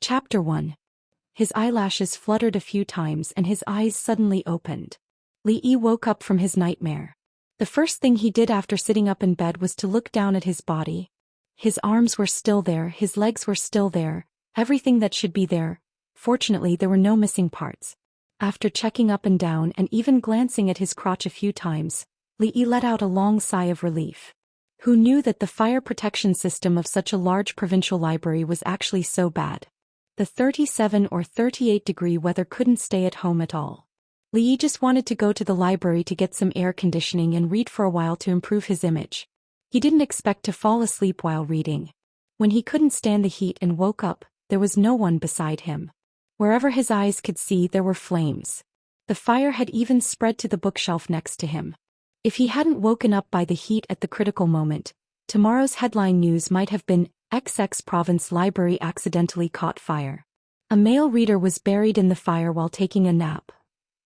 Chapter 1. His eyelashes fluttered a few times and his eyes suddenly opened. Li Yi woke up from his nightmare. The first thing he did after sitting up in bed was to look down at his body. His arms were still there, his legs were still there, everything that should be there. Fortunately, there were no missing parts. After checking up and down and even glancing at his crotch a few times, Li Yi let out a long sigh of relief. Who knew that the fire protection system of such a large provincial library was actually so bad? The 37 or 38-degree weather couldn't stay at home at all. Li Yi just wanted to go to the library to get some air conditioning and read for a while to improve his image. He didn't expect to fall asleep while reading. When he couldn't stand the heat and woke up, there was no one beside him. Wherever his eyes could see, there were flames. The fire had even spread to the bookshelf next to him. If he hadn't woken up by the heat at the critical moment, tomorrow's headline news might have been, XX Province Library accidentally caught fire. A male reader was buried in the fire while taking a nap.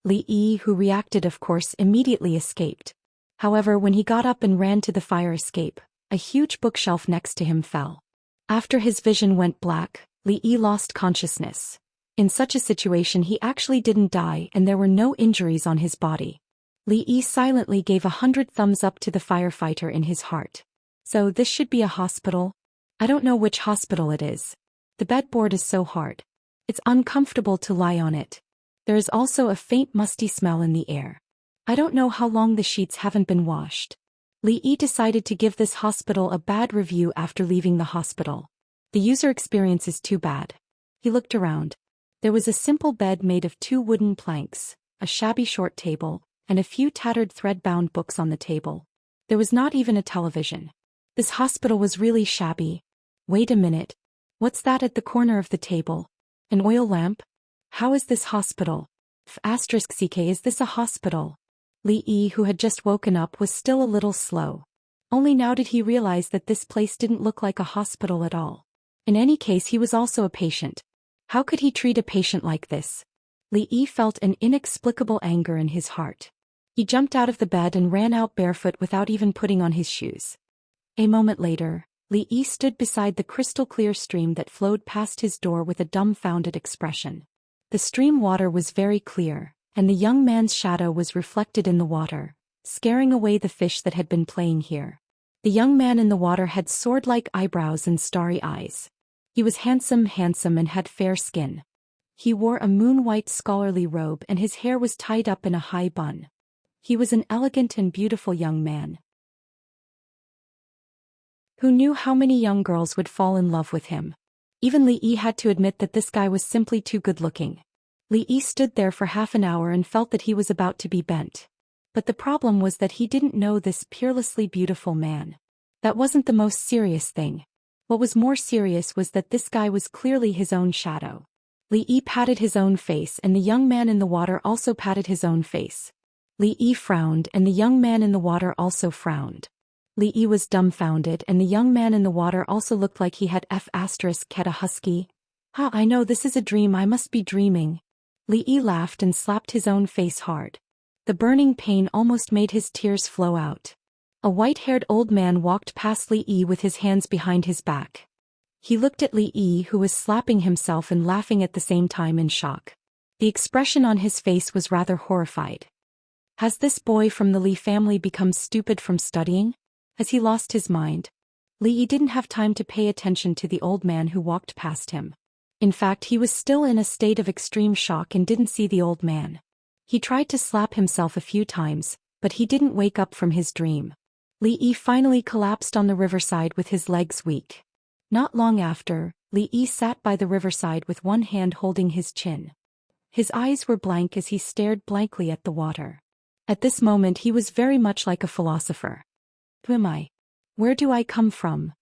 Li Yi, who reacted of course, immediately escaped. However, when he got up and ran to the fire escape, a huge bookshelf next to him fell. After his vision went black, Li Yi lost consciousness. In such a situation he actually didn't die and there were no injuries on his body. Li Yi silently gave 100 thumbs up to the firefighter in his heart. So this should be a hospital? I don't know which hospital it is. The bedboard is so hard. It's uncomfortable to lie on it. There is also a faint musty smell in the air. I don't know how long the sheets haven't been washed. Li Yi decided to give this hospital a bad review after leaving the hospital. The user experience is too bad. He looked around. There was a simple bed made of 2 wooden planks, a shabby short table, and a few tattered thread-bound books on the table. There was not even a television. This hospital was really shabby. Wait a minute. What's that at the corner of the table? An oil lamp? How is this hospital? *CK, is this a hospital? Li Yi, who had just woken up, was still a little slow. Only now did he realize that this place didn't look like a hospital at all. In any case, he was also a patient. How could he treat a patient like this? Li Yi felt an inexplicable anger in his heart. He jumped out of the bed and ran out barefoot without even putting on his shoes. A moment later, Li Yi stood beside the crystal-clear stream that flowed past his door with a dumbfounded expression. The stream water was very clear, and the young man's shadow was reflected in the water, scaring away the fish that had been playing here. The young man in the water had sword-like eyebrows and starry eyes. He was handsome and had fair skin. He wore a moon-white scholarly robe and his hair was tied up in a high bun. He was an elegant and beautiful young man. Who knew how many young girls would fall in love with him? Even Li Yi had to admit that this guy was simply too good-looking. Li Yi stood there for half an hour and felt that he was about to be bent. But the problem was that he didn't know this peerlessly beautiful man. That wasn't the most serious thing. What was more serious was that this guy was clearly his own shadow. Li Yi patted his own face and the young man in the water also patted his own face. Li Yi frowned and the young man in the water also frowned. Li Yi was dumbfounded and the young man in the water also looked like he had *ket a husky. I know this is a dream, I must be dreaming. Li Yi laughed and slapped his own face hard. The burning pain almost made his tears flow out. A white-haired old man walked past Li Yi with his hands behind his back. He looked at Li Yi, who was slapping himself and laughing at the same time in shock. The expression on his face was rather horrified. Has this boy from the Li family become stupid from studying? Has he lost his mind? Li Yi didn't have time to pay attention to the old man who walked past him. In fact, he was still in a state of extreme shock and didn't see the old man. He tried to slap himself a few times, but he didn't wake up from his dream. Li Yi finally collapsed on the riverside with his legs weak. Not long after, Li Yi sat by the riverside with one hand holding his chin. His eyes were blank as he stared blankly at the water. At this moment he was very much like a philosopher. Who am I? Where do I come from?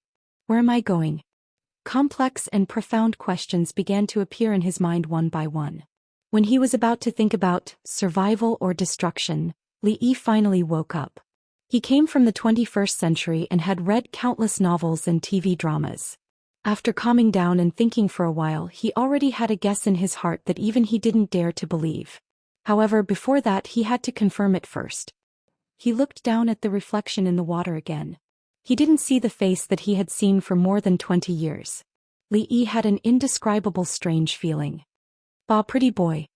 Where am I going? Complex and profound questions began to appear in his mind one by one. When he was about to think about survival or destruction, Li Yi finally woke up. He came from the 21st century and had read countless novels and TV dramas. After calming down and thinking for a while, he already had a guess in his heart that even he didn't dare to believe. However, before that he had to confirm it first. He looked down at the reflection in the water again. He didn't see the face that he had seen for more than 20 years. Li Yi had an indescribable strange feeling. "Bah, pretty boy."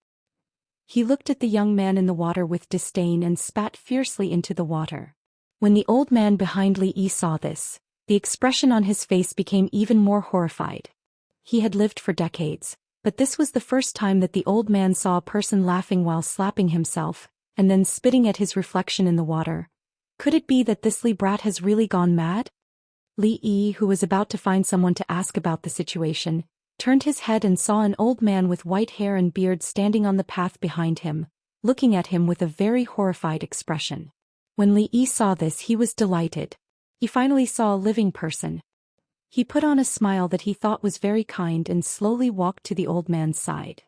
He looked at the young man in the water with disdain and spat fiercely into the water. When the old man behind Li Yi saw this, the expression on his face became even more horrified. He had lived for decades, but this was the first time that the old man saw a person laughing while slapping himself, and then spitting at his reflection in the water. Could it be that this Li brat has really gone mad? Li Yi, who was about to find someone to ask about the situation, turned his head and saw an old man with white hair and beard standing on the path behind him, looking at him with a very horrified expression. When Li Yi saw this, he was delighted. He finally saw a living person. He put on a smile that he thought was very kind and slowly walked to the old man's side.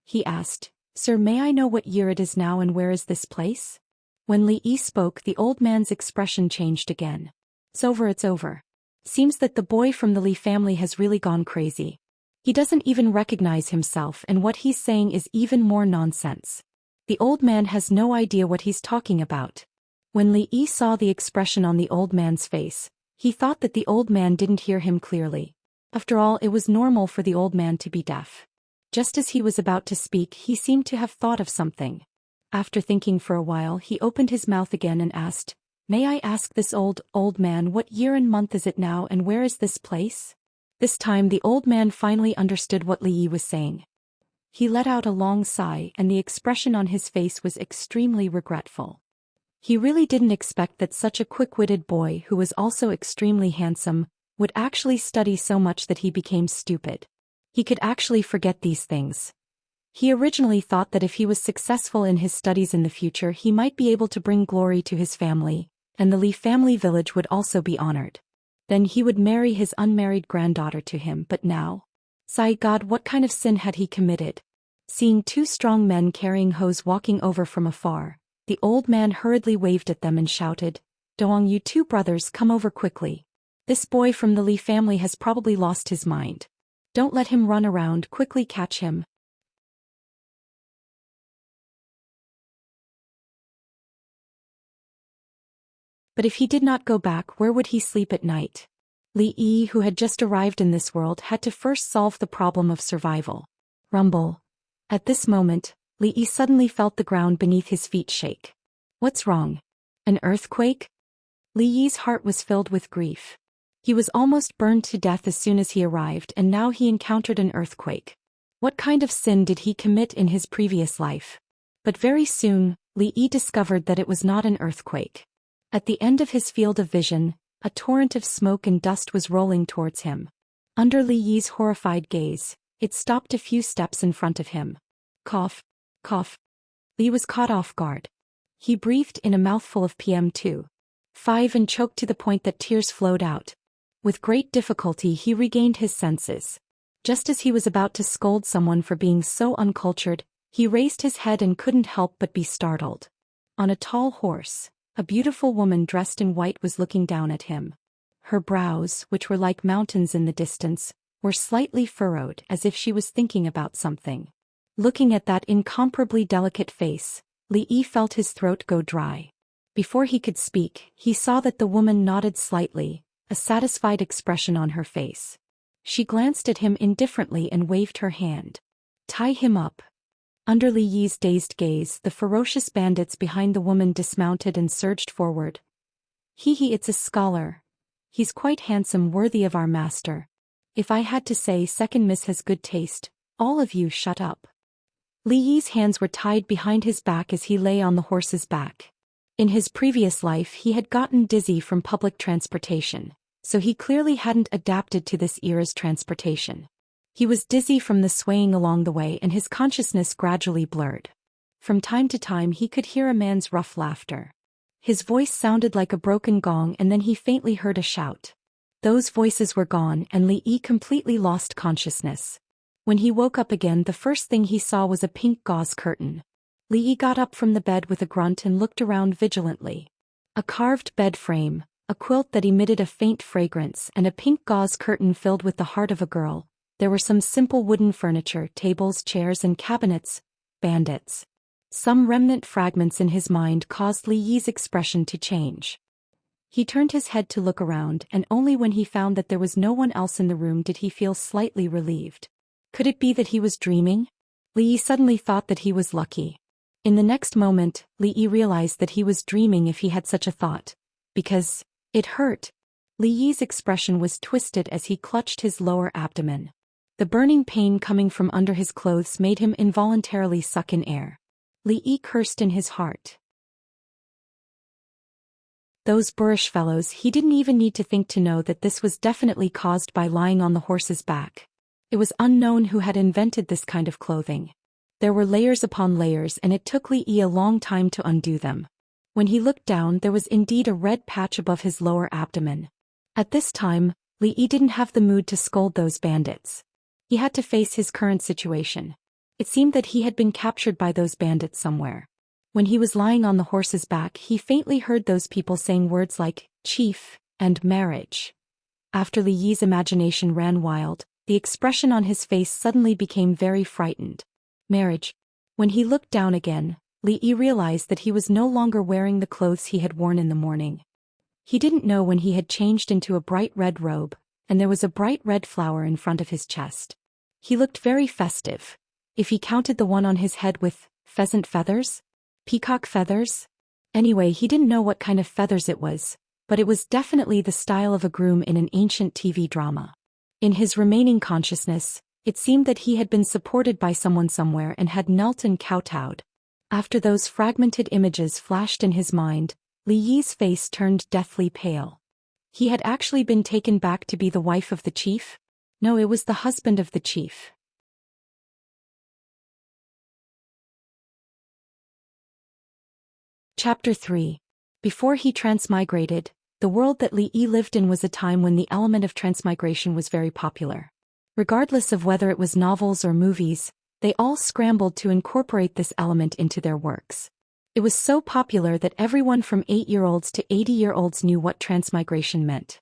He asked, "Sir, may I know what year it is now and where is this place?" When Li Yi spoke, the old man's expression changed again. It's over. Seems that the boy from the Li family has really gone crazy. He doesn't even recognize himself, and what he's saying is even more nonsense. The old man has no idea what he's talking about. When Li Yi saw the expression on the old man's face, he thought that the old man didn't hear him clearly. After all, it was normal for the old man to be deaf. Just as he was about to speak, he seemed to have thought of something. After thinking for a while, he opened his mouth again and asked, "May I ask this old man, what year and month is it now and where is this place?" This time the old man finally understood what Li Yi was saying. He let out a long sigh, and the expression on his face was extremely regretful. He really didn't expect that such a quick-witted boy, who was also extremely handsome, would actually study so much that he became stupid. He could actually forget these things. He originally thought that if he was successful in his studies in the future, he might be able to bring glory to his family, and the Li family village would also be honored. Then he would marry his unmarried granddaughter to him, but now? Sigh God, what kind of sin had he committed? Seeing two strong men carrying hoes walking over from afar, the old man hurriedly waved at them and shouted, "Doang, you two brothers, come over quickly. This boy from the Li family has probably lost his mind. Don't let him run around, quickly catch him." But if he did not go back, where would he sleep at night? Li Yi, who had just arrived in this world, had to first solve the problem of survival. Rumble. At this moment, Li Yi suddenly felt the ground beneath his feet shake. What's wrong? An earthquake? Li Yi's heart was filled with grief. He was almost burned to death as soon as he arrived, and now he encountered an earthquake. What kind of sin did he commit in his previous life? But very soon, Li Yi discovered that it was not an earthquake. At the end of his field of vision, a torrent of smoke and dust was rolling towards him. Under Li Yi's horrified gaze, it stopped a few steps in front of him. Cough. Cough. Li was caught off guard. He breathed in a mouthful of PM2.5 and choked to the point that tears flowed out. With great difficulty he regained his senses. Just as he was about to scold someone for being so uncultured, he raised his head and couldn't help but be startled. On a tall horse, a beautiful woman dressed in white was looking down at him. Her brows, which were like mountains in the distance, were slightly furrowed as if she was thinking about something. Looking at that incomparably delicate face, Li Yi felt his throat go dry. Before he could speak, he saw that the woman nodded slightly, a satisfied expression on her face. She glanced at him indifferently and waved her hand. "Tie him up." Under Li Yi's dazed gaze, the ferocious bandits behind the woman dismounted and surged forward. He, it's a scholar. He's quite handsome, worthy of our master. If I had to say, second miss has good taste. All of you shut up. Li Yi's hands were tied behind his back as he lay on the horse's back. In his previous life he had gotten dizzy from public transportation, so he clearly hadn't adapted to this era's transportation. He was dizzy from the swaying along the way, and his consciousness gradually blurred. From time to time he could hear a man's rough laughter. His voice sounded like a broken gong, and then he faintly heard a shout. Those voices were gone, and Li Yi completely lost consciousness. When he woke up again, the first thing he saw was a pink gauze curtain. Li Yi got up from the bed with a grunt and looked around vigilantly. A carved bed frame, a quilt that emitted a faint fragrance, and a pink gauze curtain filled with the heart of a girl. There were some simple wooden furniture, tables, chairs, and cabinets. Bandits. Some remnant fragments in his mind caused Li Yi's expression to change. He turned his head to look around, and only when he found that there was no one else in the room did he feel slightly relieved. Could it be that he was dreaming? Li Yi suddenly thought that he was lucky. In the next moment, Li Yi realized that he was dreaming if he had such a thought. Because it hurt. Li Yi's expression was twisted as he clutched his lower abdomen. The burning pain coming from under his clothes made him involuntarily suck in air. Li Yi cursed in his heart. Those boorish fellows, he didn't even need to think to know that this was definitely caused by lying on the horse's back. It was unknown who had invented this kind of clothing. There were layers upon layers and it took Li Yi a long time to undo them. When he looked down there was indeed a red patch above his lower abdomen. At this time, Li Yi didn't have the mood to scold those bandits. He had to face his current situation. It seemed that he had been captured by those bandits somewhere. When he was lying on the horse's back he faintly heard those people saying words like, chief, and marriage. After Li Yi's imagination ran wild, the expression on his face suddenly became very frightened. Marriage. When he looked down again, Li Yi realized that he was no longer wearing the clothes he had worn in the morning. He didn't know when he had changed into a bright red robe, and there was a bright red flower in front of his chest. He looked very festive. If he counted the one on his head with pheasant feathers? Peacock feathers? Anyway, he didn't know what kind of feathers it was, but it was definitely the style of a groom in an ancient TV drama. In his remaining consciousness, it seemed that he had been supported by someone somewhere and had knelt and kowtowed. After those fragmented images flashed in his mind, Li Yi's face turned deathly pale. He had actually been taken back to be the wife of the chief? No, it was the husband of the chief. Chapter 3. Before he transmigrated, the world that Li Yi lived in was a time when the element of transmigration was very popular. Regardless of whether it was novels or movies, they all scrambled to incorporate this element into their works. It was so popular that everyone from 8-year-olds to 80-year-olds knew what transmigration meant.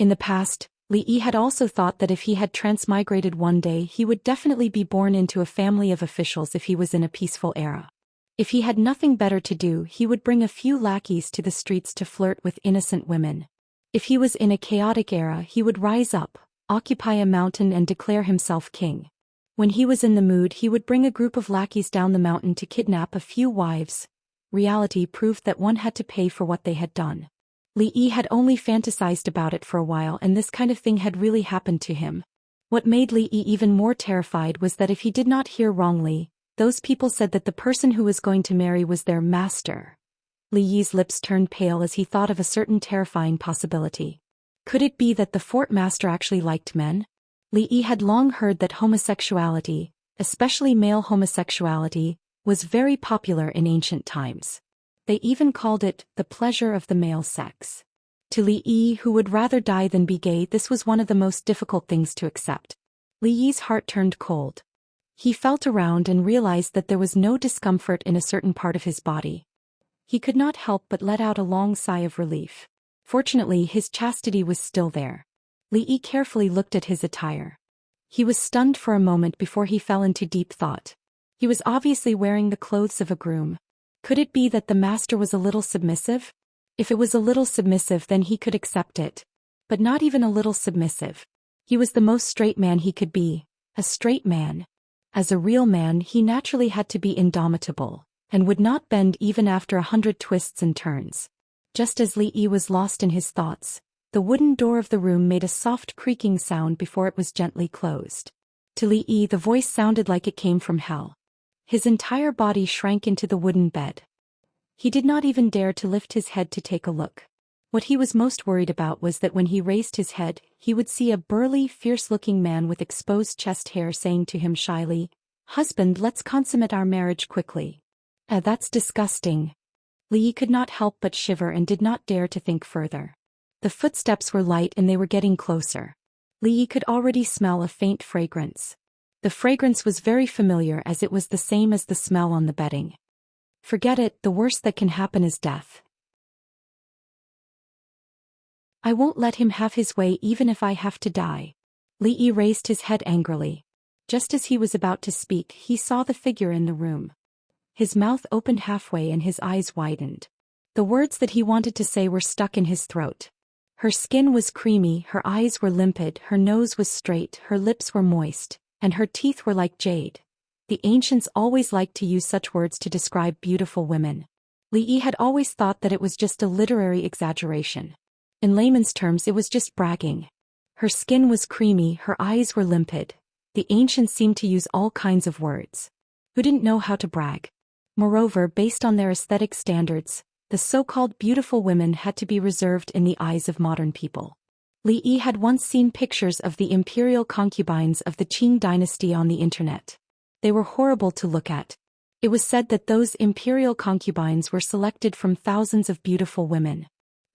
In the past, Li Yi had also thought that if he had transmigrated one day he would definitely be born into a family of officials if he was in a peaceful era. If he had nothing better to do he would bring a few lackeys to the streets to flirt with innocent women. If he was in a chaotic era he would rise up, occupy a mountain and declare himself king. When he was in the mood he would bring a group of lackeys down the mountain to kidnap a few wives. Reality proved that one had to pay for what they had done. Li Yi had only fantasized about it for a while and this kind of thing had really happened to him. What made Li Yi even more terrified was that if he did not hear wrongly, those people said that the person who was going to marry was their master. Li Yi's lips turned pale as he thought of a certain terrifying possibility. Could it be that the fort master actually liked men? Li Yi had long heard that homosexuality, especially male homosexuality, was very popular in ancient times. They even called it the pleasure of the male sex. To Li Yi, who would rather die than be gay, this was one of the most difficult things to accept. Li Yi's heart turned cold. He felt around and realized that there was no discomfort in a certain part of his body. He could not help but let out a long sigh of relief. Fortunately, his chastity was still there. Li Yi carefully looked at his attire. He was stunned for a moment before he fell into deep thought. He was obviously wearing the clothes of a groom. Could it be that the master was a little submissive? If it was a little submissive then he could accept it. But not even a little submissive. He was the most straight man he could be, a straight man. As a real man he naturally had to be indomitable, and would not bend even after 100 twists and turns. Just as Li Yi was lost in his thoughts, the wooden door of the room made a soft creaking sound before it was gently closed. To Li Yi the voice sounded like it came from hell. His entire body shrank into the wooden bed. He did not even dare to lift his head to take a look. What he was most worried about was that when he raised his head, he would see a burly, fierce-looking man with exposed chest hair saying to him shyly, "Husband, let's consummate our marriage quickly." That's disgusting. Li Yi could not help but shiver and did not dare to think further. The footsteps were light and they were getting closer. Li Yi could already smell a faint fragrance. The fragrance was very familiar as it was the same as the smell on the bedding. Forget it, the worst that can happen is death. I won't let him have his way even if I have to die. Li Yi raised his head angrily. Just as he was about to speak, he saw the figure in the room. His mouth opened halfway and his eyes widened. The words that he wanted to say were stuck in his throat. Her skin was creamy, her eyes were limpid, her nose was straight, her lips were moist, and her teeth were like jade. The ancients always liked to use such words to describe beautiful women. Li Yi had always thought that it was just a literary exaggeration. In layman's terms, it was just bragging. Her skin was creamy, her eyes were limpid. The ancients seemed to use all kinds of words. Who didn't know how to brag? Moreover, based on their aesthetic standards, the so-called beautiful women had to be reserved in the eyes of modern people. Li Yi had once seen pictures of the imperial concubines of the Qing dynasty on the internet. They were horrible to look at. It was said that those imperial concubines were selected from thousands of beautiful women.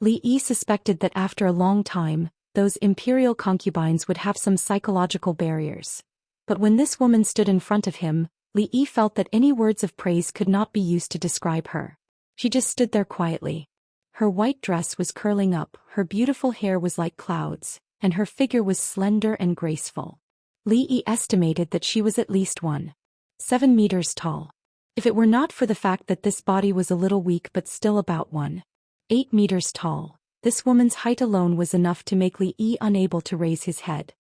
Li Yi suspected that after a long time, those imperial concubines would have some psychological barriers. But when this woman stood in front of him, Li Yi felt that any words of praise could not be used to describe her. She just stood there quietly. Her white dress was curling up, her beautiful hair was like clouds, and her figure was slender and graceful. Li Yi estimated that she was at least 1.7 meters tall. If it were not for the fact that this body was a little weak but still about 1.8 meters tall, this woman's height alone was enough to make Li Yi unable to raise his head.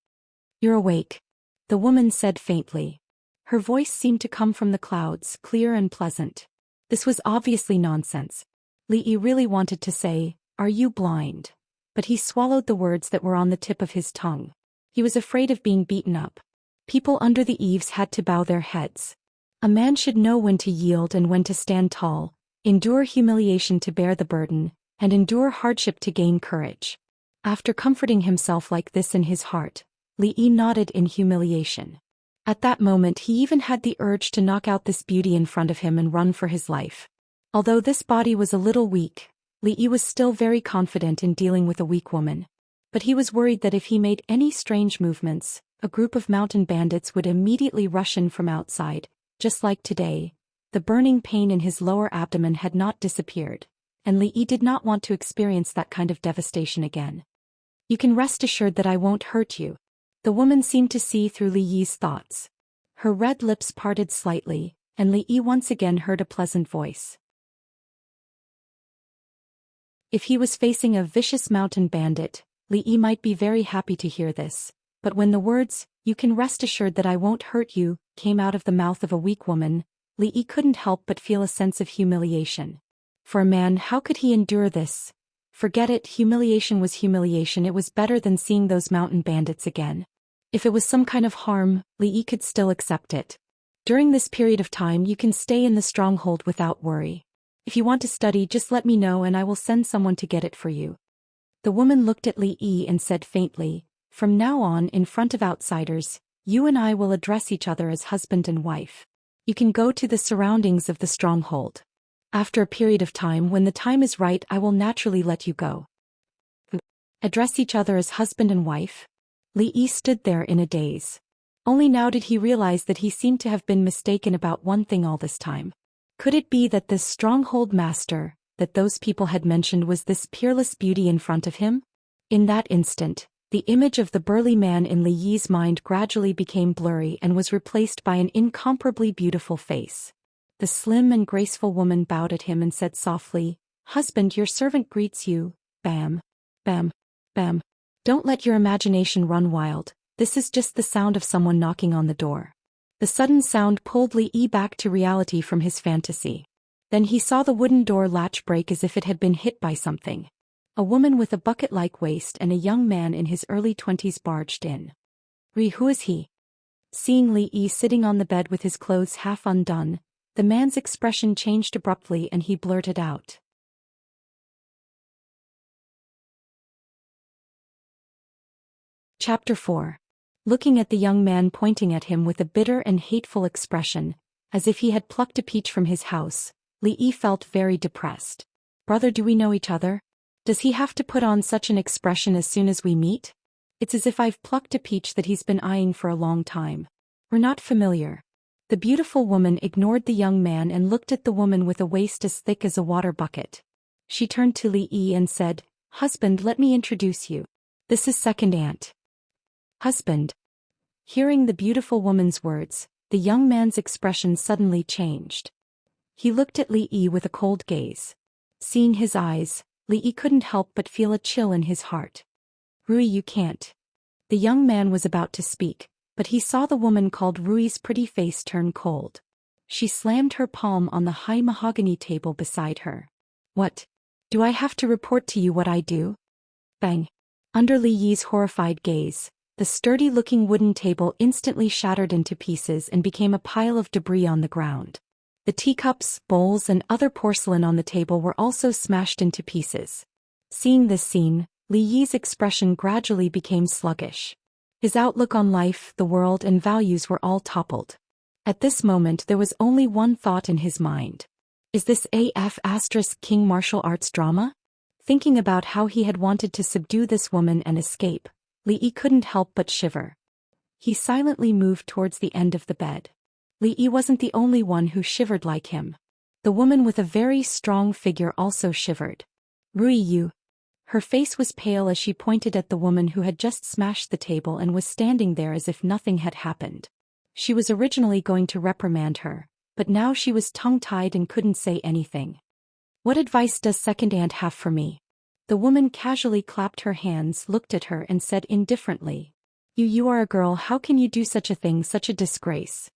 "You're awake," the woman said faintly. Her voice seemed to come from the clouds, clear and pleasant. This was obviously nonsense. Li Yi really wanted to say, "Are you blind?" But he swallowed the words that were on the tip of his tongue. He was afraid of being beaten up. People under the eaves had to bow their heads. A man should know when to yield and when to stand tall, endure humiliation to bear the burden, and endure hardship to gain courage. After comforting himself like this in his heart, Li Yi nodded in humiliation. At that moment he even had the urge to knock out this beauty in front of him and run for his life. Although this body was a little weak, Li Yi was still very confident in dealing with a weak woman. But he was worried that if he made any strange movements, a group of mountain bandits would immediately rush in from outside. Just like today, the burning pain in his lower abdomen had not disappeared, and Li Yi did not want to experience that kind of devastation again. "You can rest assured that I won't hurt you." The woman seemed to see through Li Yi's thoughts. Her red lips parted slightly, and Li Yi once again heard a pleasant voice. If he was facing a vicious mountain bandit, Li Yi might be very happy to hear this, but when the words, "You can rest assured that I won't hurt you," came out of the mouth of a weak woman, Li Yi couldn't help but feel a sense of humiliation. For a man, how could he endure this? Forget it, humiliation was humiliation. It was better than seeing those mountain bandits again. If it was some kind of harm, Li Yi could still accept it. During this period of time you can stay in the stronghold without worry. If you want to study, just let me know and I will send someone to get it for you. The woman looked at Li Yi and said faintly, "From now on, in front of outsiders, you and I will address each other as husband and wife. You can go to the surroundings of the stronghold. After a period of time, when the time is right, I will naturally let you go." Address each other as husband and wife? Li Yi stood there in a daze. Only now did he realize that he seemed to have been mistaken about one thing all this time. Could it be that this stronghold master, that those people had mentioned, was this peerless beauty in front of him? In that instant, the image of the burly man in Li Yi's mind gradually became blurry and was replaced by an incomparably beautiful face. The slim and graceful woman bowed at him and said softly, "Husband, your servant greets you." Bam. Bam. Bam. Don't let your imagination run wild. This is just the sound of someone knocking on the door. The sudden sound pulled Li Yi back to reality from his fantasy. Then he saw the wooden door latch break as if it had been hit by something. A woman with a bucket-like waist and a young man in his early 20s barged in. Who is he?" Seeing Li Yi sitting on the bed with his clothes half undone, the man's expression changed abruptly and he blurted out. Chapter 4. Looking at the young man pointing at him with a bitter and hateful expression, as if he had plucked a peach from his house, Li Yi felt very depressed. "Brother, do we know each other? Does he have to put on such an expression as soon as we meet? It's as if I've plucked a peach that he's been eyeing for a long time. We're not familiar." The beautiful woman ignored the young man and looked at the woman with a waist as thick as a water bucket. She turned to Li Yi and said, "Husband, let me introduce you. This is second aunt." "Husband." Hearing the beautiful woman's words, the young man's expression suddenly changed. He looked at Li Yi with a cold gaze. Seeing his eyes, Li Yi couldn't help but feel a chill in his heart. Rui, you can't. The young man was about to speak, but he saw the woman called Rui's pretty face turn cold. She slammed her palm on the high mahogany table beside her. What? Do I have to report to you what I do? Bang. Under Li Yi's horrified gaze, the sturdy-looking wooden table instantly shattered into pieces and became a pile of debris on the ground. The teacups, bowls and other porcelain on the table were also smashed into pieces. Seeing this scene, Li Yi's expression gradually became sluggish. His outlook on life, the world and values were all toppled. At this moment there was only one thought in his mind. Is this King martial arts drama? Thinking about how he had wanted to subdue this woman and escape, Li Yi couldn't help but shiver. He silently moved towards the end of the bed. Li Yi wasn't the only one who shivered like him. The woman with a very strong figure also shivered. Rui, you. Her face was pale as she pointed at the woman who had just smashed the table and was standing there as if nothing had happened. She was originally going to reprimand her, but now she was tongue-tied and couldn't say anything. What advice does second aunt have for me? The woman casually clapped her hands, looked at her and said indifferently. You are a girl, how can you do such a thing, such a disgrace?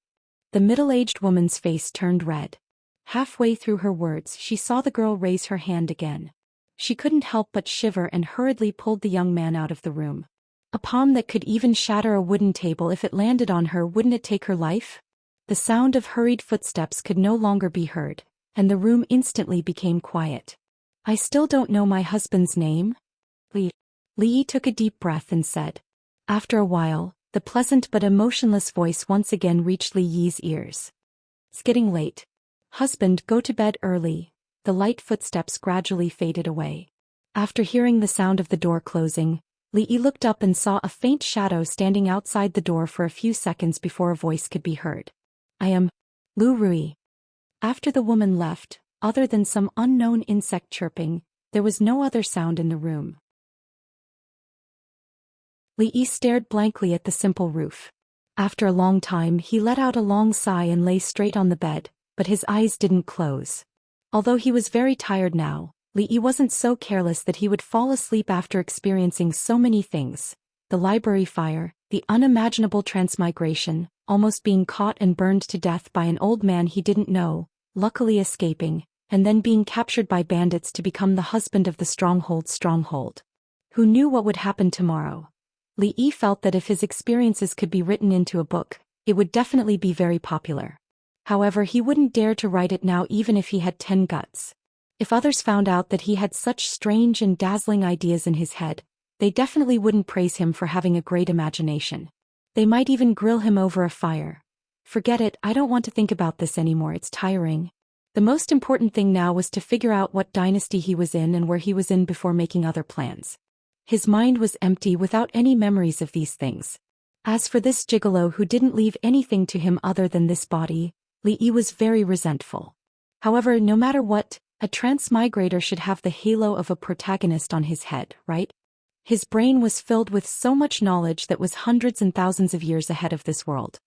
The middle-aged woman's face turned red. Halfway through her words she saw the girl raise her hand again. She couldn't help but shiver and hurriedly pulled the young man out of the room. A palm that could even shatter a wooden table if it landed on her, wouldn't it take her life? The sound of hurried footsteps could no longer be heard, and the room instantly became quiet. I still don't know my husband's name? Li Yi took a deep breath and said. After a while, the pleasant but emotionless voice once again reached Li Yi's ears. It's getting late. Husband, go to bed early. The light footsteps gradually faded away. After hearing the sound of the door closing, Li Yi looked up and saw a faint shadow standing outside the door for a few seconds before a voice could be heard. I am Lu Rui. After the woman left, other than some unknown insect chirping, there was no other sound in the room. Li Yi stared blankly at the simple roof. After a long time he let out a long sigh and lay straight on the bed, but his eyes didn't close. Although he was very tired now, Li Yi wasn't so careless that he would fall asleep after experiencing so many things. The library fire, the unimaginable transmigration, almost being caught and burned to death by an old man he didn't know, luckily escaping, and then being captured by bandits to become the husband of the stronghold. Who knew what would happen tomorrow? Li Yi felt that if his experiences could be written into a book, it would definitely be very popular. However, he wouldn't dare to write it now even if he had 10 guts. If others found out that he had such strange and dazzling ideas in his head, they definitely wouldn't praise him for having a great imagination. They might even grill him over a fire. Forget it, I don't want to think about this anymore, it's tiring. The most important thing now was to figure out what dynasty he was in and where he was in before making other plans. His mind was empty without any memories of these things. As for this gigolo who didn't leave anything to him other than this body, Li Yi was very resentful. However, no matter what, a transmigrator should have the halo of a protagonist on his head, right? His brain was filled with so much knowledge that was hundreds and thousands of years ahead of this world.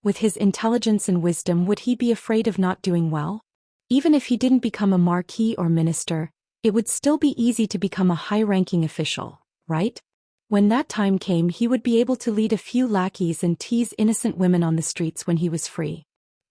With his intelligence and wisdom, would he be afraid of not doing well? Even if he didn't become a marquis or minister, it would still be easy to become a high-ranking official, right? When that time came, he would be able to lead a few lackeys and tease innocent women on the streets when he was free.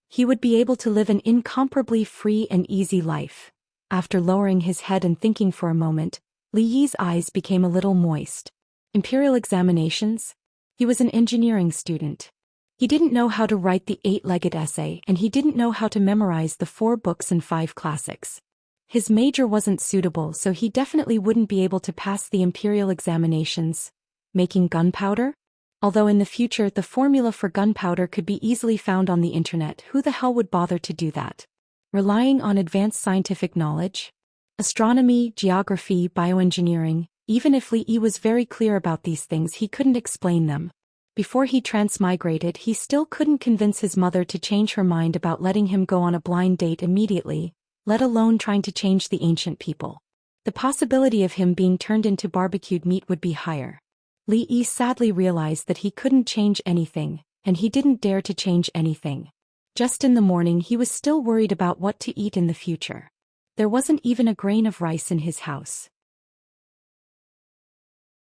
He would be able to live an incomparably free and easy life. After lowering his head and thinking for a moment, Li Yi's eyes became a little moist. Imperial examinations? He was an engineering student. He didn't know how to write the 8-legged essay and he didn't know how to memorize the 4 books and 5 classics. His major wasn't suitable, so he definitely wouldn't be able to pass the imperial examinations. Making gunpowder? Although in the future the formula for gunpowder could be easily found on the internet, who the hell would bother to do that? Relying on advanced scientific knowledge? Astronomy, geography, bioengineering, even if Li Yi was very clear about these things, he couldn't explain them. Before he transmigrated, he still couldn't convince his mother to change her mind about letting him go on a blind date immediately, let alone trying to change the ancient people. The possibility of him being turned into barbecued meat would be higher. Li Yi sadly realized that he couldn't change anything, and he didn't dare to change anything. Just in the morning he was still worried about what to eat in the future. There wasn't even a grain of rice in his house.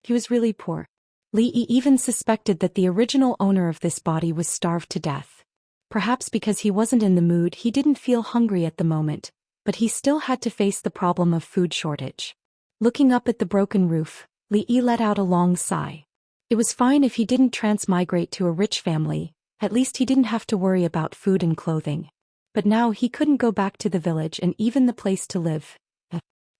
He was really poor. Li Yi even suspected that the original owner of this body was starved to death. Perhaps because he wasn't in the mood, he didn't feel hungry at the moment, but he still had to face the problem of food shortage. Looking up at the broken roof, Li Yi let out a long sigh. It was fine if he didn't transmigrate to a rich family, at least he didn't have to worry about food and clothing. But now he couldn't go back to the village and even the place to live.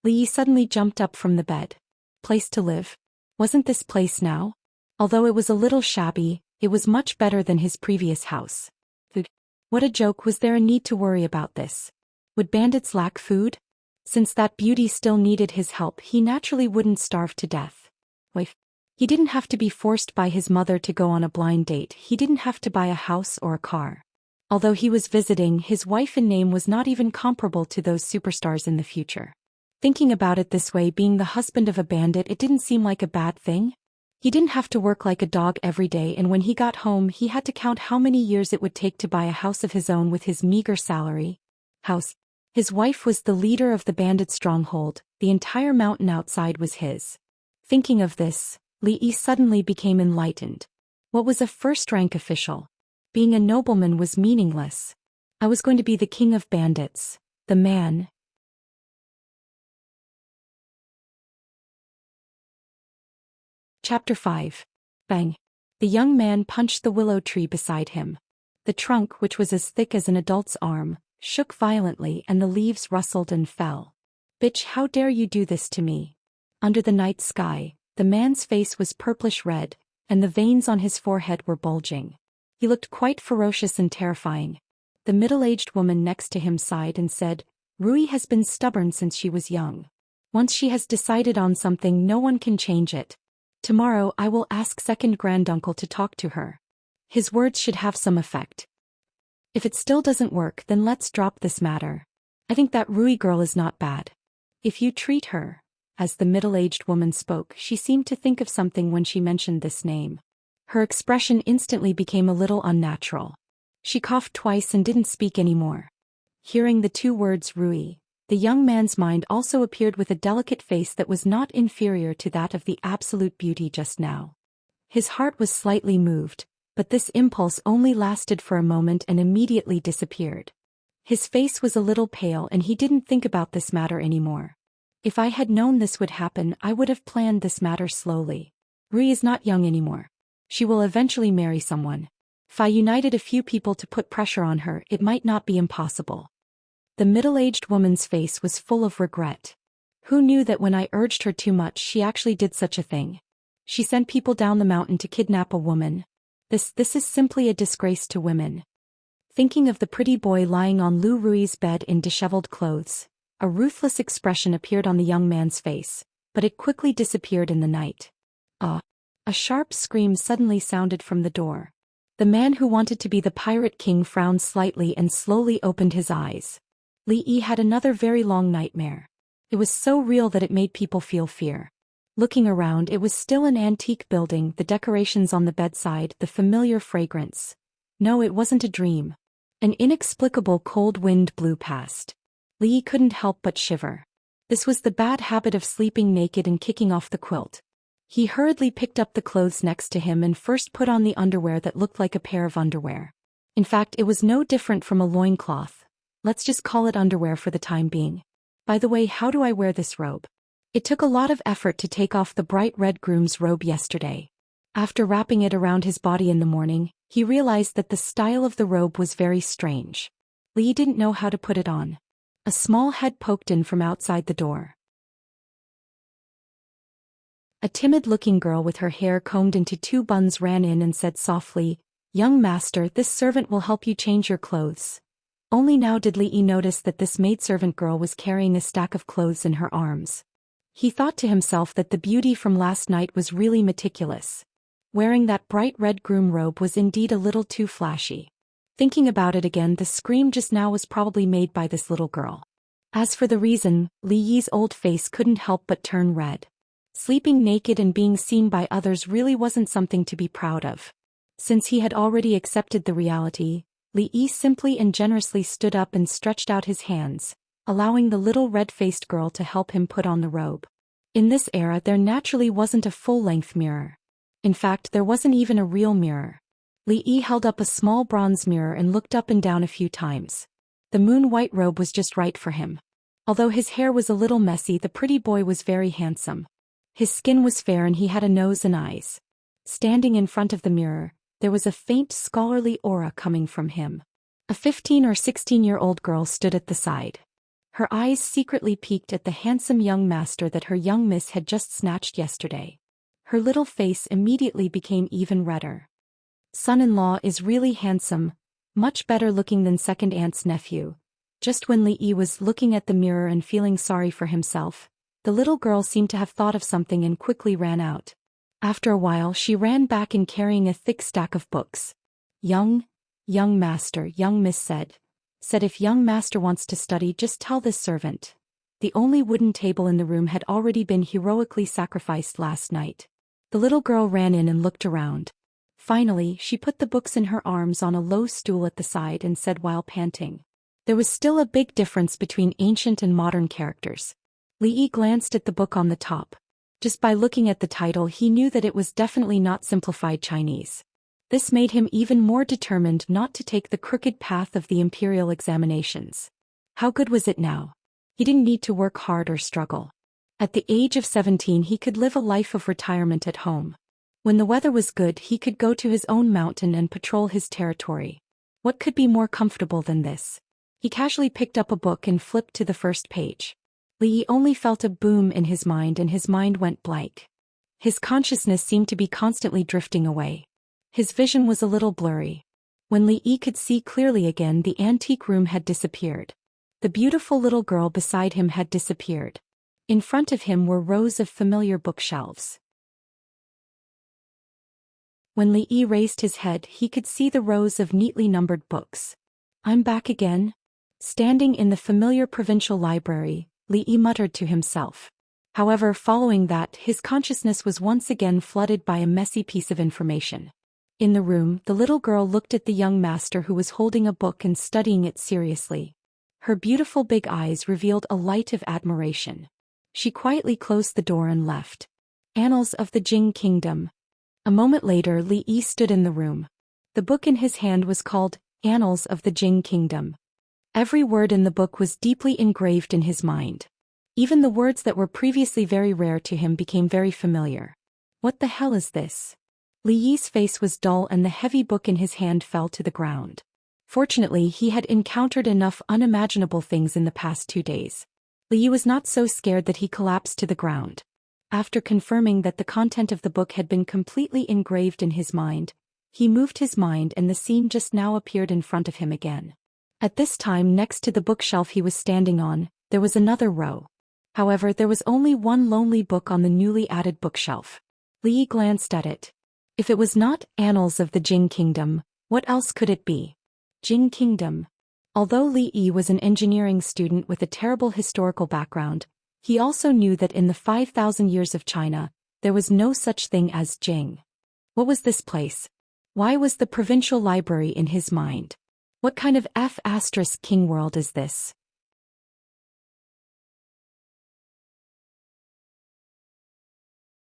Li Yi suddenly jumped up from the bed. Place to live? Wasn't this place now? Although it was a little shabby, it was much better than his previous house. Food? What a joke, was there a need to worry about this? Would bandits lack food? Since that beauty still needed his help, he naturally wouldn't starve to death. Wife. He didn't have to be forced by his mother to go on a blind date, he didn't have to buy a house or a car. Although he was visiting, his wife in name was not even comparable to those superstars in the future. Thinking about it this way, being the husband of a bandit, it didn't seem like a bad thing. He didn't have to work like a dog every day, and when he got home he had to count how many years it would take to buy a house of his own with his meager salary. House. His wife was the leader of the bandit stronghold, the entire mountain outside was his. Thinking of this, Li Yi suddenly became enlightened. What was a first-rank official? Being a nobleman was meaningless. I was going to be the king of bandits, the man. Chapter 5. Bang. The young man punched the willow tree beside him. The trunk, which was as thick as an adult's arm, shook violently and the leaves rustled and fell. Bitch, how dare you do this to me? Under the night sky, the man's face was purplish red, and the veins on his forehead were bulging. He looked quite ferocious and terrifying. The middle-aged woman next to him sighed and said, Rui has been stubborn since she was young. Once she has decided on something, no one can change it. Tomorrow I will ask second granduncle to talk to her. His words should have some effect. If it still doesn't work, then let's drop this matter. I think that Rui girl is not bad. If you treat her. As the middle-aged woman spoke, she seemed to think of something when she mentioned this name. Her expression instantly became a little unnatural. She coughed twice and didn't speak anymore. Hearing the two words Rui, the young man's mind also appeared with a delicate face that was not inferior to that of the absolute beauty just now. His heart was slightly moved, but this impulse only lasted for a moment and immediately disappeared. His face was a little pale and he didn't think about this matter anymore. If I had known this would happen, I would have planned this matter slowly. Rui is not young anymore. She will eventually marry someone. If I united a few people to put pressure on her, it might not be impossible. The middle-aged woman's face was full of regret. Who knew that when I urged her too much she actually did such a thing? She sent people down the mountain to kidnap a woman. This is simply a disgrace to women. Thinking of the pretty boy lying on Lu Rui's bed in disheveled clothes, a ruthless expression appeared on the young man's face, but it quickly disappeared in the night. A sharp scream suddenly sounded from the door. The man who wanted to be the pirate king frowned slightly and slowly opened his eyes. Li Yi had another very long nightmare. It was so real that it made people feel fear. Looking around, it was still an antique building, the decorations on the bedside, the familiar fragrance. No, it wasn't a dream. An inexplicable cold wind blew past. Li Yi couldn't help but shiver. This was the bad habit of sleeping naked and kicking off the quilt. He hurriedly picked up the clothes next to him and first put on the underwear that looked like a pair of underwear. In fact, it was no different from a loincloth. Let's just call it underwear for the time being. By the way, how do I wear this robe? It took a lot of effort to take off the bright red groom's robe yesterday. After wrapping it around his body in the morning, he realized that the style of the robe was very strange. Li Yi didn't know how to put it on. A small head poked in from outside the door. A timid-looking girl with her hair combed into two buns ran in and said softly, "Young master, this servant will help you change your clothes." Only now did Li Yi notice that this maidservant girl was carrying a stack of clothes in her arms. He thought to himself that the beauty from last night was really meticulous. Wearing that bright red groom robe was indeed a little too flashy. Thinking about it again, the scream just now was probably made by this little girl. As for the reason, Li Yi's old face couldn't help but turn red. Sleeping naked and being seen by others really wasn't something to be proud of. Since he had already accepted the reality, Li Yi simply and generously stood up and stretched out his hands, allowing the little red-faced girl to help him put on the robe. In this era there naturally wasn't a full-length mirror. In fact, there wasn't even a real mirror. Li Yi held up a small bronze mirror and looked up and down a few times. The moon-white robe was just right for him. Although his hair was a little messy, the pretty boy was very handsome. His skin was fair and he had a nose and eyes. Standing in front of the mirror, there was a faint scholarly aura coming from him. A 15 or 16-year-old girl stood at the side. Her eyes secretly peeked at the handsome young master that her young miss had just snatched yesterday. Her little face immediately became even redder. Son-in-law is really handsome, much better looking than second aunt's nephew. Just when Li Yi was looking at the mirror and feeling sorry for himself, the little girl seemed to have thought of something and quickly ran out. After a while she ran back in carrying a thick stack of books. Young master, young miss said if young master wants to study, just tell this servant. The only wooden table in the room had already been heroically sacrificed last night. The little girl ran in and looked around. Finally, she put the books in her arms on a low stool at the side and said while panting. There was still a big difference between ancient and modern characters. Li Yi glanced at the book on the top. Just by looking at the title he knew that it was definitely not simplified Chinese. This made him even more determined not to take the crooked path of the imperial examinations. How good was it now? He didn't need to work hard or struggle. At the age of 17 he could live a life of retirement at home. When the weather was good he could go to his own mountain and patrol his territory. What could be more comfortable than this? He casually picked up a book and flipped to the first page. Li Yi only felt a boom in his mind and his mind went blank. His consciousness seemed to be constantly drifting away. His vision was a little blurry. When Li Yi could see clearly again, the antique room had disappeared. The beautiful little girl beside him had disappeared. In front of him were rows of familiar bookshelves. When Li Yi raised his head he could see the rows of neatly numbered books. I'm back again? Standing in the familiar provincial library, Li Yi muttered to himself. However, following that, his consciousness was once again flooded by a messy piece of information. In the room, the little girl looked at the young master who was holding a book and studying it seriously. Her beautiful big eyes revealed a light of admiration. She quietly closed the door and left. Annals of the Jing Kingdom. A moment later, Li Yi stood in the room. The book in his hand was called Annals of the Jing Kingdom. Every word in the book was deeply engraved in his mind. Even the words that were previously very rare to him became very familiar. What the hell is this? Li Yi's face was dull and the heavy book in his hand fell to the ground. Fortunately, he had encountered enough unimaginable things in the past 2 days. Li Yi was not so scared that he collapsed to the ground. After confirming that the content of the book had been completely engraved in his mind, he moved his mind and the scene just now appeared in front of him again. At this time, next to the bookshelf he was standing on, there was another row. However, there was only one lonely book on the newly added bookshelf. Li Yi glanced at it. If it was not Annals of the Jing Kingdom, what else could it be? Jing Kingdom. Although Li Yi was an engineering student with a terrible historical background, he also knew that in the 5,000 years of China, there was no such thing as Jing. What was this place? Why was the provincial library in his mind? What kind of F***king world is this?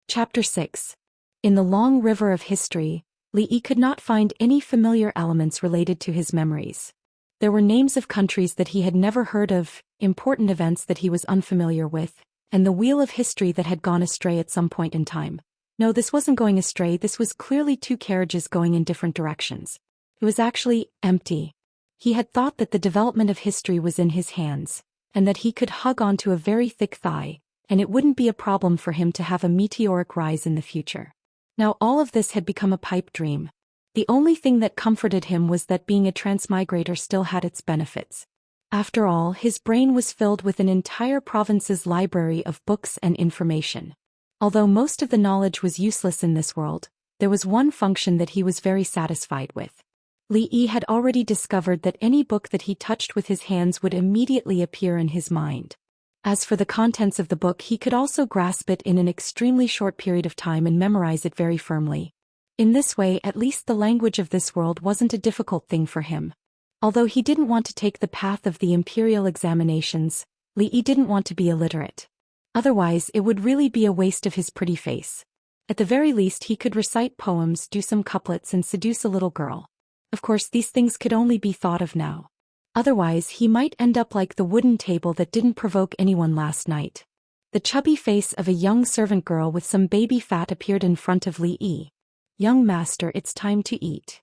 Chapter 6. In the long river of history, Li Yi could not find any familiar elements related to his memories. There were names of countries that he had never heard of, important events that he was unfamiliar with, and the wheel of history that had gone astray at some point in time. No, this wasn't going astray, this was clearly 2 carriages going in different directions. It was actually empty. He had thought that the development of history was in his hands, and that he could hug onto a very thick thigh, and it wouldn't be a problem for him to have a meteoric rise in the future. Now all of this had become a pipe dream. The only thing that comforted him was that being a transmigrator still had its benefits. After all, his brain was filled with an entire province's library of books and information. Although most of the knowledge was useless in this world, there was one function that he was very satisfied with. Li Yi had already discovered that any book that he touched with his hands would immediately appear in his mind. As for the contents of the book, he could also grasp it in an extremely short period of time and memorize it very firmly. In this way, at least the language of this world wasn't a difficult thing for him. Although he didn't want to take the path of the imperial examinations, Li Yi didn't want to be illiterate. Otherwise it would really be a waste of his pretty face. At the very least he could recite poems, do some couplets and seduce a little girl. Of course these things could only be thought of now. Otherwise he might end up like the wooden table that didn't provoke anyone last night. The chubby face of a young servant girl with some baby fat appeared in front of Li Yi. "Young master, it's time to eat."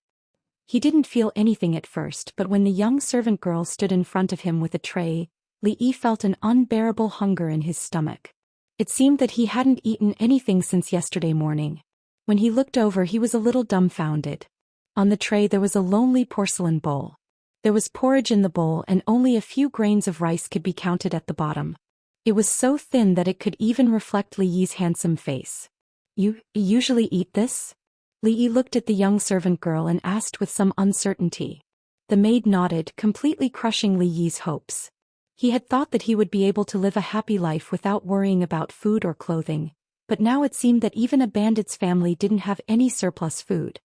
He didn't feel anything at first, but when the young servant girl stood in front of him with a tray, Li Yi felt an unbearable hunger in his stomach. It seemed that he hadn't eaten anything since yesterday morning. When he looked over he was a little dumbfounded. On the tray there was a lonely porcelain bowl. There was porridge in the bowl and only a few grains of rice could be counted at the bottom. It was so thin that it could even reflect Li Yi's handsome face. "You usually eat this?" Li Yi looked at the young servant girl and asked with some uncertainty. The maid nodded, completely crushing Li Yi's hopes. He had thought that he would be able to live a happy life without worrying about food or clothing, but now it seemed that even a bandit's family didn't have any surplus food.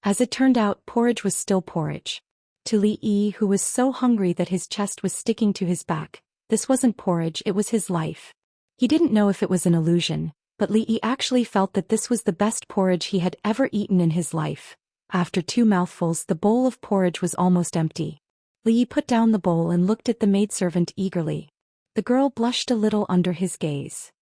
As it turned out, porridge was still porridge. To Li Yi, who was so hungry that his chest was sticking to his back, this wasn't porridge, it was his life. He didn't know if it was an illusion, but Li Yi actually felt that this was the best porridge he had ever eaten in his life. After 2 mouthfuls the bowl of porridge was almost empty. Li Yi put down the bowl and looked at the maidservant eagerly. The girl blushed a little under his gaze.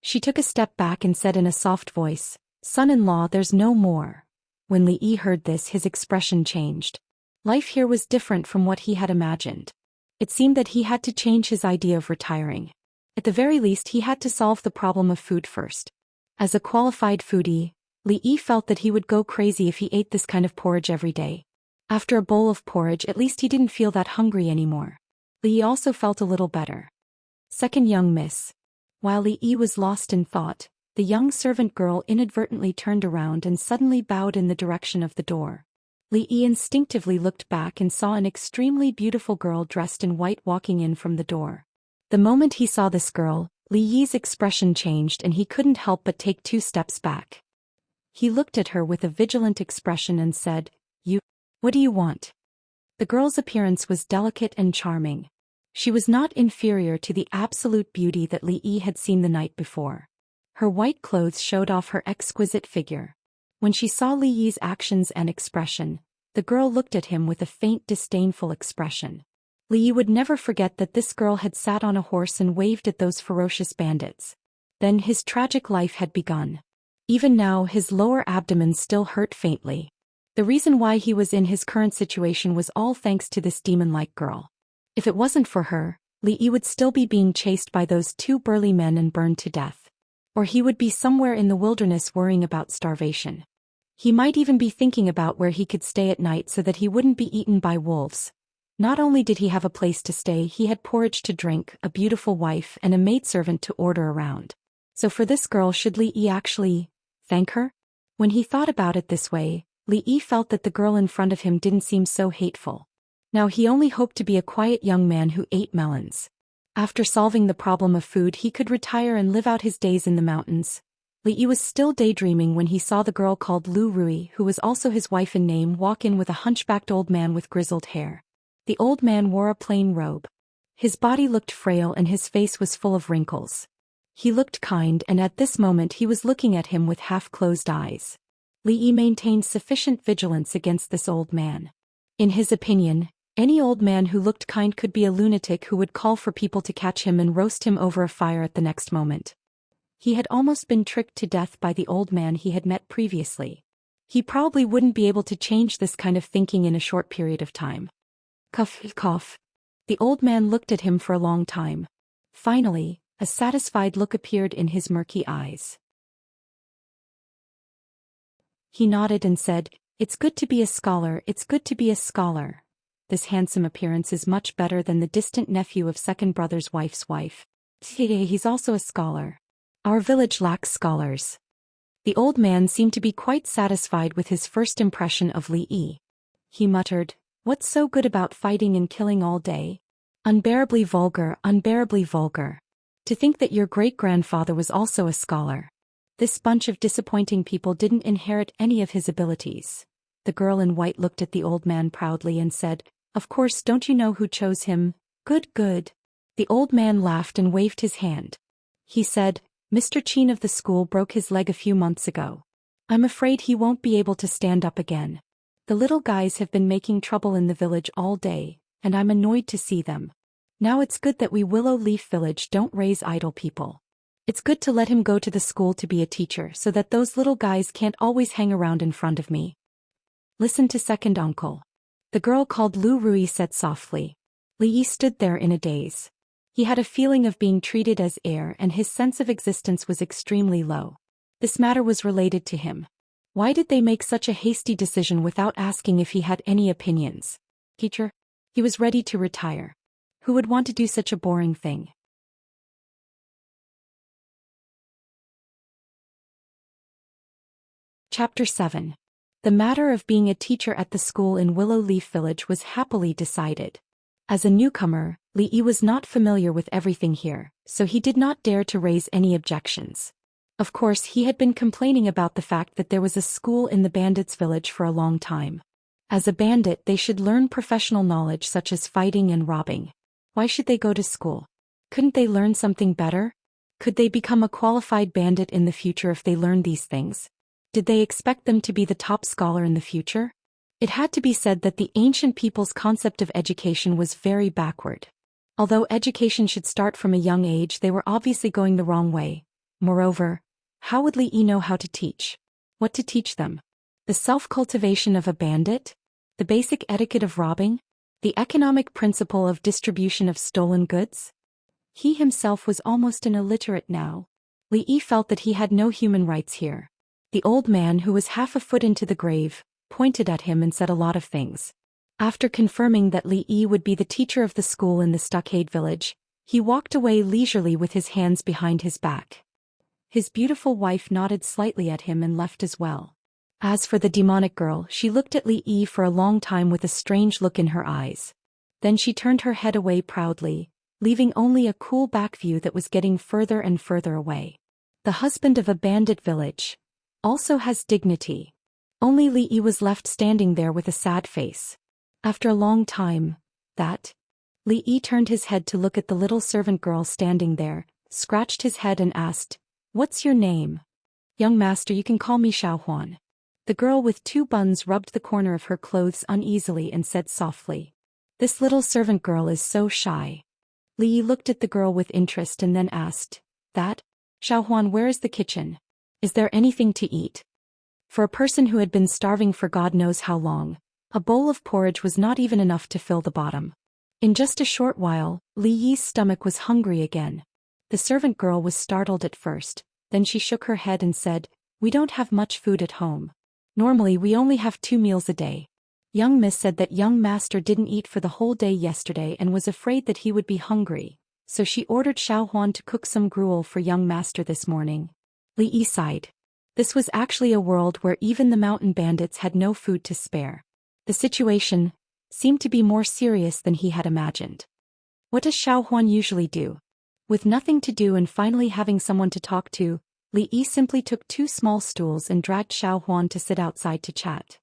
She took a step back and said in a soft voice, "Son-in-law, there's no more." When Li Yi heard this his expression changed. Life here was different from what he had imagined. It seemed that he had to change his idea of retiring. At the very least he had to solve the problem of food first. As a qualified foodie, Li Yi felt that he would go crazy if he ate this kind of porridge every day. After a bowl of porridge at least he didn't feel that hungry anymore. Li Yi also felt a little better. "Second young miss." While Li Yi was lost in thought, the young servant girl inadvertently turned around and suddenly bowed in the direction of the door. Li Yi instinctively looked back and saw an extremely beautiful girl dressed in white walking in from the door. The moment he saw this girl, Li Yi's expression changed and he couldn't help but take 2 steps back. He looked at her with a vigilant expression and said, "What do you want?" The girl's appearance was delicate and charming. She was not inferior to the absolute beauty that Li Yi had seen the night before. Her white clothes showed off her exquisite figure. When she saw Li Yi's actions and expression, the girl looked at him with a faint disdainful expression. Li Yi would never forget that this girl had sat on a horse and waved at those ferocious bandits. Then his tragic life had begun. Even now his lower abdomen still hurt faintly. The reason why he was in his current situation was all thanks to this demon-like girl. If it wasn't for her, Li Yi would still be being chased by those 2 burly men and burned to death. Or he would be somewhere in the wilderness worrying about starvation. He might even be thinking about where he could stay at night so that he wouldn't be eaten by wolves. Not only did he have a place to stay, he had porridge to drink, a beautiful wife and a maidservant to order around. So for this girl should Li Yi actually thank her? When he thought about it this way, Li Yi felt that the girl in front of him didn't seem so hateful. Now he only hoped to be a quiet young man who ate melons. After solving the problem of food he could retire and live out his days in the mountains. Li Yi was still daydreaming when he saw the girl called Lu Rui, who was also his wife in name, walk in with a hunchbacked old man with grizzled hair. The old man wore a plain robe. His body looked frail and his face was full of wrinkles. He looked kind and at this moment he was looking at him with half-closed eyes. Li Yi maintained sufficient vigilance against this old man. In his opinion, any old man who looked kind could be a lunatic who would call for people to catch him and roast him over a fire at the next moment. He had almost been tricked to death by the old man he had met previously. He probably wouldn't be able to change this kind of thinking in a short period of time. Cough, cough. The old man looked at him for a long time. Finally, a satisfied look appeared in his murky eyes. He nodded and said, "It's good to be a scholar, it's good to be a scholar. This handsome appearance is much better than the distant nephew of second brother's wife's wife. He's also a scholar. Our village lacks scholars." The old man seemed to be quite satisfied with his first impression of Li Yi. He muttered, "What's so good about fighting and killing all day? Unbearably vulgar, unbearably vulgar. To think that your great-grandfather was also a scholar. This bunch of disappointing people didn't inherit any of his abilities. The girl in white looked at the old man proudly and said, "Of course, don't you know who chose him? Good, good." The old man laughed and waved his hand. He said, "Mr. Qin of the school broke his leg a few months ago. I'm afraid he won't be able to stand up again. The little guys have been making trouble in the village all day, and I'm annoyed to see them. Now it's good that we Willow Leaf Village don't raise idle people. It's good to let him go to the school to be a teacher so that those little guys can't always hang around in front of me." "Listen to second uncle," the girl called Lu Rui said softly. Li Yi stood there in a daze. He had a feeling of being treated as heir and his sense of existence was extremely low. This matter was related to him. Why did they make such a hasty decision without asking if he had any opinions? Teacher? He was ready to retire. Who would want to do such a boring thing? Chapter 7. The matter of being a teacher at the school in Willow Leaf Village was happily decided. As a newcomer, Li Yi was not familiar with everything here, so he did not dare to raise any objections. Of course, he had been complaining about the fact that there was a school in the bandits' village for a long time. As a bandit, they should learn professional knowledge such as fighting and robbing. Why should they go to school? Couldn't they learn something better? Could they become a qualified bandit in the future if they learned these things? Did they expect them to be the top scholar in the future? It had to be said that the ancient people's concept of education was very backward. Although education should start from a young age, they were obviously going the wrong way. Moreover, how would Li Yi know how to teach? What to teach them? The self-cultivation of a bandit? The basic etiquette of robbing? The economic principle of distribution of stolen goods? He himself was almost an illiterate now. Li Yi felt that he had no human rights here. The old man, who was half a foot into the grave, pointed at him and said a lot of things. After confirming that Li Yi would be the teacher of the school in the stockade village, he walked away leisurely with his hands behind his back. His beautiful wife nodded slightly at him and left as well. As for the demonic girl, she looked at Li Yi for a long time with a strange look in her eyes. Then she turned her head away proudly, leaving only a cool back view that was getting further and further away. The husband of a bandit village also has dignity. Only Li Yi was left standing there with a sad face. After a long time, Li Yi turned his head to look at the little servant girl standing there, scratched his head and asked, "What's your name?" "Young master, you can call me Xiaohuan." The girl with two buns rubbed the corner of her clothes uneasily and said softly, "This little servant girl is so shy." Li Yi looked at the girl with interest and then asked, "Xiaohuan, where is the kitchen? Is there anything to eat?" For a person who had been starving for God knows how long, a bowl of porridge was not even enough to fill the bottom. In just a short while, Li Yi's stomach was hungry again. The servant girl was startled at first, then she shook her head and said, "We don't have much food at home. Normally we only have 2 meals a day." Young Miss said that young master didn't eat for the whole day yesterday and was afraid that he would be hungry, so she ordered Xiaohuan to cook some gruel for young master this morning. Li Yi sighed. This was actually a world where even the mountain bandits had no food to spare. The situation seemed to be more serious than he had imagined. What does Xiaohuan usually do? With nothing to do and finally having someone to talk to, Li Yi simply took 2 small stools and dragged Xiaohuan to sit outside to chat.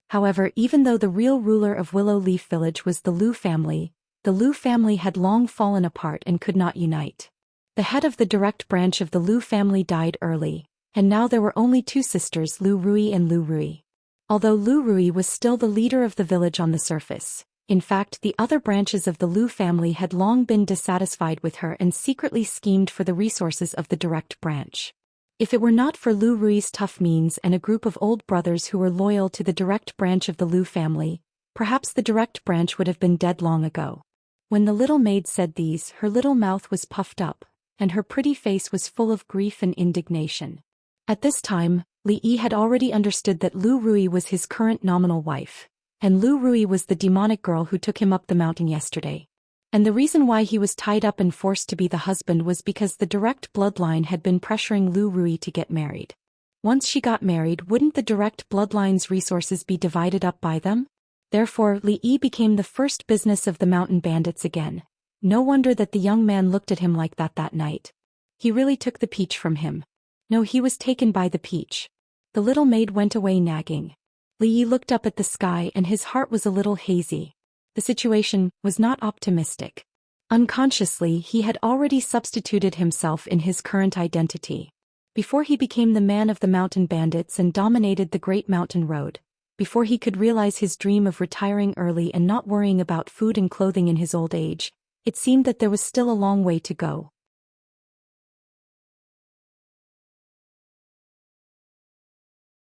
However, even though the real ruler of Willow Leaf Village was the Lu family had long fallen apart and could not unite. The head of the direct branch of the Lu family died early, and now there were only 2 sisters, Lu Rui and Lu Rui. Although Lu Rui was still the leader of the village on the surface, in fact the other branches of the Lu family had long been dissatisfied with her and secretly schemed for the resources of the direct branch. If it were not for Lu Rui's tough means and a group of old brothers who were loyal to the direct branch of the Lu family, perhaps the direct branch would have been dead long ago. When the little maid said these, her little mouth was puffed up, and her pretty face was full of grief and indignation. At this time, Li Yi had already understood that Lu Rui was his current nominal wife, and Lu Rui was the demonic girl who took him up the mountain yesterday. And the reason why he was tied up and forced to be the husband was because the direct bloodline had been pressuring Lu Rui to get married. Once she got married, wouldn't the direct bloodline's resources be divided up by them? Therefore, Li Yi became the first business of the mountain bandits again. No wonder that the young man looked at him like that night. He really took the peach from him. No, he was taken by the peach. The little maid went away nagging. Li Yi looked up at the sky and his heart was a little hazy. The situation was not optimistic. Unconsciously, he had already substituted himself in his current identity. Before he became the man of the mountain bandits and dominated the great mountain road, before he could realize his dream of retiring early and not worrying about food and clothing in his old age, it seemed that there was still a long way to go.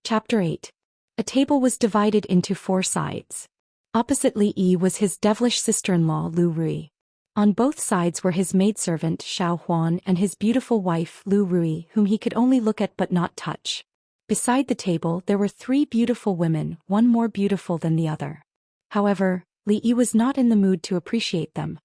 Chapter 8. A table was divided into 4 sides. Opposite Li Yi was his devilish sister-in-law Lu Rui. On both sides were his maidservant Xiao Huan and his beautiful wife Lu Rui, whom he could only look at but not touch. Beside the table there were 3 beautiful women, one more beautiful than the other. However, Li Yi was not in the mood to appreciate them.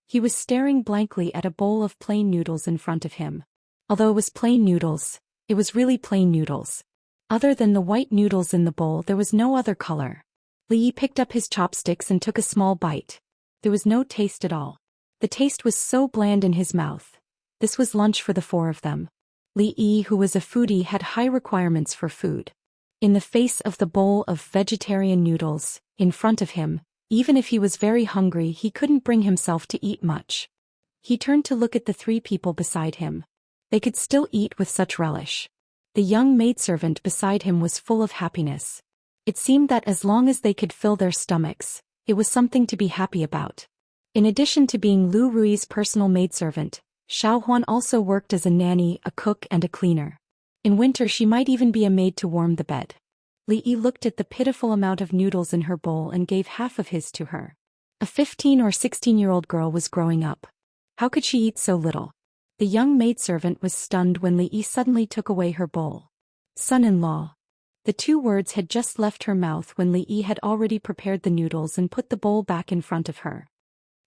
He was staring blankly at a bowl of plain noodles in front of him. Although it was plain noodles, it was really plain noodles. Other than the white noodles in the bowl, there was no other color. Li Yi picked up his chopsticks and took a small bite. There was no taste at all. The taste was so bland in his mouth. This was lunch for the 4 of them. Li Yi, who was a foodie, had high requirements for food. In the face of the bowl of vegetarian noodles in front of him, even if he was very hungry, he couldn't bring himself to eat much. He turned to look at the 3 people beside him. They could still eat with such relish. The young maidservant beside him was full of happiness. It seemed that as long as they could fill their stomachs, it was something to be happy about. In addition to being Lu Rui's personal maidservant, Xiao Huan also worked as a nanny, a cook and a cleaner. In winter she might even be a maid to warm the bed. Li Yi looked at the pitiful amount of noodles in her bowl and gave half of his to her. A 15 or 16-year-old girl was growing up. How could she eat so little? The young maidservant was stunned when Li Yi suddenly took away her bowl. Son-in-law. The 2 words had just left her mouth when Li Yi had already prepared the noodles and put the bowl back in front of her.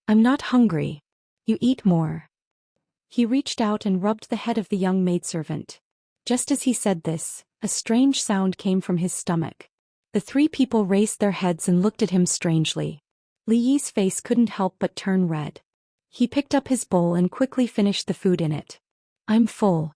I'm not hungry. You eat more. He reached out and rubbed the head of the young maidservant. Just as he said this, a strange sound came from his stomach. The 3 people raised their heads and looked at him strangely. Li Yi's face couldn't help but turn red. He picked up his bowl and quickly finished the food in it. I'm full.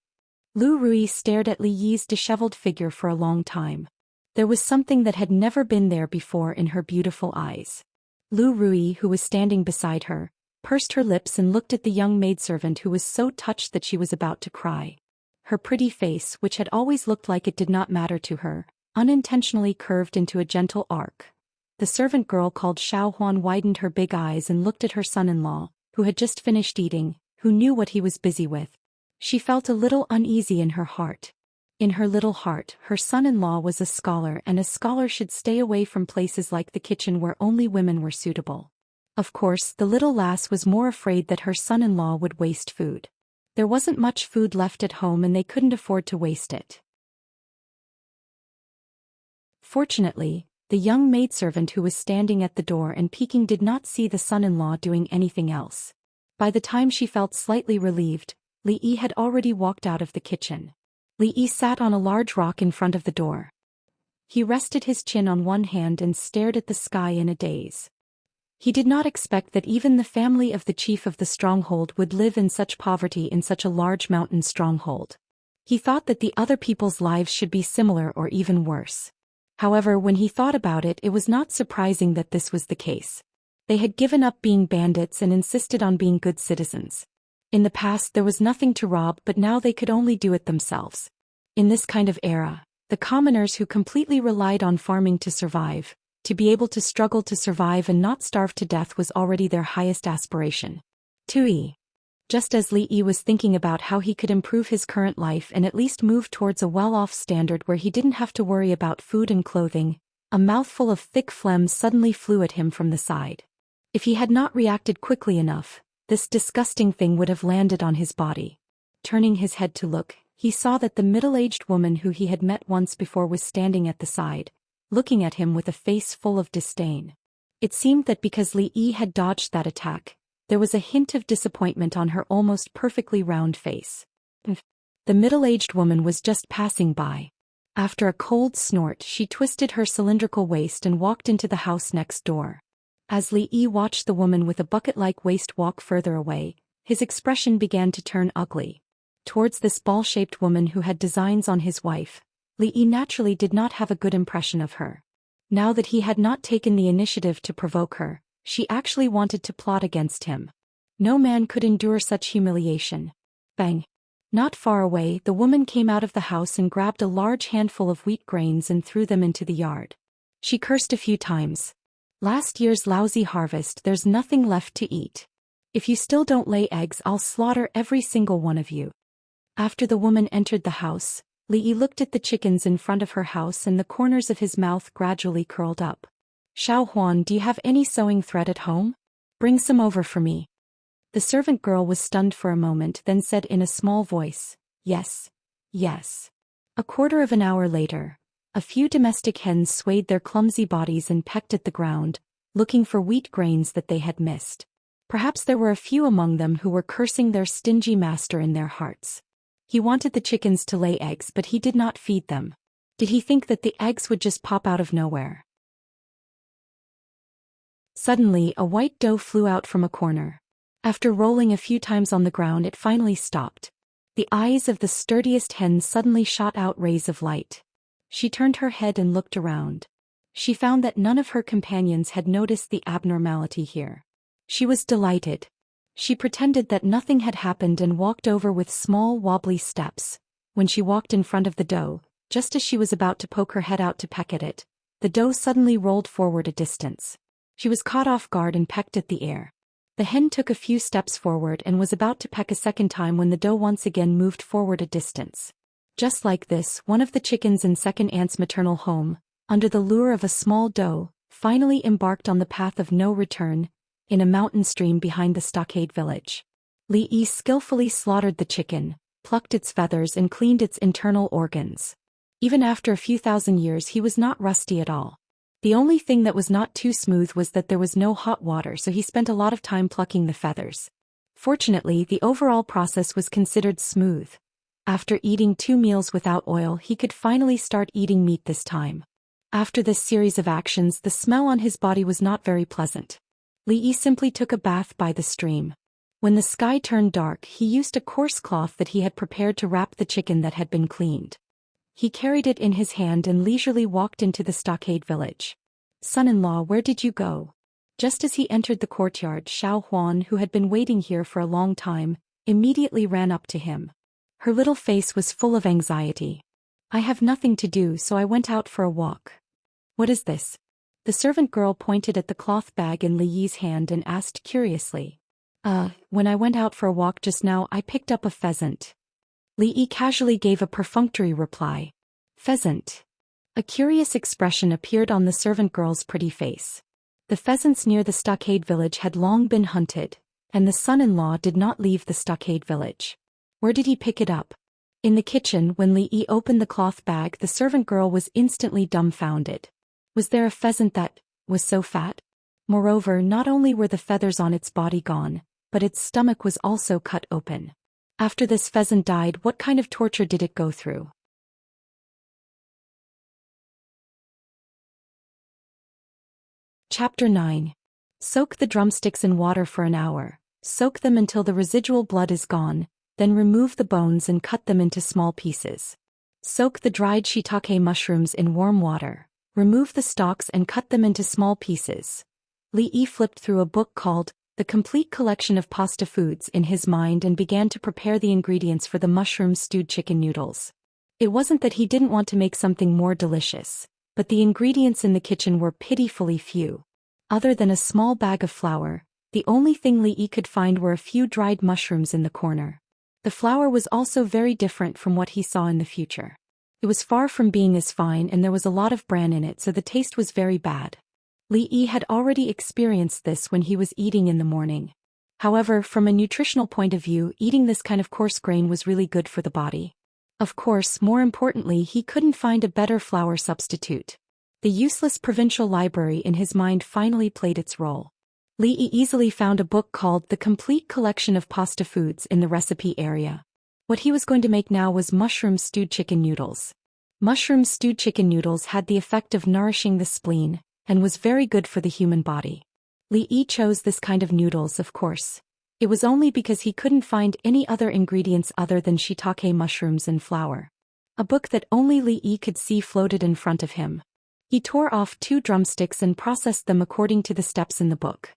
Lu Rui stared at Li Yi's disheveled figure for a long time. There was something that had never been there before in her beautiful eyes. Lu Rui, who was standing beside her, pursed her lips and looked at the young maidservant, who was so touched that she was about to cry. Her pretty face, which had always looked like it did not matter to her, unintentionally curved into a gentle arc. The servant girl called Xiao Huan widened her big eyes and looked at her son-in-law, who had just finished eating, who knew what he was busy with. She felt a little uneasy in her heart. In her little heart, her son-in-law was a scholar, and a scholar should stay away from places like the kitchen where only women were suitable. Of course, the little lass was more afraid that her son-in-law would waste food. There wasn't much food left at home and they couldn't afford to waste it. Fortunately, the young maidservant who was standing at the door and peeking did not see the son-in-law doing anything else. By the time she felt slightly relieved, Li Yi had already walked out of the kitchen. Li Yi sat on a large rock in front of the door. He rested his chin on one hand and stared at the sky in a daze. He did not expect that even the family of the chief of the stronghold would live in such poverty in such a large mountain stronghold. He thought that the other people's lives should be similar or even worse. However, when he thought about it, it was not surprising that this was the case. They had given up being bandits and insisted on being good citizens. In the past there was nothing to rob, but now they could only do it themselves. In this kind of era, the commoners who completely relied on farming to survive, to be able to struggle to survive and not starve to death, was already their highest aspiration. Tui. Just as Li Yi was thinking about how he could improve his current life and at least move towards a well-off standard where he didn't have to worry about food and clothing, a mouthful of thick phlegm suddenly flew at him from the side. If he had not reacted quickly enough, this disgusting thing would have landed on his body. Turning his head to look, he saw that the middle-aged woman who he had met once before was standing at the side, looking at him with a face full of disdain. It seemed that because Li Yi had dodged that attack, there was a hint of disappointment on her almost perfectly round face. The middle-aged woman was just passing by. After a cold snort, she twisted her cylindrical waist and walked into the house next door. As Li Yi watched the woman with a bucket-like waist walk further away, his expression began to turn ugly. towards this ball-shaped woman who had designs on his wife, Li Yi naturally did not have a good impression of her. Now that he had not taken the initiative to provoke her, she actually wanted to plot against him. No man could endure such humiliation. Bang! Not far away, the woman came out of the house and grabbed a large handful of wheat grains and threw them into the yard. She cursed a few times. Last year's lousy harvest, there's nothing left to eat. If you still don't lay eggs, I'll slaughter every single one of you. After the woman entered the house, Li Yi looked at the chickens in front of her house and the corners of his mouth gradually curled up. Xiao Huan, do you have any sewing thread at home? Bring some over for me. The servant girl was stunned for a moment, then said in a small voice, yes, yes. A quarter of an hour later, a few domestic hens swayed their clumsy bodies and pecked at the ground, looking for wheat grains that they had missed. Perhaps there were a few among them who were cursing their stingy master in their hearts. He wanted the chickens to lay eggs, but he did not feed them. Did he think that the eggs would just pop out of nowhere? Suddenly, a white doe flew out from a corner. After rolling a few times on the ground, it finally stopped. The eyes of the sturdiest hen suddenly shot out rays of light. She turned her head and looked around. She found that none of her companions had noticed the abnormality here. She was delighted. She pretended that nothing had happened and walked over with small wobbly steps. When she walked in front of the doe, just as she was about to poke her head out to peck at it, the doe suddenly rolled forward a distance. She was caught off guard and pecked at the air. The hen took a few steps forward and was about to peck a second time when the doe once again moved forward a distance. Just like this, one of the chickens in second aunt's maternal home, under the lure of a small doe, finally embarked on the path of no return, in a mountain stream behind the stockade village. Li Yi skillfully slaughtered the chicken, plucked its feathers and cleaned its internal organs. Even after a few thousand years, he was not rusty at all. The only thing that was not too smooth was that there was no hot water, so he spent a lot of time plucking the feathers. Fortunately, the overall process was considered smooth. After eating 2 meals without oil, he could finally start eating meat this time. After this series of actions, the smell on his body was not very pleasant. Li Yi simply took a bath by the stream. When the sky turned dark, he used a coarse cloth that he had prepared to wrap the chicken that had been cleaned. He carried it in his hand and leisurely walked into the stockade village. Son-in-law, where did you go? Just as he entered the courtyard, Xiao Huan, who had been waiting here for a long time, immediately ran up to him. Her little face was full of anxiety. I have nothing to do, so I went out for a walk. What is this? The servant girl pointed at the cloth bag in Li Yi's hand and asked curiously. When I went out for a walk just now, I picked up a pheasant. Li Yi casually gave a perfunctory reply. Pheasant. A curious expression appeared on the servant girl's pretty face. The pheasants near the stockade village had long been hunted, and the son-in-law did not leave the stockade village. Where did he pick it up? In the kitchen. When Li Yi opened the cloth bag, the servant girl was instantly dumbfounded. Was there a pheasant that was so fat? Moreover, not only were the feathers on its body gone, but its stomach was also cut open. After this pheasant died, what kind of torture did it go through? Chapter 9. Soak the drumsticks in water for an hour. Soak them until the residual blood is gone, then remove the bones and cut them into small pieces. Soak the dried shiitake mushrooms in warm water. Remove the stalks and cut them into small pieces. Li Yi flipped through a book called The Complete Collection of Pasta Foods in his mind and began to prepare the ingredients for the mushroom-stewed chicken noodles. It wasn't that he didn't want to make something more delicious, but the ingredients in the kitchen were pitifully few. Other than a small bag of flour, the only thing Li Yi could find were a few dried mushrooms in the corner. The flour was also very different from what he saw in the future. It was far from being as fine and there was a lot of bran in it, so the taste was very bad. Li Yi had already experienced this when he was eating in the morning. However, from a nutritional point of view, eating this kind of coarse grain was really good for the body. Of course, more importantly, he couldn't find a better flour substitute. The useless provincial library in his mind finally played its role. Li Yi easily found a book called The Complete Collection of Pasta Foods in the recipe area. What he was going to make now was mushroom-stewed chicken noodles. Mushroom-stewed chicken noodles had the effect of nourishing the spleen, and was very good for the human body. Li Yi chose this kind of noodles, of course. It was only because he couldn't find any other ingredients other than shiitake mushrooms and flour. A book that only Li Yi could see floated in front of him. He tore off 2 drumsticks and processed them according to the steps in the book.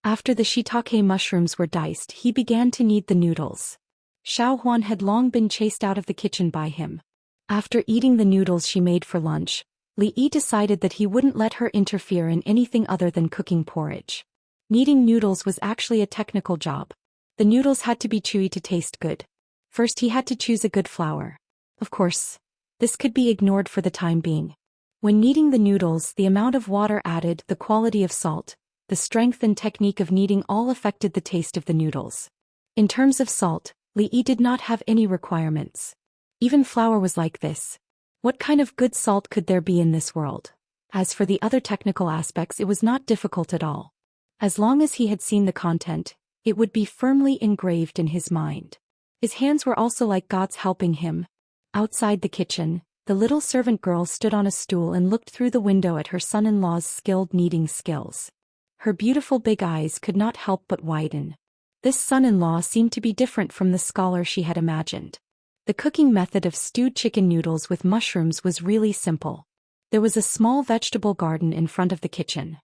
After the shiitake mushrooms were diced, he began to knead the noodles. Xiao Huan had long been chased out of the kitchen by him. After eating the noodles she made for lunch, Li Yi decided that he wouldn't let her interfere in anything other than cooking porridge. Kneading noodles was actually a technical job. The noodles had to be chewy to taste good. First he had to choose a good flour. Of course, this could be ignored for the time being. When kneading the noodles, the amount of water added, the quality of salt, the strength and technique of kneading all affected the taste of the noodles. In terms of salt, Li Yi did not have any requirements. Even flour was like this. What kind of good salt could there be in this world? As for the other technical aspects, it was not difficult at all. As long as he had seen the content, it would be firmly engraved in his mind. His hands were also like God's helping him. Outside the kitchen, the little servant girl stood on a stool and looked through the window at her son-in-law's skilled kneading skills. Her beautiful big eyes could not help but widen. This son-in-law seemed to be different from the scholar she had imagined. The cooking method of stewed chicken noodles with mushrooms was really simple. There was a small vegetable garden in front of the kitchen.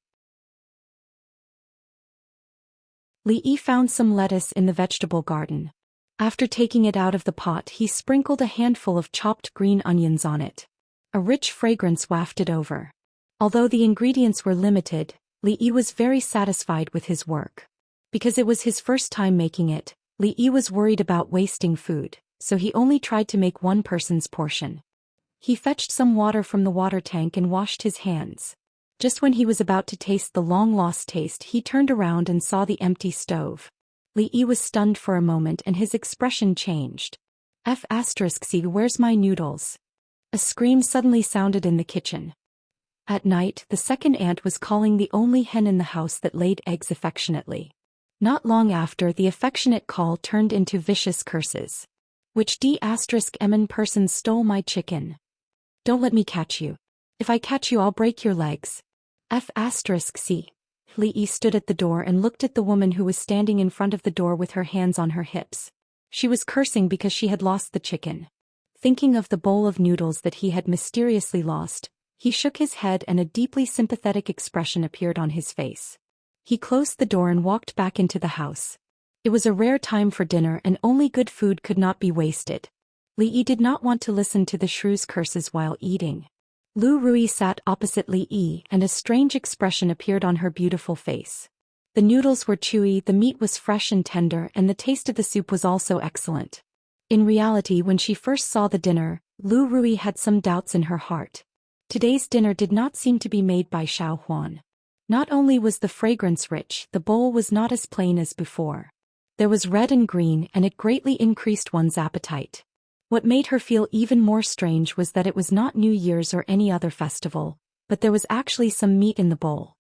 Li Yi found some lettuce in the vegetable garden. After taking it out of the pot, he sprinkled a handful of chopped green onions on it. A rich fragrance wafted over. Although the ingredients were limited, Li Yi was very satisfied with his work. Because it was his first time making it, Li Yi was worried about wasting food, so he only tried to make one person's portion. He fetched some water from the water tank and washed his hands. Just when he was about to taste the long-lost taste, he turned around and saw the empty stove. Li Yi was stunned for a moment and his expression changed. "C, where's my noodles?" A scream suddenly sounded in the kitchen. At night, the second aunt was calling the only hen in the house that laid eggs affectionately. Not long after, the affectionate call turned into vicious curses. "Which D*********** person stole my chicken? Don't let me catch you. If I catch you, I'll break your legs." C. Li Yi stood at the door and looked at the woman who was standing in front of the door with her hands on her hips. She was cursing because she had lost the chicken. Thinking of the bowl of noodles that he had mysteriously lost, he shook his head and a deeply sympathetic expression appeared on his face. He closed the door and walked back into the house. It was a rare time for dinner and only good food could not be wasted. Li Yi did not want to listen to the shrew's curses while eating. Lu Rui sat opposite Li Yi and a strange expression appeared on her beautiful face. The noodles were chewy, the meat was fresh and tender, and the taste of the soup was also excellent. In reality, when she first saw the dinner, Lu Rui had some doubts in her heart. Today's dinner did not seem to be made by Xiao Huan. Not only was the fragrance rich, the bowl was not as plain as before. There was red and green, and it greatly increased one's appetite. What made her feel even more strange was that it was not New Year's or any other festival, but there was actually some meat in the bowl.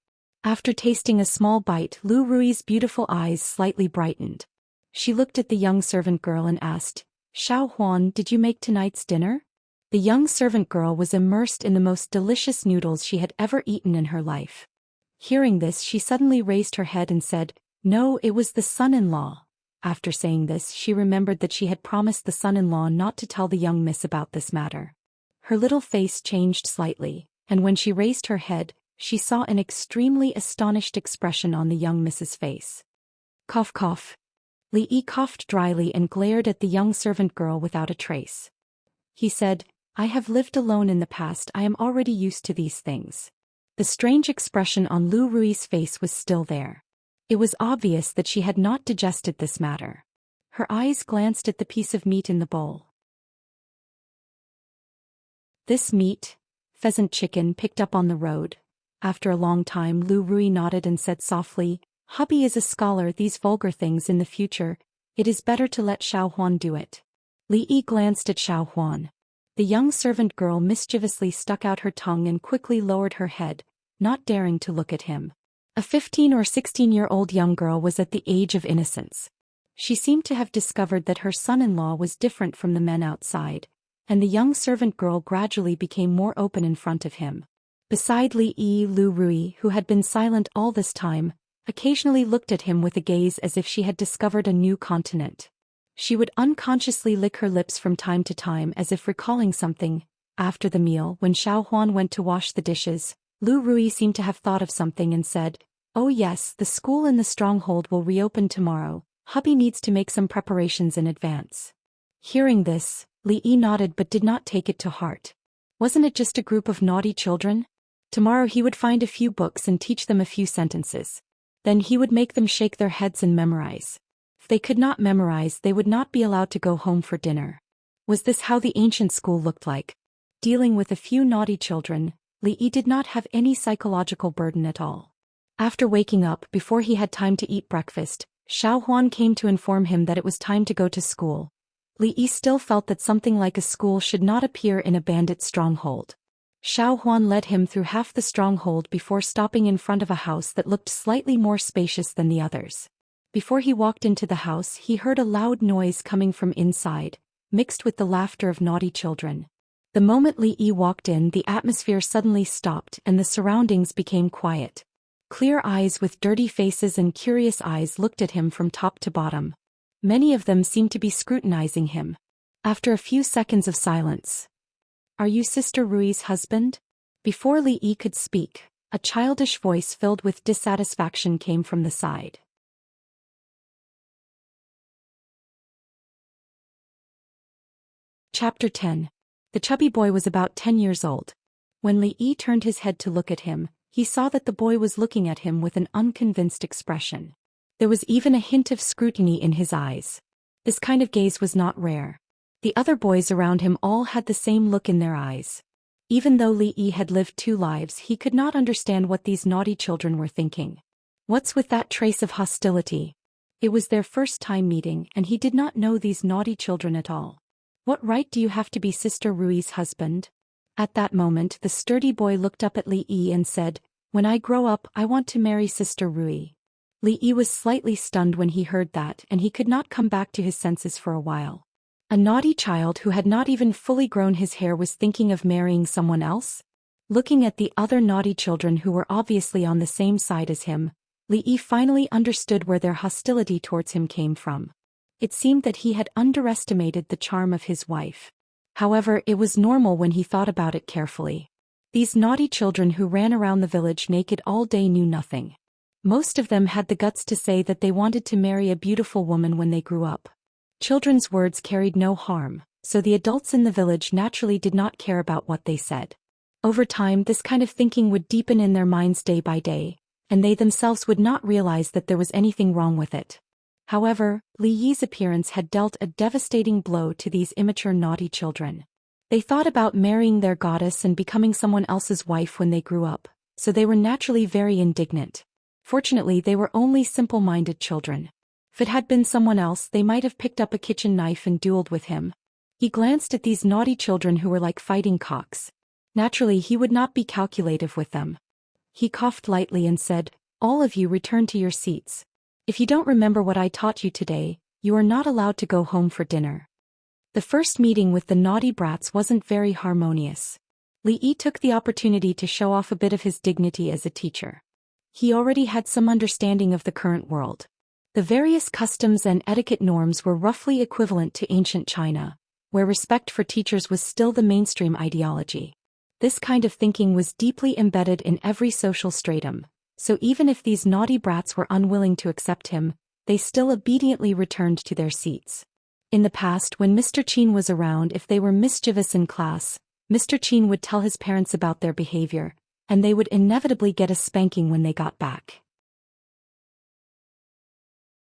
After tasting a small bite, Lu Rui's beautiful eyes slightly brightened. She looked at the young servant girl and asked, "Xiao Huan, did you make tonight's dinner?" The young servant girl was immersed in the most delicious noodles she had ever eaten in her life. Hearing this, she suddenly raised her head and said, "No, it was the son-in-law." After saying this, she remembered that she had promised the son-in-law not to tell the young miss about this matter. Her little face changed slightly, and when she raised her head, she saw an extremely astonished expression on the young miss's face. Cough cough. Li Yi coughed dryly and glared at the young servant girl without a trace. He said, "I have lived alone in the past, I am already used to these things." The strange expression on Lu Rui's face was still there. It was obvious that she had not digested this matter. Her eyes glanced at the piece of meat in the bowl. "This meat, pheasant chicken picked up on the road." After a long time, Lu Rui nodded and said softly, "Hubby is a scholar, these vulgar things in the future, it is better to let Xiao Huan do it." Li Yi glanced at Xiao Huan. The young servant girl mischievously stuck out her tongue and quickly lowered her head, not daring to look at him. A 15 or 16-year-old young girl was at the age of innocence. She seemed to have discovered that her son-in-law was different from the men outside, and the young servant girl gradually became more open in front of him. Beside Li Yi, Lu Rui, who had been silent all this time, occasionally looked at him with a gaze as if she had discovered a new continent. She would unconsciously lick her lips from time to time as if recalling something. After the meal, when Xiao Huan went to wash the dishes, Lu Rui seemed to have thought of something and said, "Oh yes, the school in the stronghold will reopen tomorrow. Hubby needs to make some preparations in advance." Hearing this, Li Yi nodded but did not take it to heart. Wasn't it just a group of naughty children? Tomorrow he would find a few books and teach them a few sentences. Then he would make them shake their heads and memorize. If they could not memorize, they would not be allowed to go home for dinner. Was this how the ancient school looked like? Dealing with a few naughty children, Li Yi did not have any psychological burden at all. After waking up, before he had time to eat breakfast, Xiao Huan came to inform him that it was time to go to school. Li Yi still felt that something like a school should not appear in a bandit stronghold. Xiao Huan led him through half the stronghold before stopping in front of a house that looked slightly more spacious than the others. Before he walked into the house, he heard a loud noise coming from inside, mixed with the laughter of naughty children. The moment Li Yi walked in, the atmosphere suddenly stopped and the surroundings became quiet. Clear eyes with dirty faces and curious eyes looked at him from top to bottom. Many of them seemed to be scrutinizing him. After a few seconds of silence, "Are you Sister Rui's husband?" Before Li Yi could speak, a childish voice filled with dissatisfaction came from the side. Chapter 10. The chubby boy was about 10 years old. When Li Yi turned his head to look at him, he saw that the boy was looking at him with an unconvinced expression. There was even a hint of scrutiny in his eyes. This kind of gaze was not rare. The other boys around him all had the same look in their eyes. Even though Li Yi had lived 2 lives, he could not understand what these naughty children were thinking. What's with that trace of hostility? It was their first time meeting and he did not know these naughty children at all. What right do you have to be Sister Rui's husband? At that moment the sturdy boy looked up at Li Yi and said, "When I grow up, I want to marry Sister Rui." Li Yi was slightly stunned when he heard that and he could not come back to his senses for a while. A naughty child who had not even fully grown his hair was thinking of marrying someone else? Looking at the other naughty children who were obviously on the same side as him, Li Yi finally understood where their hostility towards him came from. It seemed that he had underestimated the charm of his wife. However, it was normal when he thought about it carefully. These naughty children who ran around the village naked all day knew nothing. Most of them had the guts to say that they wanted to marry a beautiful woman when they grew up. Children's words carried no harm, so the adults in the village naturally did not care about what they said. Over time, this kind of thinking would deepen in their minds day by day, and they themselves would not realize that there was anything wrong with it. However, Li Yi's appearance had dealt a devastating blow to these immature naughty children. They thought about marrying their goddess and becoming someone else's wife when they grew up, so they were naturally very indignant. Fortunately, they were only simple-minded children. If it had been someone else, they might have picked up a kitchen knife and dueled with him. He glanced at these naughty children who were like fighting cocks. Naturally, he would not be calculative with them. He coughed lightly and said, "All of you return to your seats. If you don't remember what I taught you today, you are not allowed to go home for dinner." The first meeting with the naughty brats wasn't very harmonious. Li Yi took the opportunity to show off a bit of his dignity as a teacher. He already had some understanding of the current world. The various customs and etiquette norms were roughly equivalent to ancient China, where respect for teachers was still the mainstream ideology. This kind of thinking was deeply embedded in every social stratum. So even if these naughty brats were unwilling to accept him, they still obediently returned to their seats. In the past, when Mr. Qin was around, if they were mischievous in class, Mr. Qin would tell his parents about their behavior, and they would inevitably get a spanking when they got back.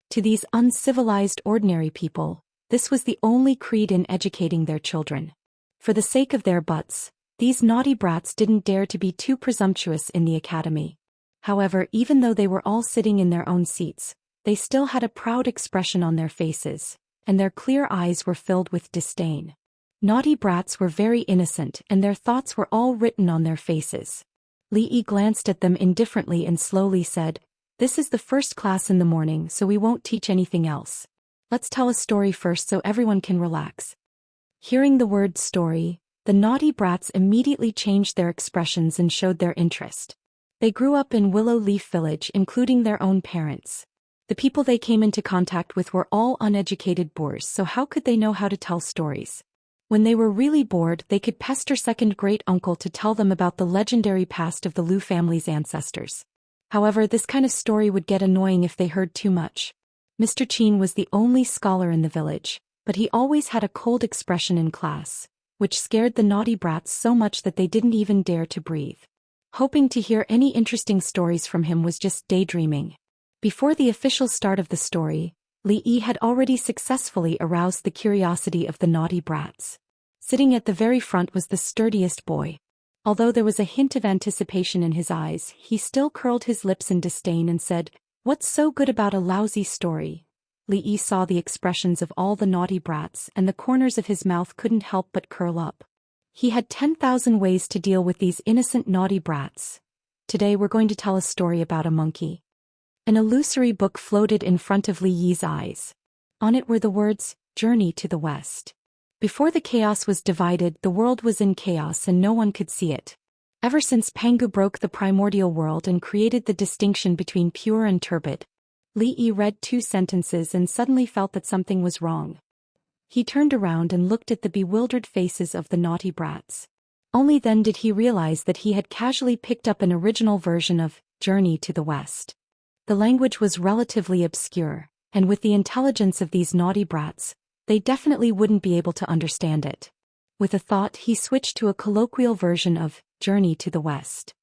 To these uncivilized ordinary people, this was the only creed in educating their children. For the sake of their butts, these naughty brats didn't dare to be too presumptuous in the academy. However, even though they were all sitting in their own seats, they still had a proud expression on their faces, and their clear eyes were filled with disdain. Naughty brats were very innocent and their thoughts were all written on their faces. Li Yi glanced at them indifferently and slowly said, "This is the first class in the morning, so we won't teach anything else. Let's tell a story first so everyone can relax." Hearing the word story, the naughty brats immediately changed their expressions and showed their interest. They grew up in Willow Leaf Village, including their own parents. The people they came into contact with were all uneducated boors, so how could they know how to tell stories? When they were really bored, they could pester second great-uncle to tell them about the legendary past of the Liu family's ancestors. However, this kind of story would get annoying if they heard too much. Mr. Qin was the only scholar in the village, but he always had a cold expression in class, which scared the naughty brats so much that they didn't even dare to breathe. Hoping to hear any interesting stories from him was just daydreaming. Before the official start of the story, Li Yi had already successfully aroused the curiosity of the naughty brats. Sitting at the very front was the sturdiest boy. Although there was a hint of anticipation in his eyes, he still curled his lips in disdain and said, "What's so good about a lousy story?" Li Yi saw the expressions of all the naughty brats and the corners of his mouth couldn't help but curl up. He had 10,000 ways to deal with these innocent naughty brats. Today we're going to tell a story about a monkey. An illusory book floated in front of Li Yi's eyes. On it were the words, "Journey to the West." Before the chaos was divided, the world was in chaos and no one could see it. Ever since Pangu broke the primordial world and created the distinction between pure and turbid, Li Yi read 2 sentences and suddenly felt that something was wrong. He turned around and looked at the bewildered faces of the naughty brats. Only then did he realize that he had casually picked up an original version of Journey to the West. The language was relatively obscure, and with the intelligence of these naughty brats, they definitely wouldn't be able to understand it. With a thought, he switched to a colloquial version of Journey to the West.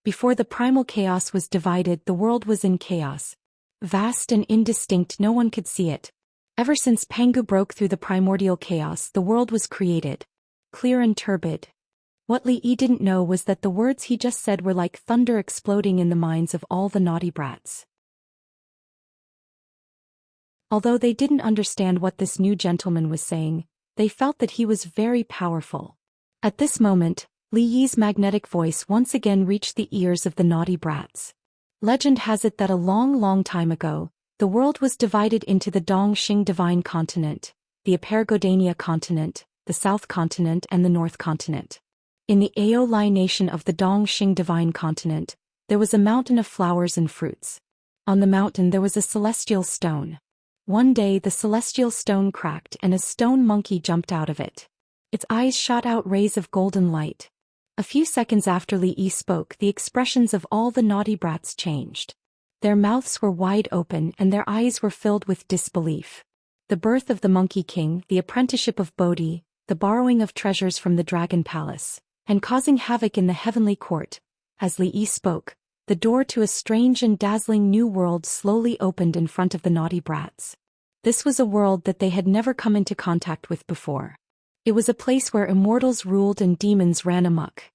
Before the primal chaos was divided, the world was in chaos. Vast and indistinct, no one could see it. Ever since Pangu broke through the primordial chaos, the world was created. Clear and turbid. What Li Yi didn't know was that the words he just said were like thunder exploding in the minds of all the naughty brats. Although they didn't understand what this new gentleman was saying, they felt that he was very powerful. At this moment, Li Yi's magnetic voice once again reached the ears of the naughty brats. Legend has it that a long time ago, the world was divided into the Dongxing Divine Continent, the Apergodania Continent, the South Continent and the North Continent. In the Aolai nation of the Dongxing Divine Continent, there was a mountain of flowers and fruits. On the mountain there was a celestial stone. One day the celestial stone cracked and a stone monkey jumped out of it. Its eyes shot out rays of golden light. A few seconds after Li Yi spoke, the expressions of all the naughty brats changed. Their mouths were wide open and their eyes were filled with disbelief. The birth of the Monkey King, the apprenticeship of Bodhi, the borrowing of treasures from the Dragon Palace, and causing havoc in the heavenly court. As Li Yi spoke, the door to a strange and dazzling new world slowly opened in front of the naughty brats. This was a world that they had never come into contact with before. It was a place where immortals ruled and demons ran amok.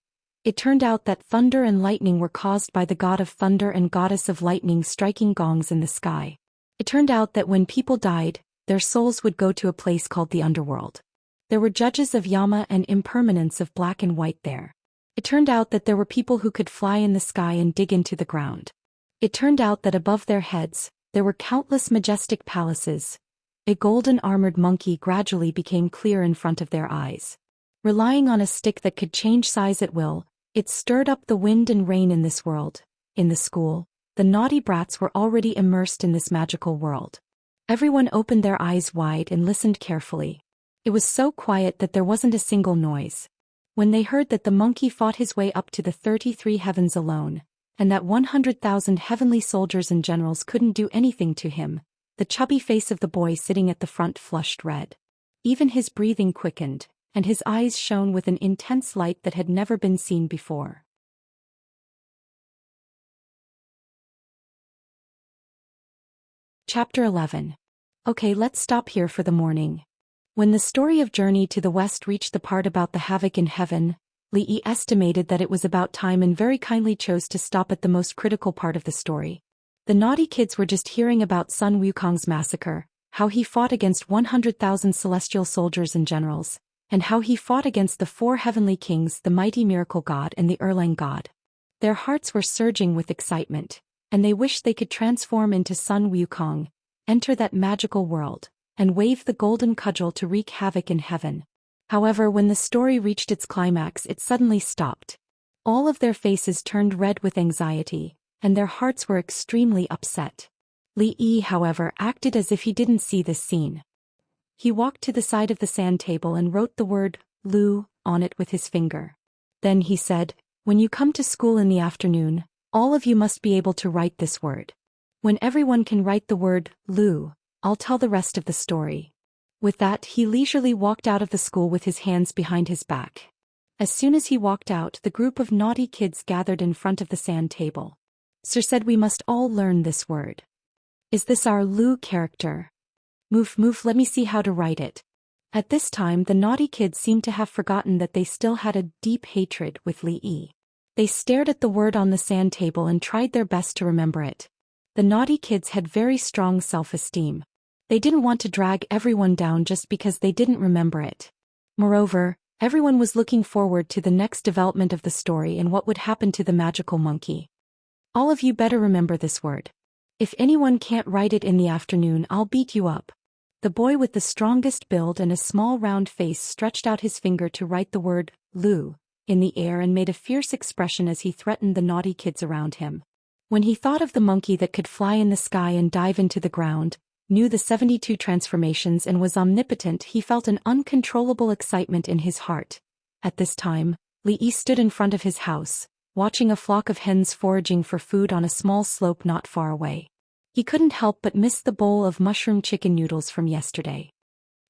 It turned out that thunder and lightning were caused by the god of thunder and goddess of lightning striking gongs in the sky. It turned out that when people died, their souls would go to a place called the underworld. There were judges of Yama and impermanence of black and white there. It turned out that there were people who could fly in the sky and dig into the ground. It turned out that above their heads, there were countless majestic palaces. A golden armored monkey gradually became clear in front of their eyes. Relying on a stick that could change size at will, it stirred up the wind and rain in this world. In the school, the naughty brats were already immersed in this magical world. Everyone opened their eyes wide and listened carefully. It was so quiet that there wasn't a single noise. When they heard that the monkey fought his way up to the 33 heavens alone, and that 100,000 heavenly soldiers and generals couldn't do anything to him, the chubby face of the boy sitting at the front flushed red. Even his breathing quickened, and his eyes shone with an intense light that had never been seen before. Chapter 11. Okay, let's stop here for the morning. When the story of Journey to the West reached the part about the havoc in heaven, Li Yi estimated that it was about time and very kindly chose to stop at the most critical part of the story. The naughty kids were just hearing about Sun Wukong's massacre, how he fought against 100,000 celestial soldiers and generals, and how he fought against the 4 heavenly kings, the mighty miracle god and the Erlang god. Their hearts were surging with excitement, and they wished they could transform into Sun Wukong, enter that magical world, and wave the golden cudgel to wreak havoc in heaven. However, when the story reached its climax, it suddenly stopped. All of their faces turned red with anxiety, and their hearts were extremely upset. Li Yi, however, acted as if he didn't see this scene. He walked to the side of the sand table and wrote the word, Lu, on it with his finger. Then he said, "When you come to school in the afternoon, all of you must be able to write this word. When everyone can write the word, Lu, I'll tell the rest of the story." With that, he leisurely walked out of the school with his hands behind his back. As soon as he walked out, the group of naughty kids gathered in front of the sand table. Sir said we must all learn this word. Is this our Lu character? Move, let me see how to write it. At this time, the naughty kids seemed to have forgotten that they still had a deep hatred with Li Yi. They stared at the word on the sand table and tried their best to remember it. The naughty kids had very strong self-esteem. They didn't want to drag everyone down just because they didn't remember it. Moreover, everyone was looking forward to the next development of the story and what would happen to the magical monkey. All of you better remember this word. If anyone can't write it in the afternoon, I'll beat you up. The boy with the strongest build and a small round face stretched out his finger to write the word, Lu, in the air and made a fierce expression as he threatened the naughty kids around him. When he thought of the monkey that could fly in the sky and dive into the ground, knew the 72 transformations and was omnipotent, he felt an uncontrollable excitement in his heart. At this time, Li Yi stood in front of his house, watching a flock of hens foraging for food on a small slope not far away. He couldn't help but miss the bowl of mushroom chicken noodles from yesterday.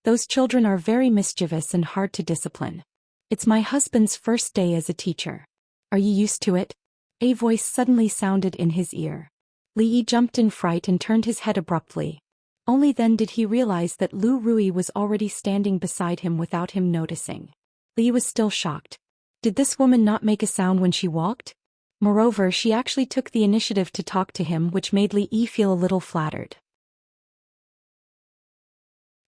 Those children are very mischievous and hard to discipline. It's my husband's first day as a teacher. Are you used to it? A voice suddenly sounded in his ear. Li Yi jumped in fright and turned his head abruptly. Only then did he realize that Lu Rui was already standing beside him without him noticing. Li was still shocked. Did this woman not make a sound when she walked? Moreover, she actually took the initiative to talk to him, which made Li Yi feel a little flattered.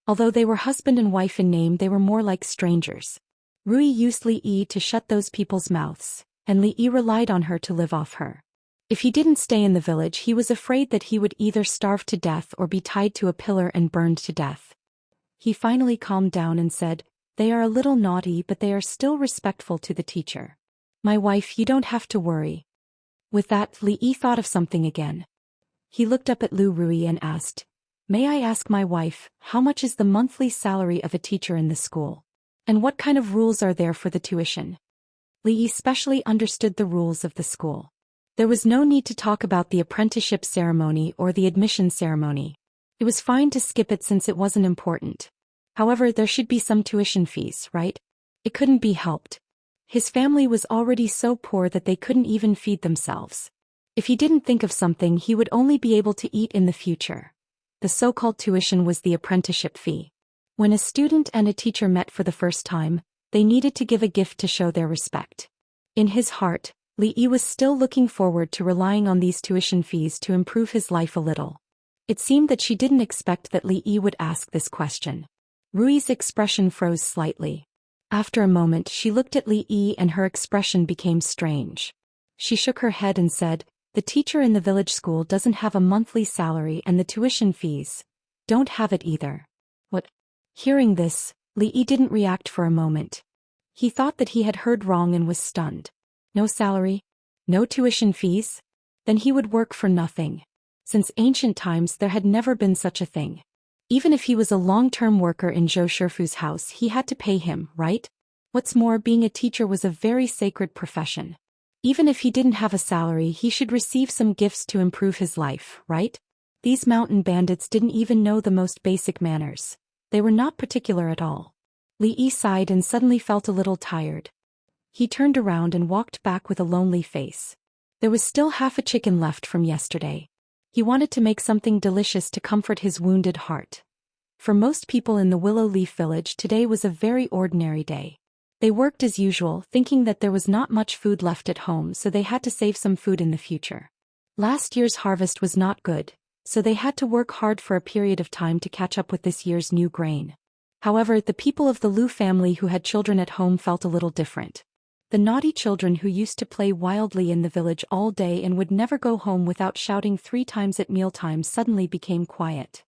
Although they were husband and wife in name, they were more like strangers. Rui used Li Yi to shut those people's mouths, and Li Yi relied on her to live off her. If he didn't stay in the village, he was afraid that he would either starve to death or be tied to a pillar and burned to death. He finally calmed down and said, "They are a little naughty, but they are still respectful to the teacher. My wife, you don't have to worry." With that, Li Yi thought of something again. He looked up at Lu Rui and asked, "May I ask my wife, how much is the monthly salary of a teacher in the school? And what kind of rules are there for the tuition?" Li Yi specially understood the rules of the school. There was no need to talk about the apprenticeship ceremony or the admission ceremony. It was fine to skip it since it wasn't important. However, there should be some tuition fees, right? It couldn't be helped. His family was already so poor that they couldn't even feed themselves. If he didn't think of something, he would only be able to eat in the future. The so-called tuition was the apprenticeship fee. When a student and a teacher met for the first time, they needed to give a gift to show their respect. In his heart, Li Yi was still looking forward to relying on these tuition fees to improve his life a little. It seemed that she didn't expect that Li Yi would ask this question. Rui's expression froze slightly. After a moment, she looked at Li Yi and her expression became strange. She shook her head and said, "The teacher in the village school doesn't have a monthly salary, and the tuition fees don't have it either." What? Hearing this, Li Yi didn't react for a moment. He thought that he had heard wrong and was stunned. No salary? No tuition fees? Then he would work for nothing. Since ancient times, there had never been such a thing. Even if he was a long-term worker in Zhou Shifu's house, he had to pay him, right? What's more, being a teacher was a very sacred profession. Even if he didn't have a salary, he should receive some gifts to improve his life, right? These mountain bandits didn't even know the most basic manners. They were not particular at all. Li Yi sighed and suddenly felt a little tired. He turned around and walked back with a lonely face. There was still half a chicken left from yesterday. He wanted to make something delicious to comfort his wounded heart. For most people in the Willow Leaf village, today was a very ordinary day. They worked as usual, thinking that there was not much food left at home, so they had to save some food in the future. Last year's harvest was not good, so they had to work hard for a period of time to catch up with this year's new grain. However, the people of the Lu family who had children at home felt a little different. The naughty children who used to play wildly in the village all day and would never go home without shouting 3 times at mealtime suddenly became quiet.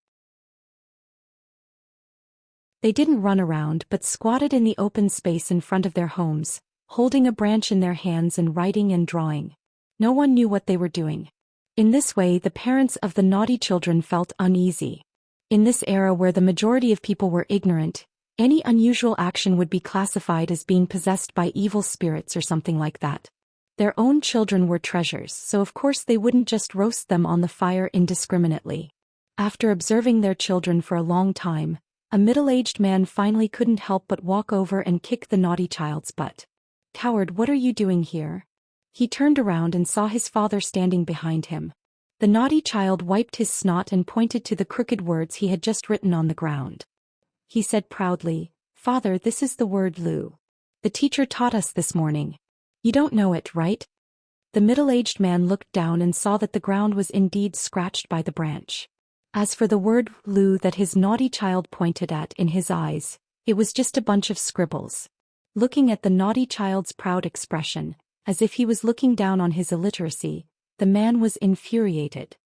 They didn't run around but squatted in the open space in front of their homes, holding a branch in their hands and writing and drawing. No one knew what they were doing. In this way, the parents of the naughty children felt uneasy. In this era where the majority of people were ignorant, any unusual action would be classified as being possessed by evil spirits or something like that. Their own children were treasures, so of course they wouldn't just roast them on the fire indiscriminately. After observing their children for a long time, a middle-aged man finally couldn't help but walk over and kick the naughty child's butt. "Coward, what are you doing here?" He turned around and saw his father standing behind him. The naughty child wiped his snot and pointed to the crooked words he had just written on the ground. He said proudly, "Father, this is the word Lu. The teacher taught us this morning. You don't know it, right?" The middle-aged man looked down and saw that the ground was indeed scratched by the branch. As for the word Lu that his naughty child pointed at in his eyes, it was just a bunch of scribbles. Looking at the naughty child's proud expression, as if he was looking down on his illiteracy, the man was infuriated.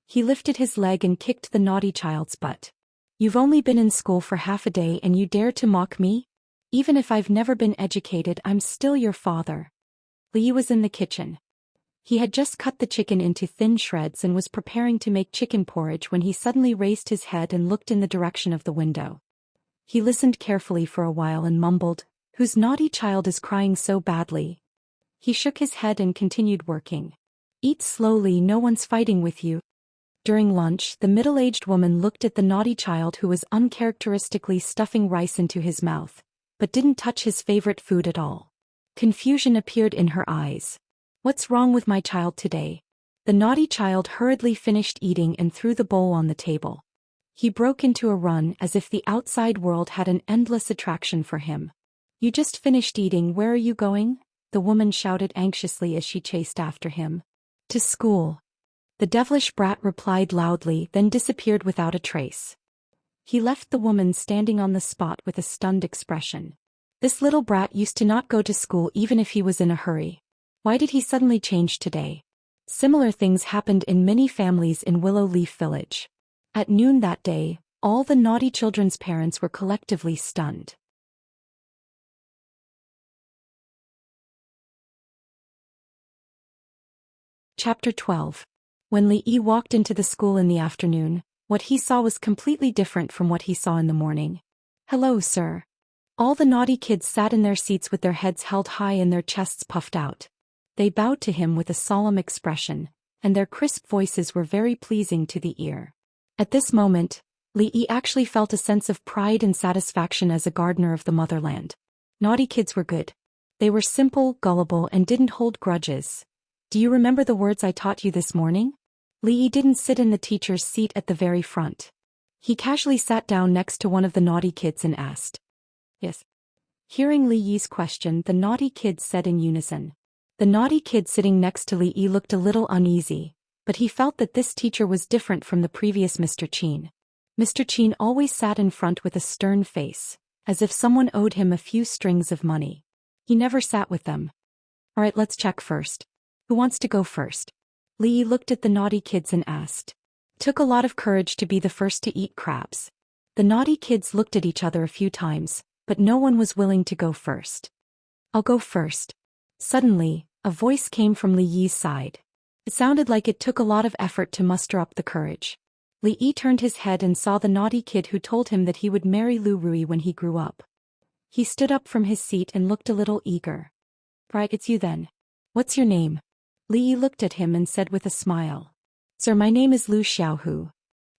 He lifted his leg and kicked the naughty child's butt. "You've only been in school for half a day and you dare to mock me? Even if I've never been educated, I'm still your father." Li was in the kitchen. He had just cut the chicken into thin shreds and was preparing to make chicken porridge when he suddenly raised his head and looked in the direction of the window. He listened carefully for a while and mumbled, "Whose naughty child is crying so badly?" He shook his head and continued working. "Eat slowly, no one's fighting with you." During lunch, the middle-aged woman looked at the naughty child who was uncharacteristically stuffing rice into his mouth, but didn't touch his favorite food at all. Confusion appeared in her eyes. "What's wrong with my child today?" The naughty child hurriedly finished eating and threw the bowl on the table. He broke into a run as if the outside world had an endless attraction for him. "You just finished eating, where are you going?" the woman shouted anxiously as she chased after him. "To school." The devilish brat replied loudly, then disappeared without a trace. He left the woman standing on the spot with a stunned expression. This little brat used to not go to school even if he was in a hurry. Why did he suddenly change today? Similar things happened in many families in Willow Leaf Village. At noon that day, all the naughty children's parents were collectively stunned. Chapter 12. When Li Yi walked into the school in the afternoon, what he saw was completely different from what he saw in the morning. "Hello, sir." All the naughty kids sat in their seats with their heads held high and their chests puffed out. They bowed to him with a solemn expression, and their crisp voices were very pleasing to the ear. At this moment, Li Yi actually felt a sense of pride and satisfaction as a gardener of the motherland. Naughty kids were good. They were simple, gullible, and didn't hold grudges. "Do you remember the words I taught you this morning?" Li Yi didn't sit in the teacher's seat at the very front. He casually sat down next to one of the naughty kids and asked. "Yes." Hearing Li Yi's question, the naughty kids said in unison. The naughty kid sitting next to Li Yi looked a little uneasy, but he felt that this teacher was different from the previous Mr. Qin. Mr. Qin always sat in front with a stern face, as if someone owed him a few strings of money. He never sat with them. "All right, let's check first. Who wants to go first?" Li Yi looked at the naughty kids and asked. Took a lot of courage to be the first to eat crabs. The naughty kids looked at each other a few times, but no one was willing to go first. "I'll go first." Suddenly, a voice came from Li Yi's side. It sounded like it took a lot of effort to muster up the courage. Li Yi turned his head and saw the naughty kid who told him that he would marry Lu Rui when he grew up. He stood up from his seat and looked a little eager. "Right, it's you then. What's your name?" Li Yi looked at him and said with a smile. "Sir, my name is Lu Xiaohu."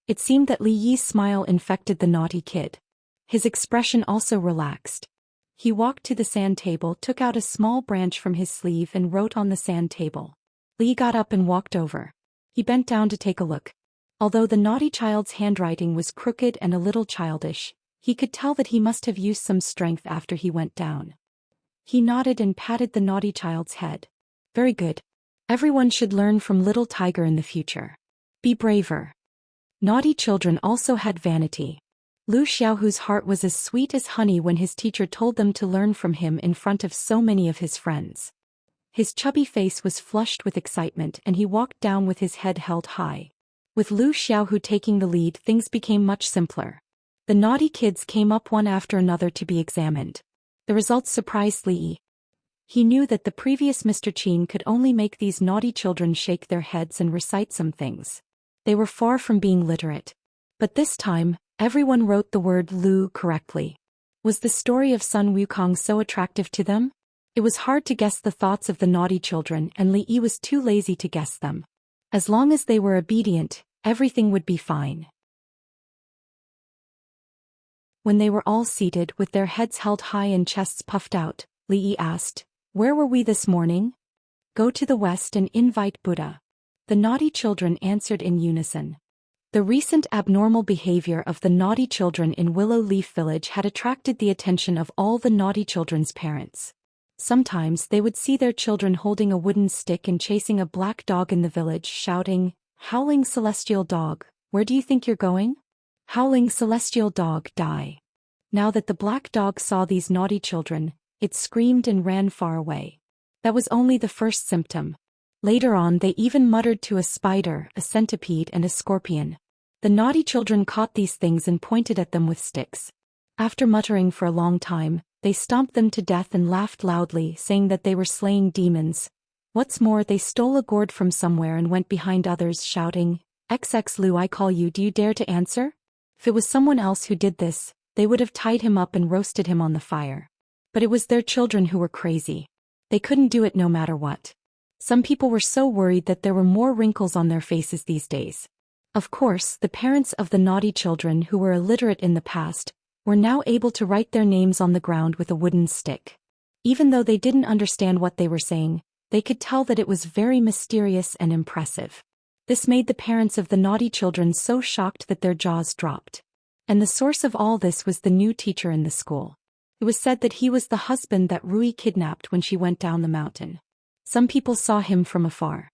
It seemed that Li Yi's smile infected the naughty kid. His expression also relaxed. He walked to the sand table, took out a small branch from his sleeve and wrote on the sand table. Li got up and walked over. He bent down to take a look. Although the naughty child's handwriting was crooked and a little childish, he could tell that he must have used some strength after he went down. He nodded and patted the naughty child's head. "Very good. Everyone should learn from little Tiger in the future. Be braver." Naughty children also had vanity. Lu Xiaohu's heart was as sweet as honey when his teacher told them to learn from him in front of so many of his friends. His chubby face was flushed with excitement and he walked down with his head held high. With Lu Xiaohu taking the lead, things became much simpler. The naughty kids came up one after another to be examined. The results surprised Li Yi. He knew that the previous Mr. Qin could only make these naughty children shake their heads and recite some things. They were far from being literate. But this time, everyone wrote the word Lu correctly. Was the story of Sun Wukong so attractive to them? It was hard to guess the thoughts of the naughty children, and Li Yi was too lazy to guess them. As long as they were obedient, everything would be fine. When they were all seated with their heads held high and chests puffed out, Li Yi asked, "Where were we this morning?" "Go to the west and invite Buddha." The naughty children answered in unison. The recent abnormal behavior of the naughty children in Willow Leaf Village had attracted the attention of all the naughty children's parents. Sometimes they would see their children holding a wooden stick and chasing a black dog in the village, shouting, "Howling celestial dog, where do you think you're going? Howling celestial dog, die." Now that the black dog saw these naughty children, it screamed and ran far away. That was only the first symptom. Later on they even muttered to a spider, a centipede and a scorpion. The naughty children caught these things and pointed at them with sticks. After muttering for a long time, they stomped them to death and laughed loudly, saying that they were slaying demons. What's more, they stole a gourd from somewhere and went behind others shouting, "XX Lu, I call you, do you dare to answer?" If it was someone else who did this, they would have tied him up and roasted him on the fire. But it was their children who were crazy. They couldn't do it no matter what. Some people were so worried that there were more wrinkles on their faces these days. Of course, the parents of the naughty children who were illiterate in the past were now able to write their names on the ground with a wooden stick. Even though they didn't understand what they were saying, they could tell that it was very mysterious and impressive. This made the parents of the naughty children so shocked that their jaws dropped. And the source of all this was the new teacher in the school. It was said that he was the husband that Rui kidnapped when she went down the mountain. Some people saw him from afar.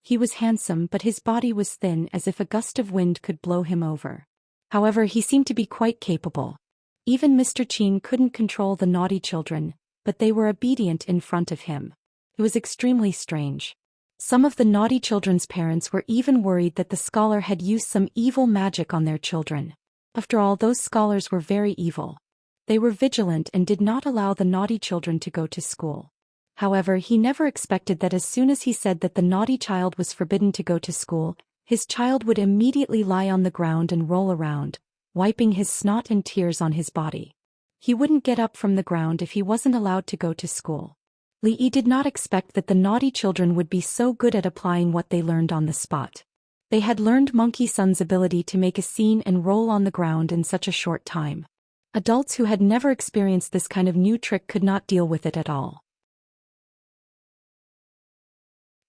He was handsome, but his body was thin, as if a gust of wind could blow him over. However, he seemed to be quite capable. Even Mr. Qin couldn't control the naughty children, but they were obedient in front of him. It was extremely strange. Some of the naughty children's parents were even worried that the scholar had used some evil magic on their children. After all, those scholars were very evil. They were vigilant and did not allow the naughty children to go to school. However, he never expected that as soon as he said that the naughty child was forbidden to go to school, his child would immediately lie on the ground and roll around, wiping his snot and tears on his body. He wouldn't get up from the ground if he wasn't allowed to go to school. Li Yi did not expect that the naughty children would be so good at applying what they learned on the spot. They had learned Monkey Sun's ability to make a scene and roll on the ground in such a short time. Adults who had never experienced this kind of new trick could not deal with it at all.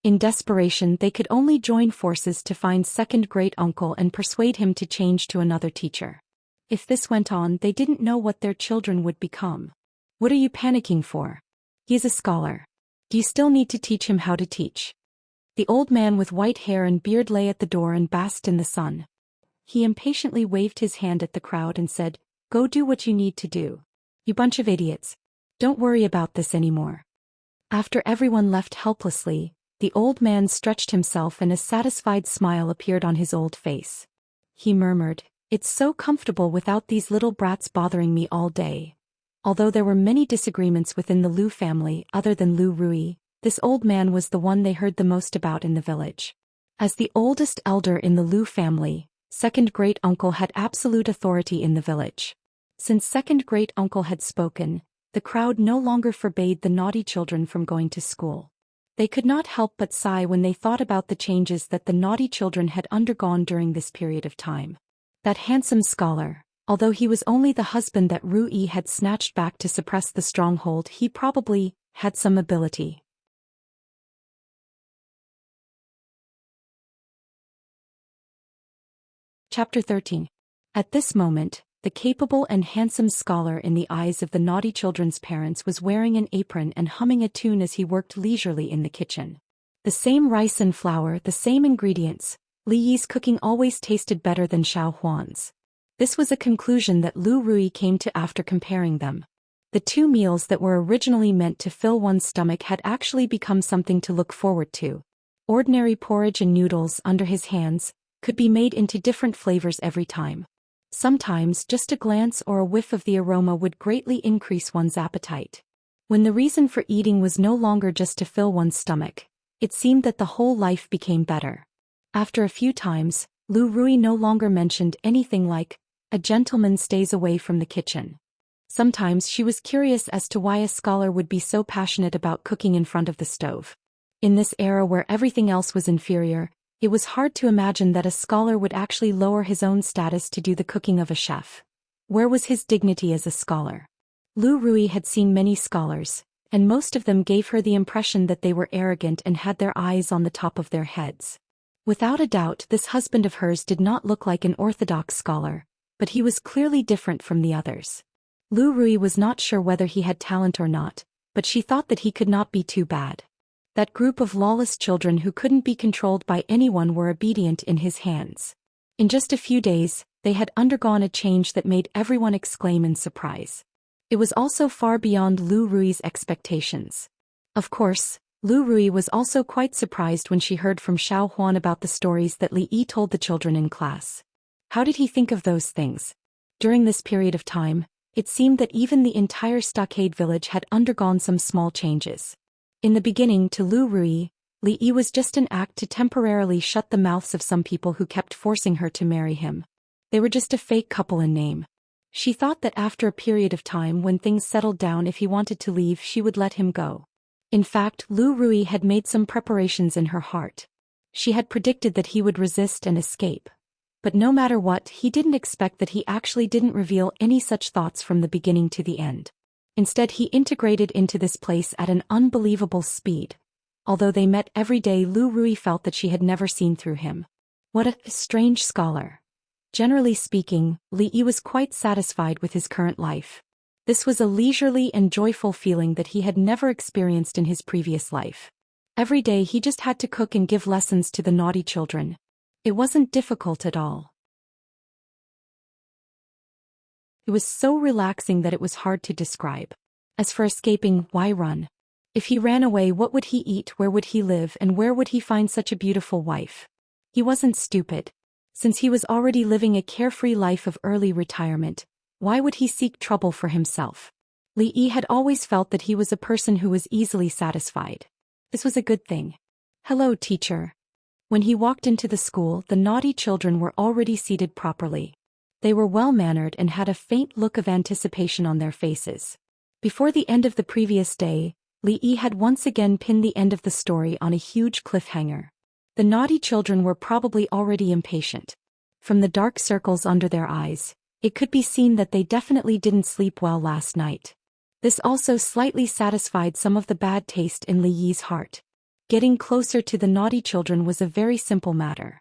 In desperation, they could only join forces to find second great uncle and persuade him to change to another teacher. If this went on, they didn't know what their children would become. "What are you panicking for? He is a scholar. Do you still need to teach him how to teach?" The old man with white hair and beard lay at the door and basked in the sun. He impatiently waved his hand at the crowd and said, "Go do what you need to do. You bunch of idiots. Don't worry about this anymore." After everyone left helplessly, the old man stretched himself and a satisfied smile appeared on his old face. He murmured, "It's so comfortable without these little brats bothering me all day." Although there were many disagreements within the Lu family other than Lu Rui, this old man was the one they heard the most about in the village. As the oldest elder in the Lu family, second great uncle had absolute authority in the village. Since second great uncle had spoken, the crowd no longer forbade the naughty children from going to school. They could not help but sigh when they thought about the changes that the naughty children had undergone during this period of time. That handsome scholar, although he was only the husband that Rui had snatched back to suppress the stronghold, he probably had some ability. Chapter 13. At this moment, the capable and handsome scholar in the eyes of the naughty children's parents was wearing an apron and humming a tune as he worked leisurely in the kitchen. The same rice and flour, the same ingredients. Li Yi's cooking always tasted better than Xiao Huan's. This was a conclusion that Lu Rui came to after comparing them. The two meals that were originally meant to fill one's stomach had actually become something to look forward to. Ordinary porridge and noodles under his hands could be made into different flavors every time. Sometimes just a glance or a whiff of the aroma would greatly increase one's appetite. When the reason for eating was no longer just to fill one's stomach, it seemed that the whole life became better. After a few times, Lu Rui no longer mentioned anything like, "A gentleman stays away from the kitchen." Sometimes she was curious as to why a scholar would be so passionate about cooking in front of the stove. In this era where everything else was inferior, it was hard to imagine that a scholar would actually lower his own status to do the cooking of a chef. Where was his dignity as a scholar? Lu Rui had seen many scholars, and most of them gave her the impression that they were arrogant and had their eyes on the top of their heads. Without a doubt, this husband of hers did not look like an orthodox scholar, but he was clearly different from the others. Lu Rui was not sure whether he had talent or not, but she thought that he could not be too bad. That group of lawless children who couldn't be controlled by anyone were obedient in his hands. In just a few days, they had undergone a change that made everyone exclaim in surprise. It was also far beyond Lu Rui's expectations. Of course, Lu Rui was also quite surprised when she heard from Xiao Huan about the stories that Li Yi told the children in class. How did he think of those things? During this period of time, it seemed that even the entire stockade village had undergone some small changes. In the beginning, to Lu Rui, Li Yi was just an act to temporarily shut the mouths of some people who kept forcing her to marry him. They were just a fake couple in name. She thought that after a period of time when things settled down, if he wanted to leave, she would let him go. In fact, Lu Rui had made some preparations in her heart. She had predicted that he would resist and escape. But no matter what, he didn't expect that he actually didn't reveal any such thoughts from the beginning to the end. Instead, he integrated into this place at an unbelievable speed. Although they met every day, Lu Rui felt that she had never seen through him. What a strange scholar. Generally speaking, Li Yi was quite satisfied with his current life. This was a leisurely and joyful feeling that he had never experienced in his previous life. Every day he just had to cook and give lessons to the naughty children. It wasn't difficult at all. It was so relaxing that it was hard to describe. As for escaping, why run? If he ran away, what would he eat, where would he live, and where would he find such a beautiful wife? He wasn't stupid. Since he was already living a carefree life of early retirement, why would he seek trouble for himself? Li Yi had always felt that he was a person who was easily satisfied. This was a good thing. "Hello, teacher." When he walked into the school, the naughty children were already seated properly. They were well-mannered and had a faint look of anticipation on their faces. Before the end of the previous day, Li Yi had once again pinned the end of the story on a huge cliffhanger. The naughty children were probably already impatient. From the dark circles under their eyes, it could be seen that they definitely didn't sleep well last night. This also slightly satisfied some of the bad taste in Li Yi's heart. Getting closer to the naughty children was a very simple matter.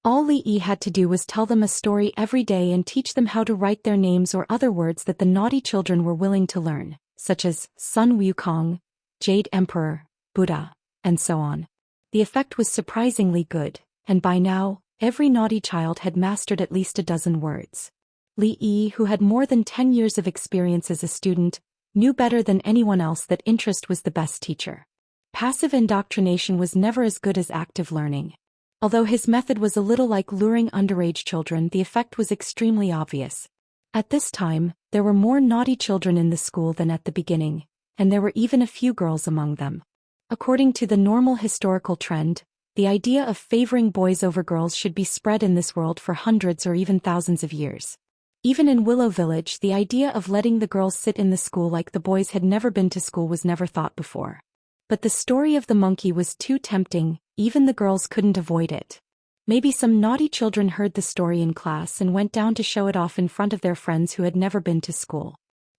All Li Yi had to do was tell them a story every day and teach them how to write their names or other words that the naughty children were willing to learn, such as Sun Wukong, Jade Emperor, Buddha, and so on. The effect was surprisingly good, and by now, every naughty child had mastered at least a dozen words. Li Yi, who had more than 10 years of experience as a student, knew better than anyone else that interest was the best teacher. Passive indoctrination was never as good as active learning. Although his method was a little like luring underage children, the effect was extremely obvious. At this time, there were more naughty children in the school than at the beginning, and there were even a few girls among them. According to the normal historical trend, the idea of favoring boys over girls should be spread in this world for hundreds or even thousands of years. Even in Willow Village, the idea of letting the girls sit in the school like the boys had never been to school was never thought before. But the story of the monkey was too tempting, even the girls couldn't avoid it. Maybe some naughty children heard the story in class and went down to show it off in front of their friends who had never been to school.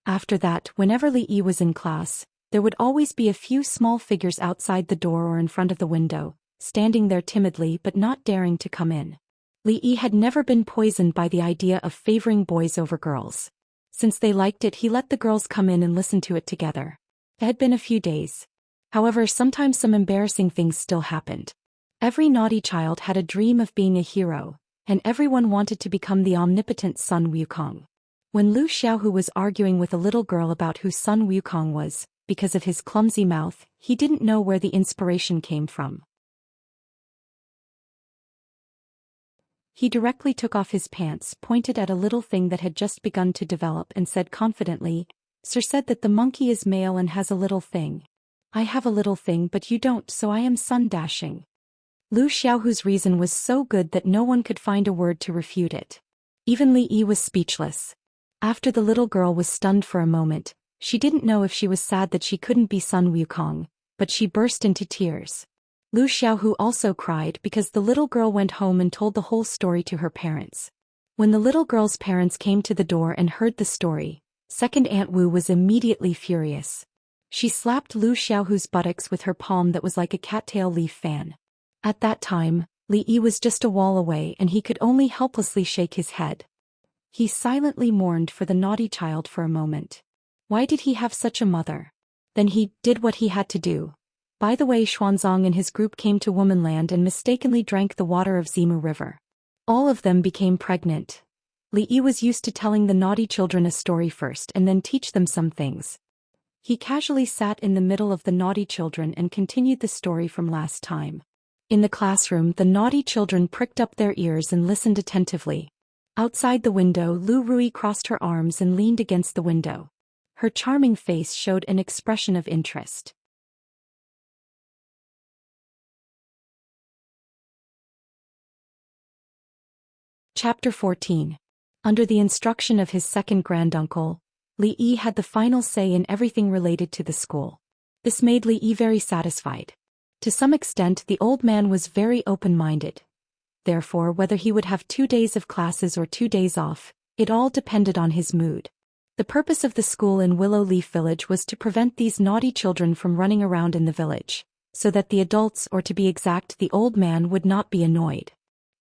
After that, whenever Li Yi was in class, there would always be a few small figures outside the door or in front of the window, standing there timidly but not daring to come in. Li Yi had never been poisoned by the idea of favoring boys over girls. Since they liked it, he let the girls come in and listen to it together. It had been a few days. However, sometimes some embarrassing things still happened. Every naughty child had a dream of being a hero, and everyone wanted to become the omnipotent Sun Wukong. When Lu Xiaohu was arguing with a little girl about who Sun Wukong was, because of his clumsy mouth, he didn't know where the inspiration came from. He directly took off his pants, pointed at a little thing that had just begun to develop, and said confidently, Sir said that the monkey is male and has a little thing. I have a little thing but you don't, so I am sun dashing. Lu Xiaohu's reason was so good that no one could find a word to refute it. Even Li Yi was speechless. After the little girl was stunned for a moment, she didn't know if she was sad that she couldn't be Sun Wukong, but she burst into tears. Lu Xiaohu also cried because the little girl went home and told the whole story to her parents. When the little girl's parents came to the door and heard the story, Second Aunt Wu was immediately furious. She slapped Lu Xiaohu's buttocks with her palm that was like a cattail leaf fan. At that time, Li Yi was just a wall away and he could only helplessly shake his head. He silently mourned for the naughty child for a moment. Why did he have such a mother? Then he did what he had to do. By the way, Xuanzang and his group came to Womanland and mistakenly drank the water of Zimu River. All of them became pregnant. Li Yi was used to telling the naughty children a story first and then teach them some things. He casually sat in the middle of the naughty children and continued the story from last time. In the classroom, the naughty children pricked up their ears and listened attentively. Outside the window, Lu Rui crossed her arms and leaned against the window. Her charming face showed an expression of interest. Chapter 14. Under the instruction of his second granduncle, Li Yi had the final say in everything related to the school. This made Li Yi very satisfied. To some extent, the old man was very open-minded. Therefore, whether he would have 2 days of classes or 2 days off, it all depended on his mood. The purpose of the school in Willow Leaf Village was to prevent these naughty children from running around in the village, so that the adults, or to be exact the old man, would not be annoyed.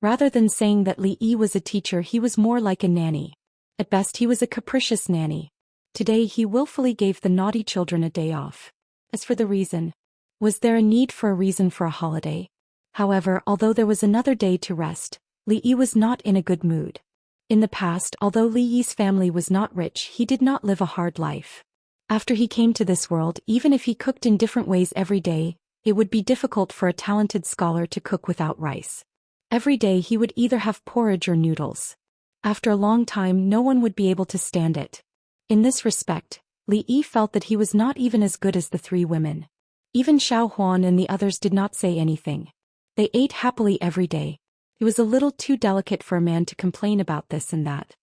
Rather than saying that Li Yi was a teacher, he was more like a nanny. At best he was a capricious nanny. Today he willfully gave the naughty children a day off. As for the reason, was there a need for a reason for a holiday? However, although there was another day to rest, Li Yi was not in a good mood. In the past, although Li Yi's family was not rich, he did not live a hard life. After he came to this world, even if he cooked in different ways every day, it would be difficult for a talented scholar to cook without rice. Every day he would either have porridge or noodles. After a long time, no one would be able to stand it. In this respect, Li Yi felt that he was not even as good as the 3 women. Even Xiao Huan and the others did not say anything. They ate happily every day. It was a little too delicate for a man to complain about this and that.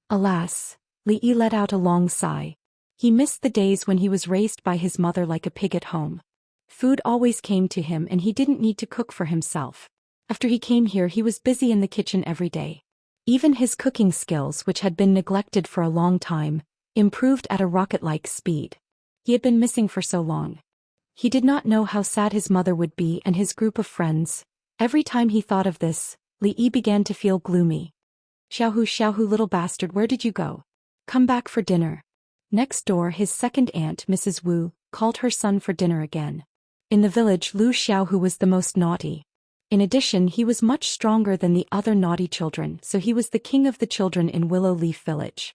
Alas, Li Yi let out a long sigh. He missed the days when he was raised by his mother like a pig at home. Food always came to him and he didn't need to cook for himself. After he came here, he was busy in the kitchen every day. Even his cooking skills, which had been neglected for a long time, improved at a rocket-like speed. He had been missing for so long. He did not know how sad his mother would be and his group of friends. Every time he thought of this, Li Yi began to feel gloomy. Xiaohu, little bastard, where did you go? Come back for dinner. Next door, his second aunt, Mrs. Wu, called her son for dinner again. In the village, Lu Xiaohu was the most naughty. In addition, he was much stronger than the other naughty children, so he was the king of the children in Willow Leaf Village.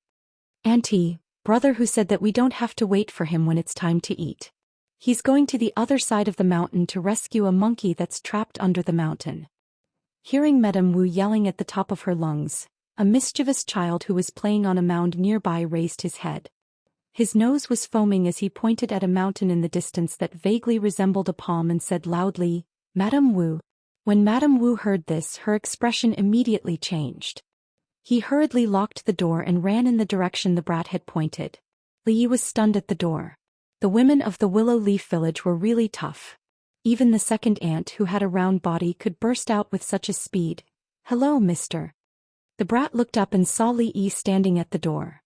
Auntie, brother who said that we don't have to wait for him when it's time to eat. He's going to the other side of the mountain to rescue a monkey that's trapped under the mountain. Hearing Madame Wu yelling at the top of her lungs, a mischievous child who was playing on a mound nearby raised his head. His nose was foaming as he pointed at a mountain in the distance that vaguely resembled a palm and said loudly, "Madame Wu." When Madame Wu heard this, her expression immediately changed. He hurriedly locked the door and ran in the direction the brat had pointed. Li Yi was stunned at the door. The women of the Willow Leaf Village were really tough. Even the second aunt, who had a round body, could burst out with such a speed. "Hello, mister." The brat looked up and saw Li Yi standing at the door.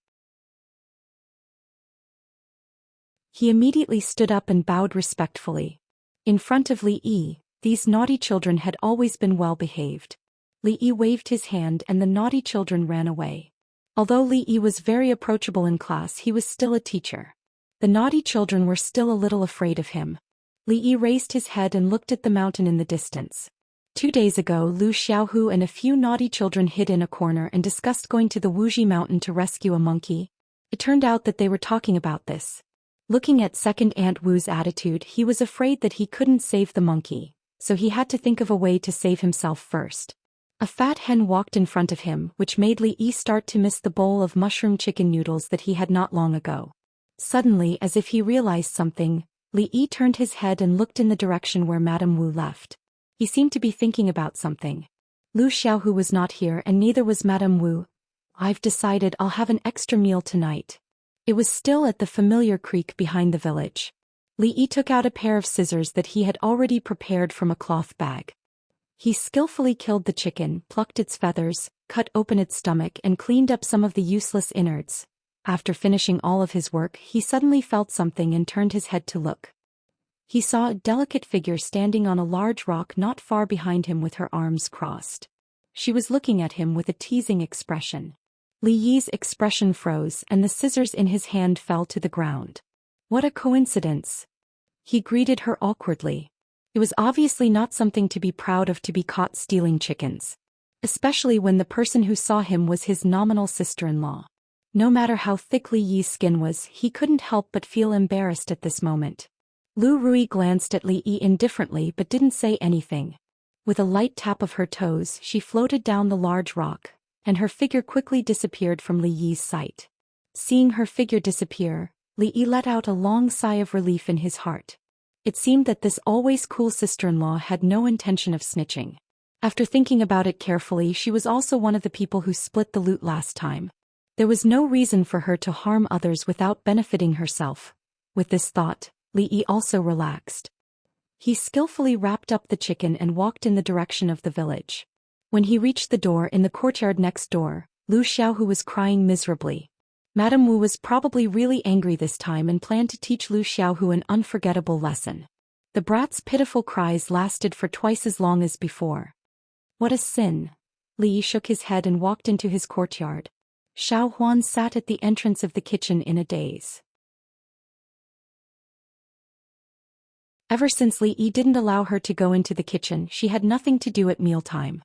He immediately stood up and bowed respectfully. In front of Li Yi, these naughty children had always been well behaved. Li Yi waved his hand and the naughty children ran away. Although Li Yi was very approachable in class, he was still a teacher. The naughty children were still a little afraid of him. Li Yi raised his head and looked at the mountain in the distance. 2 days ago, Lu Xiaohu and a few naughty children hid in a corner and discussed going to the Wuxia mountain to rescue a monkey. It turned out that they were talking about this. Looking at second Aunt Wu's attitude, he was afraid that he couldn't save the monkey, so he had to think of a way to save himself first. A fat hen walked in front of him, which made Li Yi start to miss the bowl of mushroom chicken noodles that he had not long ago. Suddenly, as if he realized something, Li Yi turned his head and looked in the direction where Madame Wu left. He seemed to be thinking about something. Lu Xiaohu was not here and neither was Madame Wu. I've decided I'll have an extra meal tonight. It was still at the familiar creek behind the village. Li Yi took out a pair of scissors that he had already prepared from a cloth bag. He skillfully killed the chicken, plucked its feathers, cut open its stomach and cleaned up some of the useless innards. After finishing all of his work, he suddenly felt something and turned his head to look. He saw a delicate figure standing on a large rock not far behind him with her arms crossed. She was looking at him with a teasing expression. Li Yi's expression froze and the scissors in his hand fell to the ground. What a coincidence! He greeted her awkwardly. It was obviously not something to be proud of to be caught stealing chickens. Especially when the person who saw him was his nominal sister-in-law. No matter how thick Li Yi's skin was, he couldn't help but feel embarrassed at this moment. Lu Rui glanced at Li Yi indifferently but didn't say anything. With a light tap of her toes, she floated down the large rock, and her figure quickly disappeared from Li Yi's sight. Seeing her figure disappear, Li Yi let out a long sigh of relief in his heart. It seemed that this always cool sister-in-law had no intention of snitching. After thinking about it carefully, she was also one of the people who split the loot last time. There was no reason for her to harm others without benefiting herself. With this thought, Li Yi also relaxed. He skillfully wrapped up the chicken and walked in the direction of the village. When he reached the door in the courtyard next door, Lu Xiaohu was crying miserably. Madame Wu was probably really angry this time and planned to teach Lu Xiaohu an unforgettable lesson. The brat's pitiful cries lasted for twice as long as before. What a sin! Li Yi shook his head and walked into his courtyard. Xiao Huan sat at the entrance of the kitchen in a daze. Ever since Li Yi didn't allow her to go into the kitchen, she had nothing to do at mealtime.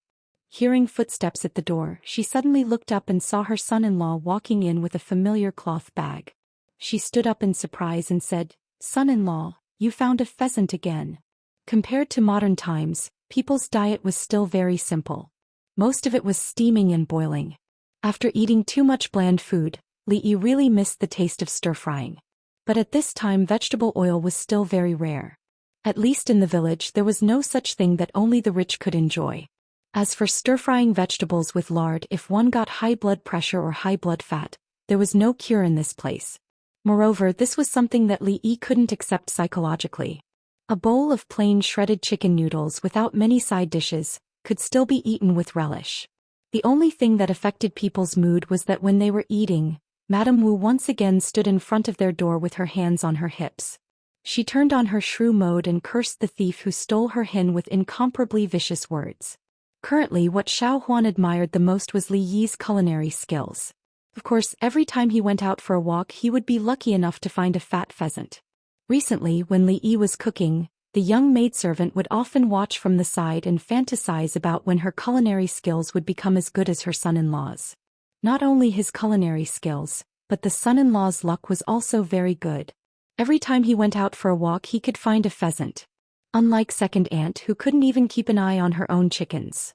Hearing footsteps at the door, she suddenly looked up and saw her son-in-law walking in with a familiar cloth bag. She stood up in surprise and said, "Son-in-law, you found a pheasant again." Compared to modern times, people's diet was still very simple. Most of it was steaming and boiling. After eating too much bland food, Li Yi really missed the taste of stir-frying. But at this time vegetable oil was still very rare. At least in the village there was no such thing that only the rich could enjoy. As for stir-frying vegetables with lard, if one got high blood pressure or high blood fat, there was no cure in this place. Moreover, this was something that Li Yi couldn't accept psychologically. A bowl of plain shredded chicken noodles without many side dishes could still be eaten with relish. The only thing that affected people's mood was that when they were eating, Madame Wu once again stood in front of their door with her hands on her hips. She turned on her shrew mode and cursed the thief who stole her hin with incomparably vicious words. Currently, what Xiao Huan admired the most was Li Yi's culinary skills. Of course, every time he went out for a walk he would be lucky enough to find a fat pheasant. Recently, when Li Yi was cooking, the young maidservant would often watch from the side and fantasize about when her culinary skills would become as good as her son-in-law's. Not only his culinary skills, but the son-in-law's luck was also very good. Every time he went out for a walk he could find a pheasant. Unlike second aunt who couldn't even keep an eye on her own chickens.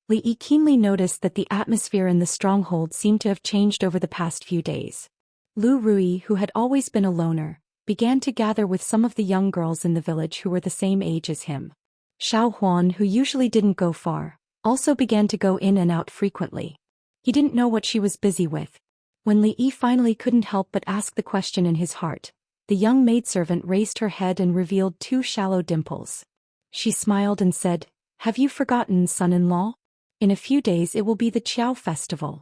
Li Yi keenly noticed that the atmosphere in the stronghold seemed to have changed over the past few days. Lu Rui, who had always been a loner, began to gather with some of the young girls in the village who were the same age as him. Xiao Huan, who usually didn't go far, also began to go in and out frequently. He didn't know what she was busy with. When Li Yi finally couldn't help but ask the question in his heart, the young maidservant raised her head and revealed two shallow dimples. She smiled and said, "Have you forgotten, son-in-law? In a few days it will be the Qiao festival."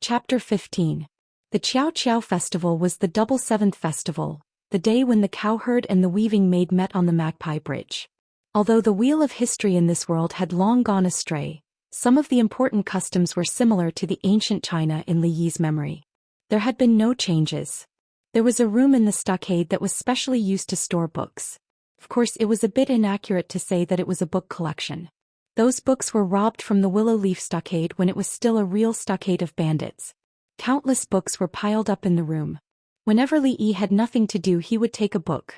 Chapter 15. The Qiao festival was the double seventh festival, the day when the cowherd and the weaving maid met on the Magpie Bridge. Although the wheel of history in this world had long gone astray, some of the important customs were similar to the ancient China in Li Yi's memory. There had been no changes. There was a room in the stockade that was specially used to store books. Of course, it was a bit inaccurate to say that it was a book collection. Those books were robbed from the Willow Leaf Stockade when it was still a real stockade of bandits. Countless books were piled up in the room. Whenever Li Yi had nothing to do, he would take a book.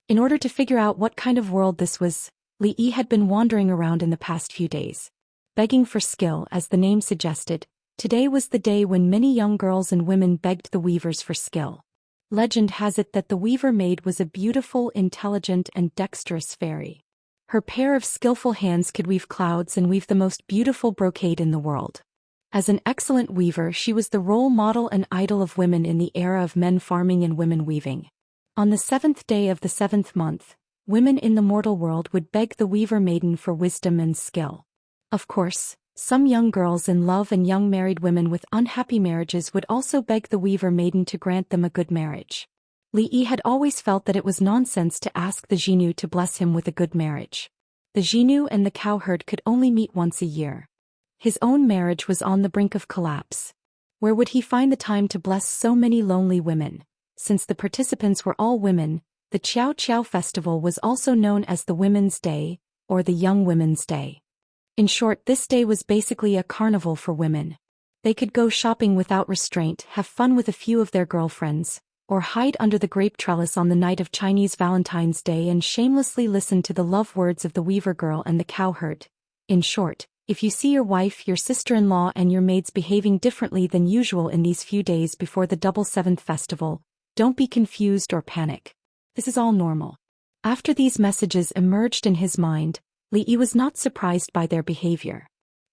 In order to figure out what kind of world this was, Li Yi had been wandering around in the past few days. Begging for skill, as the name suggested, today was the day when many young girls and women begged the weavers for skill. Legend has it that the weaver maid was a beautiful, intelligent, and dexterous fairy. Her pair of skillful hands could weave clouds and weave the most beautiful brocade in the world. As an excellent weaver, she was the role model and idol of women in the era of men farming and women weaving. On the 7th day of the 7th month, women in the mortal world would beg the weaver maiden for wisdom and skill. Of course, some young girls in love and young married women with unhappy marriages would also beg the weaver maiden to grant them a good marriage. Li Yi had always felt that it was nonsense to ask the Xinu to bless him with a good marriage. The Xinu and the cowherd could only meet once a year. His own marriage was on the brink of collapse. Where would he find the time to bless so many lonely women? Since the participants were all women, the Qiao Qiao festival was also known as the Women's Day, or the Young Women's Day. In short, this day was basically a carnival for women. They could go shopping without restraint, have fun with a few of their girlfriends, or hide under the grape trellis on the night of Chinese Valentine's Day and shamelessly listen to the love words of the weaver girl and the cowherd. In short, if you see your wife, your sister-in-law and your maids behaving differently than usual in these few days before the Double Seventh Festival, don't be confused or panic. This is all normal. After these messages emerged in his mind, Li Yi was not surprised by their behavior.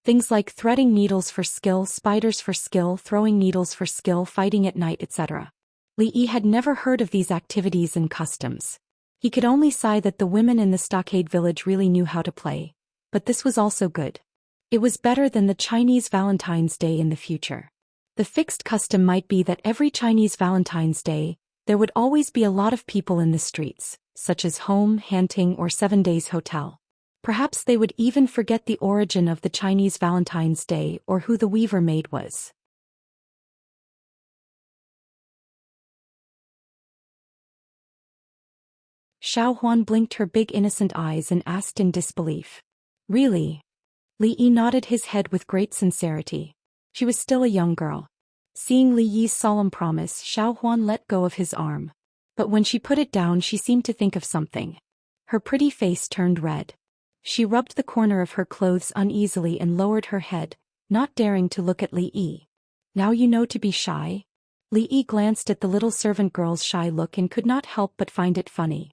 Things like threading needles for skill, spiders for skill, throwing needles for skill, fighting at night, etc. Li Yi had never heard of these activities and customs. He could only sigh that the women in the stockade village really knew how to play. But this was also good. It was better than the Chinese Valentine's Day in the future. The fixed custom might be that every Chinese Valentine's Day, there would always be a lot of people in the streets, such as home, hunting, or 7 days hotel. Perhaps they would even forget the origin of the Chinese Valentine's Day or who the weaver maid was. Xiao Huan blinked her big innocent eyes and asked in disbelief. Really? Li Yi nodded his head with great sincerity. She was still a young girl. Seeing Li Yi's solemn promise, Xiao Huan let go of his arm. But when she put it down, she seemed to think of something. Her pretty face turned red. She rubbed the corner of her clothes uneasily and lowered her head, not daring to look at Li Yi. Now you know to be shy? Li Yi glanced at the little servant girl's shy look and could not help but find it funny.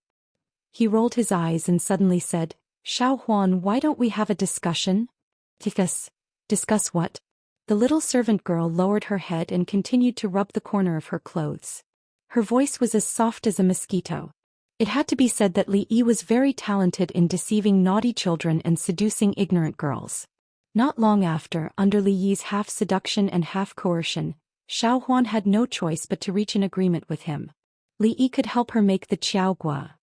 He rolled his eyes and suddenly said, Xiao Huan, why don't we have a discussion? Discuss what? The little servant girl lowered her head and continued to rub the corner of her clothes. Her voice was as soft as a mosquito. It had to be said that Li Yi was very talented in deceiving naughty children and seducing ignorant girls. Not long after, under Li Yi's half seduction and half coercion, Xiao Huan had no choice but to reach an agreement with him. Li Yi could help her make the qiaogua.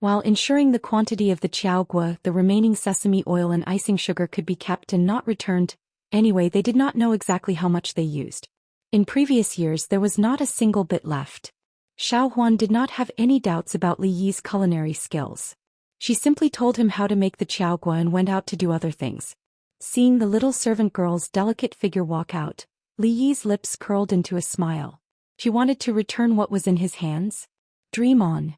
While ensuring the quantity of the qiaogua, the remaining sesame oil and icing sugar could be kept and not returned. Anyway, they did not know exactly how much they used. In previous years there was not a single bit left. Xiao Huan did not have any doubts about Li Yi's culinary skills. She simply told him how to make the qiaogua and went out to do other things. Seeing the little servant girl's delicate figure walk out, Li Yi's lips curled into a smile. She wanted to return what was in his hands. Dream on.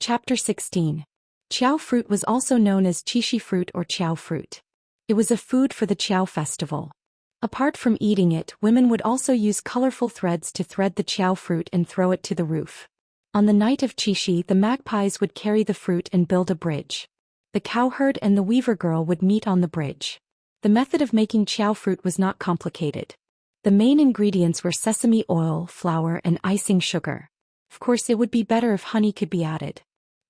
Chapter 16. Qiao fruit was also known as qixi fruit or qiao fruit. It was a food for the Qiao festival. Apart from eating it, women would also use colorful threads to thread the qiao fruit and throw it to the roof. On the night of qixi, the magpies would carry the fruit and build a bridge. The cowherd and the weaver girl would meet on the bridge. The method of making qiao fruit was not complicated. The main ingredients were sesame oil, flour, and icing sugar. Of course, it would be better if honey could be added.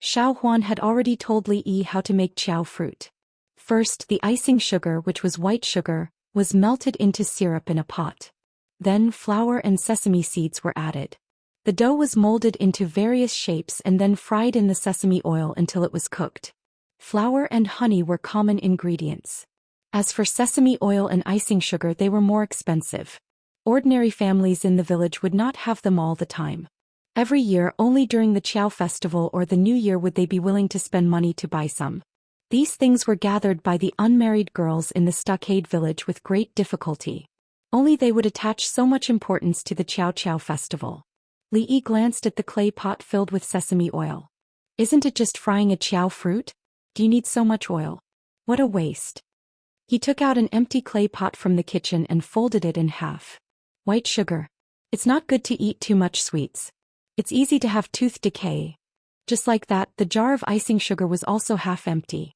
Xiao Huan had already told Li Yi how to make qiao fruit. First, the icing sugar, which was white sugar, was melted into syrup in a pot. Then flour and sesame seeds were added. The dough was molded into various shapes and then fried in the sesame oil until it was cooked. Flour and honey were common ingredients. As for sesame oil and icing sugar, they were more expensive. Ordinary families in the village would not have them all the time. Every year, only during the Qiao festival or the New Year would they be willing to spend money to buy some. These things were gathered by the unmarried girls in the stockade village with great difficulty. Only they would attach so much importance to the Qiao Qiao festival. Li Yi glanced at the clay pot filled with sesame oil. Isn't it just frying a qiao fruit? Do you need so much oil? What a waste. He took out an empty clay pot from the kitchen and folded it in half. White sugar. It's not good to eat too much sweets. It's easy to have tooth decay. Just like that, the jar of icing sugar was also half empty.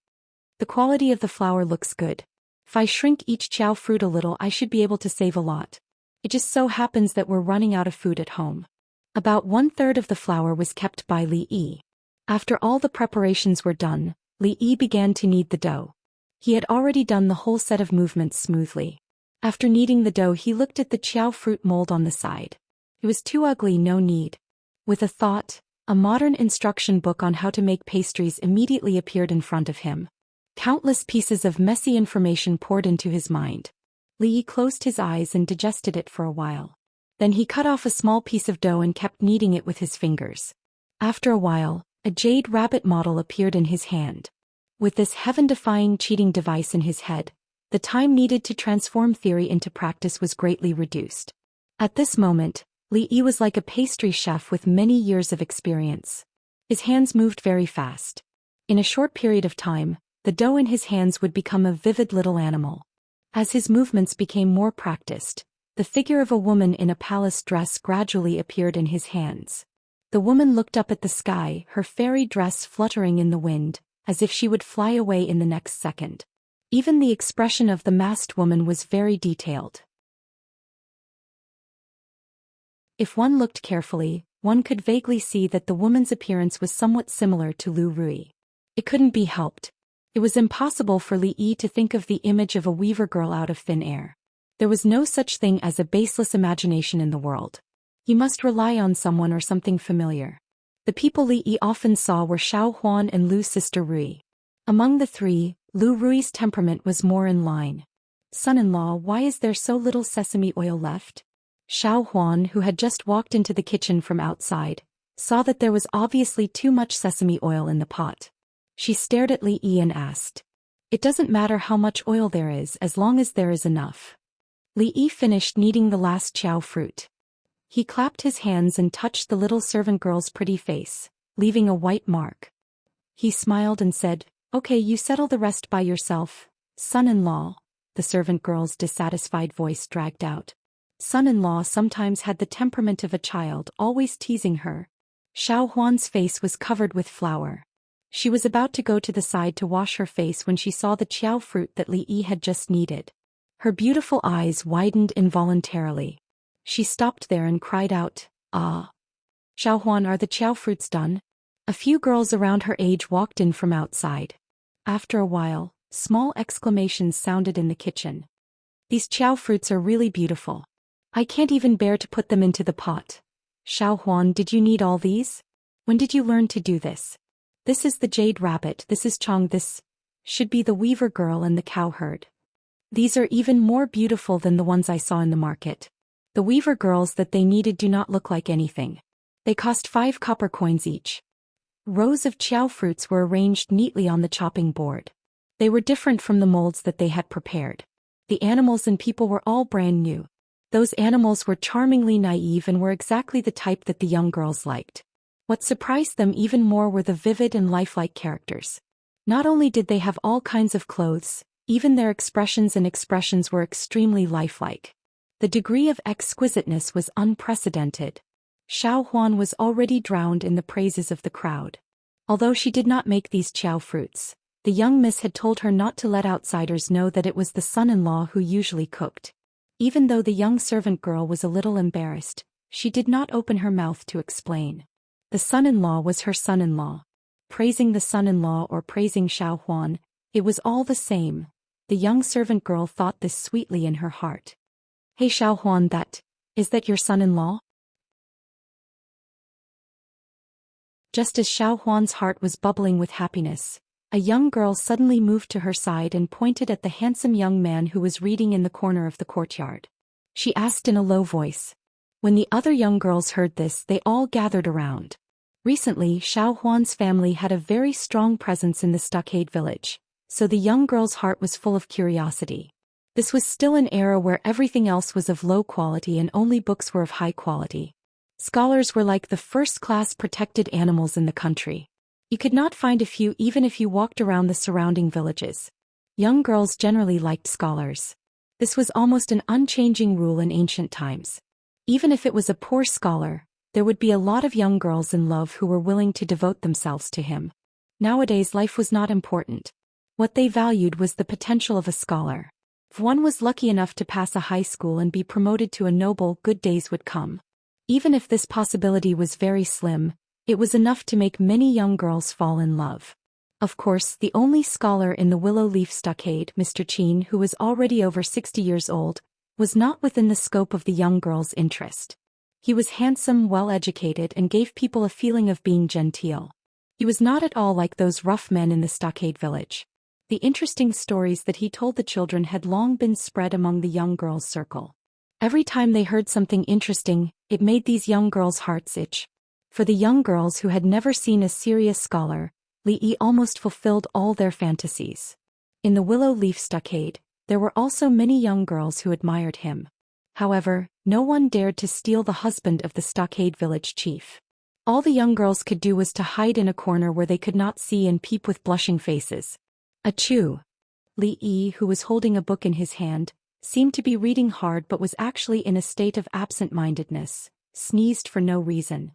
The quality of the flour looks good. If I shrink each qiao fruit a little, I should be able to save a lot. It just so happens that we're running out of food at home. About 1/3 of the flour was kept by Li Yi. After all the preparations were done, Li Yi began to knead the dough. He had already done the whole set of movements smoothly. After kneading the dough, he looked at the qiao fruit mold on the side. It was too ugly, no need. With a thought, a modern instruction book on how to make pastries immediately appeared in front of him. Countless pieces of messy information poured into his mind. Li Yi closed his eyes and digested it for a while. Then he cut off a small piece of dough and kept kneading it with his fingers. After a while, a jade rabbit model appeared in his hand. With this heaven-defying cheating device in his head, the time needed to transform theory into practice was greatly reduced. At this moment, Li Yi was like a pastry chef with many years of experience. His hands moved very fast. In a short period of time, the dough in his hands would become a vivid little animal. As his movements became more practiced, the figure of a woman in a palace dress gradually appeared in his hands. The woman looked up at the sky, her fairy dress fluttering in the wind, as if she would fly away in the next second. Even the expression of the masked woman was very detailed. If one looked carefully, one could vaguely see that the woman's appearance was somewhat similar to Lu Rui. It couldn't be helped. It was impossible for Li Yi to think of the image of a weaver girl out of thin air. There was no such thing as a baseless imagination in the world. He must rely on someone or something familiar. The people Li Yi often saw were Xiao Huan and Lu's sister Rui. Among the three, Lu Rui's temperament was more in line. Son-in-law, why is there so little sesame oil left? Xiao Huan, who had just walked into the kitchen from outside, saw that there was obviously too much sesame oil in the pot. She stared at Li Yi and asked, "It doesn't matter how much oil there is as long as there is enough." Li Yi finished kneading the last qiao fruit. He clapped his hands and touched the little servant girl's pretty face, leaving a white mark. He smiled and said, "Okay, you settle the rest by yourself, son-in-law." The servant girl's dissatisfied voice dragged out. Son-in-law sometimes had the temperament of a child, always teasing her. Xiao Huan's face was covered with flour. She was about to go to the side to wash her face when she saw the qiao fruit that Li Yi had just kneaded. Her beautiful eyes widened involuntarily. She stopped there and cried out, "Ah! Xiao Huan, are the qiao fruits done?" A few girls around her age walked in from outside. After a while, small exclamations sounded in the kitchen. "These qiao fruits are really beautiful. I can't even bear to put them into the pot. Xiao Huan, did you need all these? When did you learn to do this? This is the jade rabbit, this is Chong, this should be the weaver girl and the cow herd. These are even more beautiful than the ones I saw in the market. The weaver girls that they needed do not look like anything. They cost 5 copper coins each." Rows of qiao fruits were arranged neatly on the chopping board. They were different from the molds that they had prepared. The animals and people were all brand new. Those animals were charmingly naive and were exactly the type that the young girls liked. What surprised them even more were the vivid and lifelike characters. Not only did they have all kinds of clothes, even their expressions were extremely lifelike. The degree of exquisiteness was unprecedented. Xiao Huan was already drowned in the praises of the crowd. Although she did not make these qiao fruits, the young miss had told her not to let outsiders know that it was the son-in-law who usually cooked. Even though the young servant girl was a little embarrassed, she did not open her mouth to explain. The son-in-law was her son-in-law. Praising the son-in-law or praising Xiao Huan, it was all the same. The young servant girl thought this sweetly in her heart. "Hey Xiao Huan, is that your son-in-law?" Just as Xiao Huan's heart was bubbling with happiness, a young girl suddenly moved to her side and pointed at the handsome young man who was reading in the corner of the courtyard. She asked in a low voice. When the other young girls heard this, they all gathered around. Recently, Xiao Huan's family had a very strong presence in the stockade village, so the young girl's heart was full of curiosity. This was still an era where everything else was of low quality and only books were of high quality. Scholars were like the first-class protected animals in the country. You could not find a few even if you walked around the surrounding villages. Young girls generally liked scholars. This was almost an unchanging rule in ancient times. Even if it was a poor scholar, there would be a lot of young girls in love who were willing to devote themselves to him. Nowadays life was not important. What they valued was the potential of a scholar. If one was lucky enough to pass a high school and be promoted to a noble, good days would come. Even if this possibility was very slim, it was enough to make many young girls fall in love. Of course, the only scholar in the Willow Leaf Stockade, Mr. Qin, who was already over 60 years old, was not within the scope of the young girl's interest. He was handsome, well-educated, and gave people a feeling of being genteel. He was not at all like those rough men in the stockade village. The interesting stories that he told the children had long been spread among the young girls' circle. Every time they heard something interesting, it made these young girls' hearts itch. For the young girls who had never seen a serious scholar, Li Yi almost fulfilled all their fantasies. In the Willow Leaf Stockade, there were also many young girls who admired him. However, no one dared to steal the husband of the stockade village chief. All the young girls could do was to hide in a corner where they could not see and peep with blushing faces. Achoo! Li Yi, who was holding a book in his hand, seemed to be reading hard but was actually in a state of absent-mindedness, sneezed for no reason.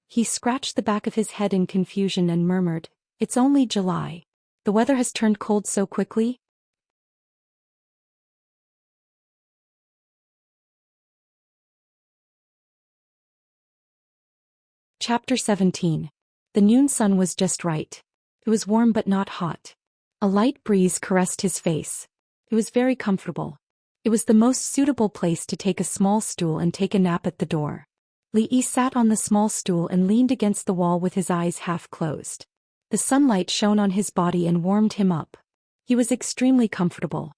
He scratched the back of his head in confusion and murmured, "It's only July. The weather has turned cold so quickly?" Chapter 17. The noon sun was just right. It was warm but not hot. A light breeze caressed his face. It was very comfortable. It was the most suitable place to take a small stool and take a nap at the door. Li Yi sat on the small stool and leaned against the wall with his eyes half closed. The sunlight shone on his body and warmed him up. He was extremely comfortable.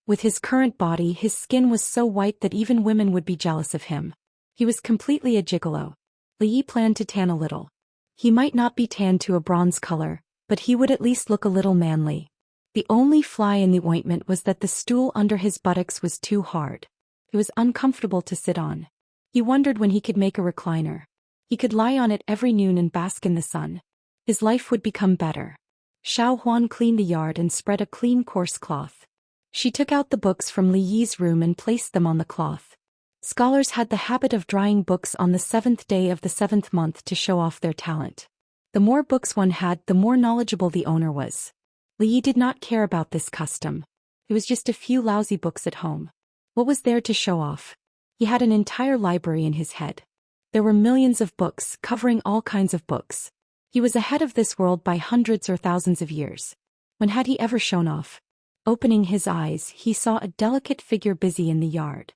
With his current body, his skin was so white that even women would be jealous of him. He was completely a gigolo. Li Yi planned to tan a little. He might not be tanned to a bronze color, but he would at least look a little manly. The only fly in the ointment was that the stool under his buttocks was too hard. It was uncomfortable to sit on. He wondered when he could make a recliner. He could lie on it every noon and bask in the sun. His life would become better. Xiao Huan cleaned the yard and spread a clean coarse cloth. She took out the books from Li Yi's room and placed them on the cloth. Scholars had the habit of drying books on the 7th day of the 7th month to show off their talent. The more books one had, the more knowledgeable the owner was. Li Yi did not care about this custom. It was just a few lousy books at home. What was there to show off? He had an entire library in his head. There were millions of books, covering all kinds of books. He was ahead of this world by hundreds or thousands of years. When had he ever shown off? Opening his eyes, he saw a delicate figure busy in the yard.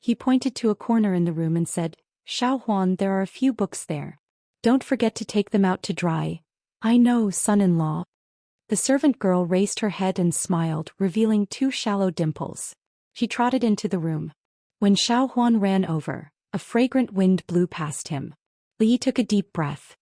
He pointed to a corner in the room and said, "Xiao Huan, there are a few books there. Don't forget to take them out to dry." "I know, son-in-law." The servant girl raised her head and smiled, revealing 2 shallow dimples. She trotted into the room. When Xiao Huan ran over, a fragrant wind blew past him. Li Yi took a deep breath.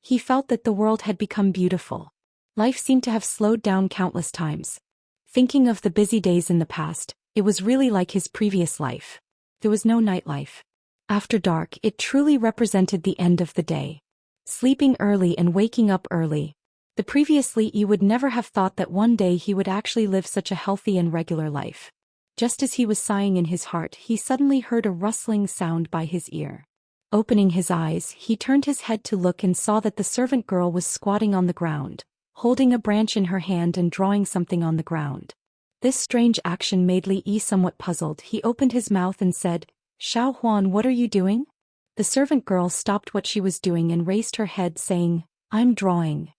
He felt that the world had become beautiful. Life seemed to have slowed down countless times. Thinking of the busy days in the past, it was really like his previous life. There was no nightlife. After dark, it truly represented the end of the day. Sleeping early and waking up early. The previously he would never have thought that one day he would actually live such a healthy and regular life. Just as he was sighing in his heart, he suddenly heard a rustling sound by his ear. Opening his eyes, he turned his head to look and saw that the servant girl was squatting on the ground, holding a branch in her hand and drawing something on the ground. This strange action made Li Yi somewhat puzzled. He opened his mouth and said, "Xiao Huan, what are you doing?" The servant girl stopped what she was doing and raised her head, saying, "I'm drawing."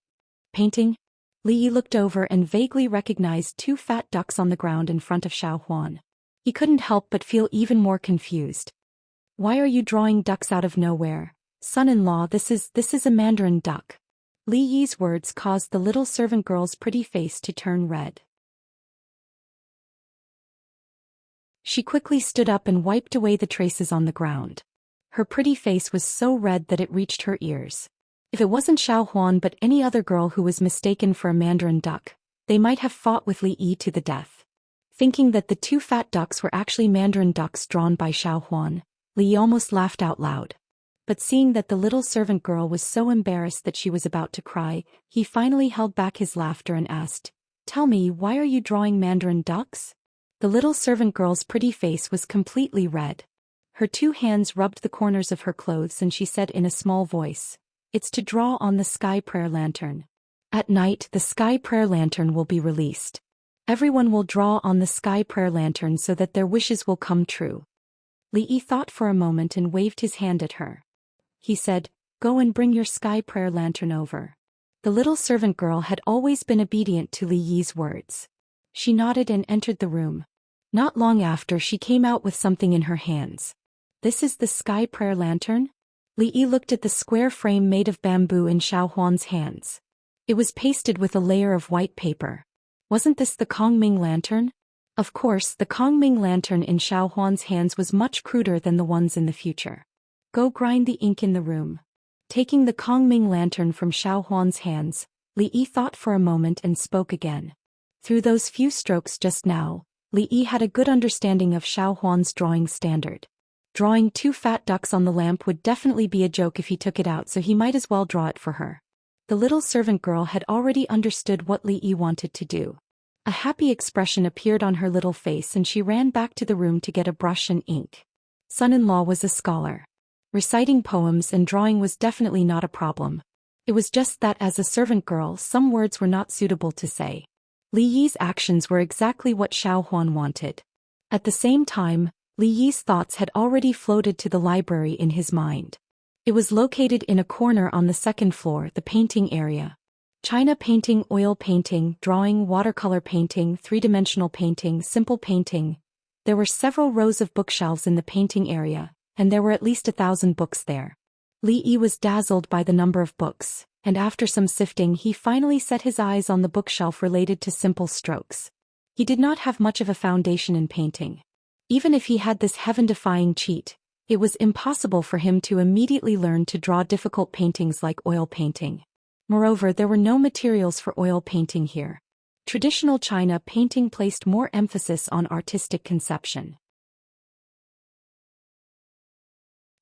"Painting?" Li Yi looked over and vaguely recognized 2 fat ducks on the ground in front of Xiao Huan. He couldn't help but feel even more confused. "Why are you drawing ducks out of nowhere? Son-in-law, this is a mandarin duck." Li Yi's words caused the little servant girl's pretty face to turn red. She quickly stood up and wiped away the traces on the ground. Her pretty face was so red that it reached her ears. If it wasn't Xiao Huan but any other girl who was mistaken for a mandarin duck, they might have fought with Li Yi to the death. Thinking that the 2 fat ducks were actually mandarin ducks drawn by Xiao Huan, Li Yi almost laughed out loud. but seeing that the little servant girl was so embarrassed that she was about to cry, he finally held back his laughter and asked, "Tell me, why are you drawing mandarin ducks?" The little servant girl's pretty face was completely red. Her two hands rubbed the corners of her clothes and she said in a small voice, "It's to draw on the sky prayer lantern. At night the sky prayer lantern will be released. Everyone will draw on the sky prayer lantern so that their wishes will come true." Li Yi thought for a moment and waved his hand at her. He said, "Go and bring your sky prayer lantern over." The little servant girl had always been obedient to Li Yi's words. She nodded and entered the room. Not long after she came out with something in her hands. "This is the sky prayer lantern?" Li Yi looked at the square frame made of bamboo in Xiao Huan's hands. It was pasted with a layer of white paper. Wasn't this the Kongming lantern? Of course, the Kongming lantern in Xiao Huan's hands was much cruder than the ones in the future. "Go grind the ink in the room." Taking the Kongming lantern from Xiao Huan's hands, Li Yi thought for a moment and spoke again. Through those few strokes just now, Li Yi had a good understanding of Xiao Huan's drawing standard. Drawing two fat ducks on the lamp would definitely be a joke if he took it out, so he might as well draw it for her. The little servant girl had already understood what Li Yi wanted to do. A happy expression appeared on her little face and she ran back to the room to get a brush and ink. Son-in-law was a scholar. Reciting poems and drawing was definitely not a problem. It was just that as a servant girl some words were not suitable to say. Li Yi's actions were exactly what Xiao Huan wanted. At the same time, Li Yi's thoughts had already floated to the library in his mind. It was located in a corner on the second floor, the painting area. China painting, oil painting, drawing, watercolor painting, three-dimensional painting, simple painting. There were several rows of bookshelves in the painting area, and there were at least 1,000 books there. Li Yi was dazzled by the number of books, and after some sifting he finally set his eyes on the bookshelf related to simple strokes. He did not have much of a foundation in painting. Even if he had this heaven-defying cheat, it was impossible for him to immediately learn to draw difficult paintings like oil painting. Moreover, there were no materials for oil painting here. Traditional China painting placed more emphasis on artistic conception.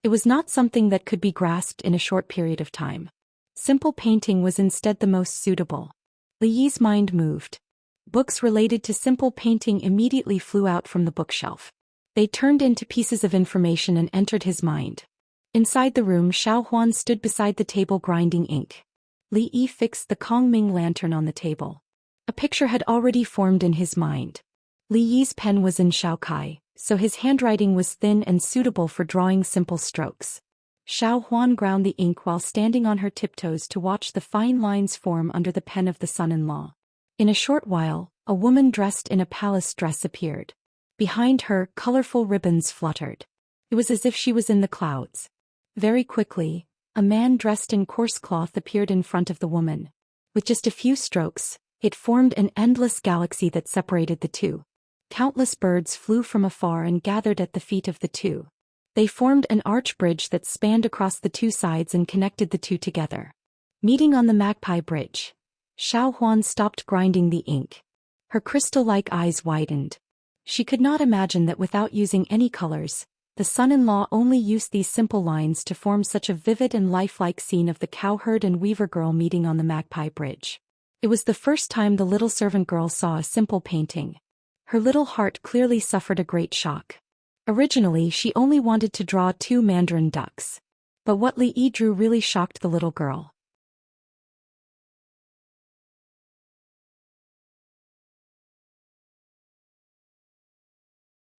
It was not something that could be grasped in a short period of time. Simple painting was instead the most suitable. Li Yi's mind moved. Books related to simple painting immediately flew out from the bookshelf. They turned into pieces of information and entered his mind. Inside the room, Xiao Huan stood beside the table grinding ink. Li Yi fixed the Kongming lantern on the table. A picture had already formed in his mind. Li Yi's pen was in Shaokai, so his handwriting was thin and suitable for drawing simple strokes. Xiao Huan ground the ink while standing on her tiptoes to watch the fine lines form under the pen of the son-in-law. In a short while, a woman dressed in a palace dress appeared. Behind her, colorful ribbons fluttered. It was as if she was in the clouds. Very quickly, a man dressed in coarse cloth appeared in front of the woman. With just a few strokes, it formed an endless galaxy that separated the two. Countless birds flew from afar and gathered at the feet of the two. They formed an arch bridge that spanned across the two sides and connected the two together. Meeting on the Magpie Bridge, Xiao Huan stopped grinding the ink. Her crystal-like eyes widened. She could not imagine that without using any colors, the son-in-law only used these simple lines to form such a vivid and lifelike scene of the cowherd and weaver girl meeting on the Magpie Bridge. It was the first time the little servant girl saw a simple painting. Her little heart clearly suffered a great shock. Originally, she only wanted to draw 2 mandarin ducks. But what Li Yi drew really shocked the little girl.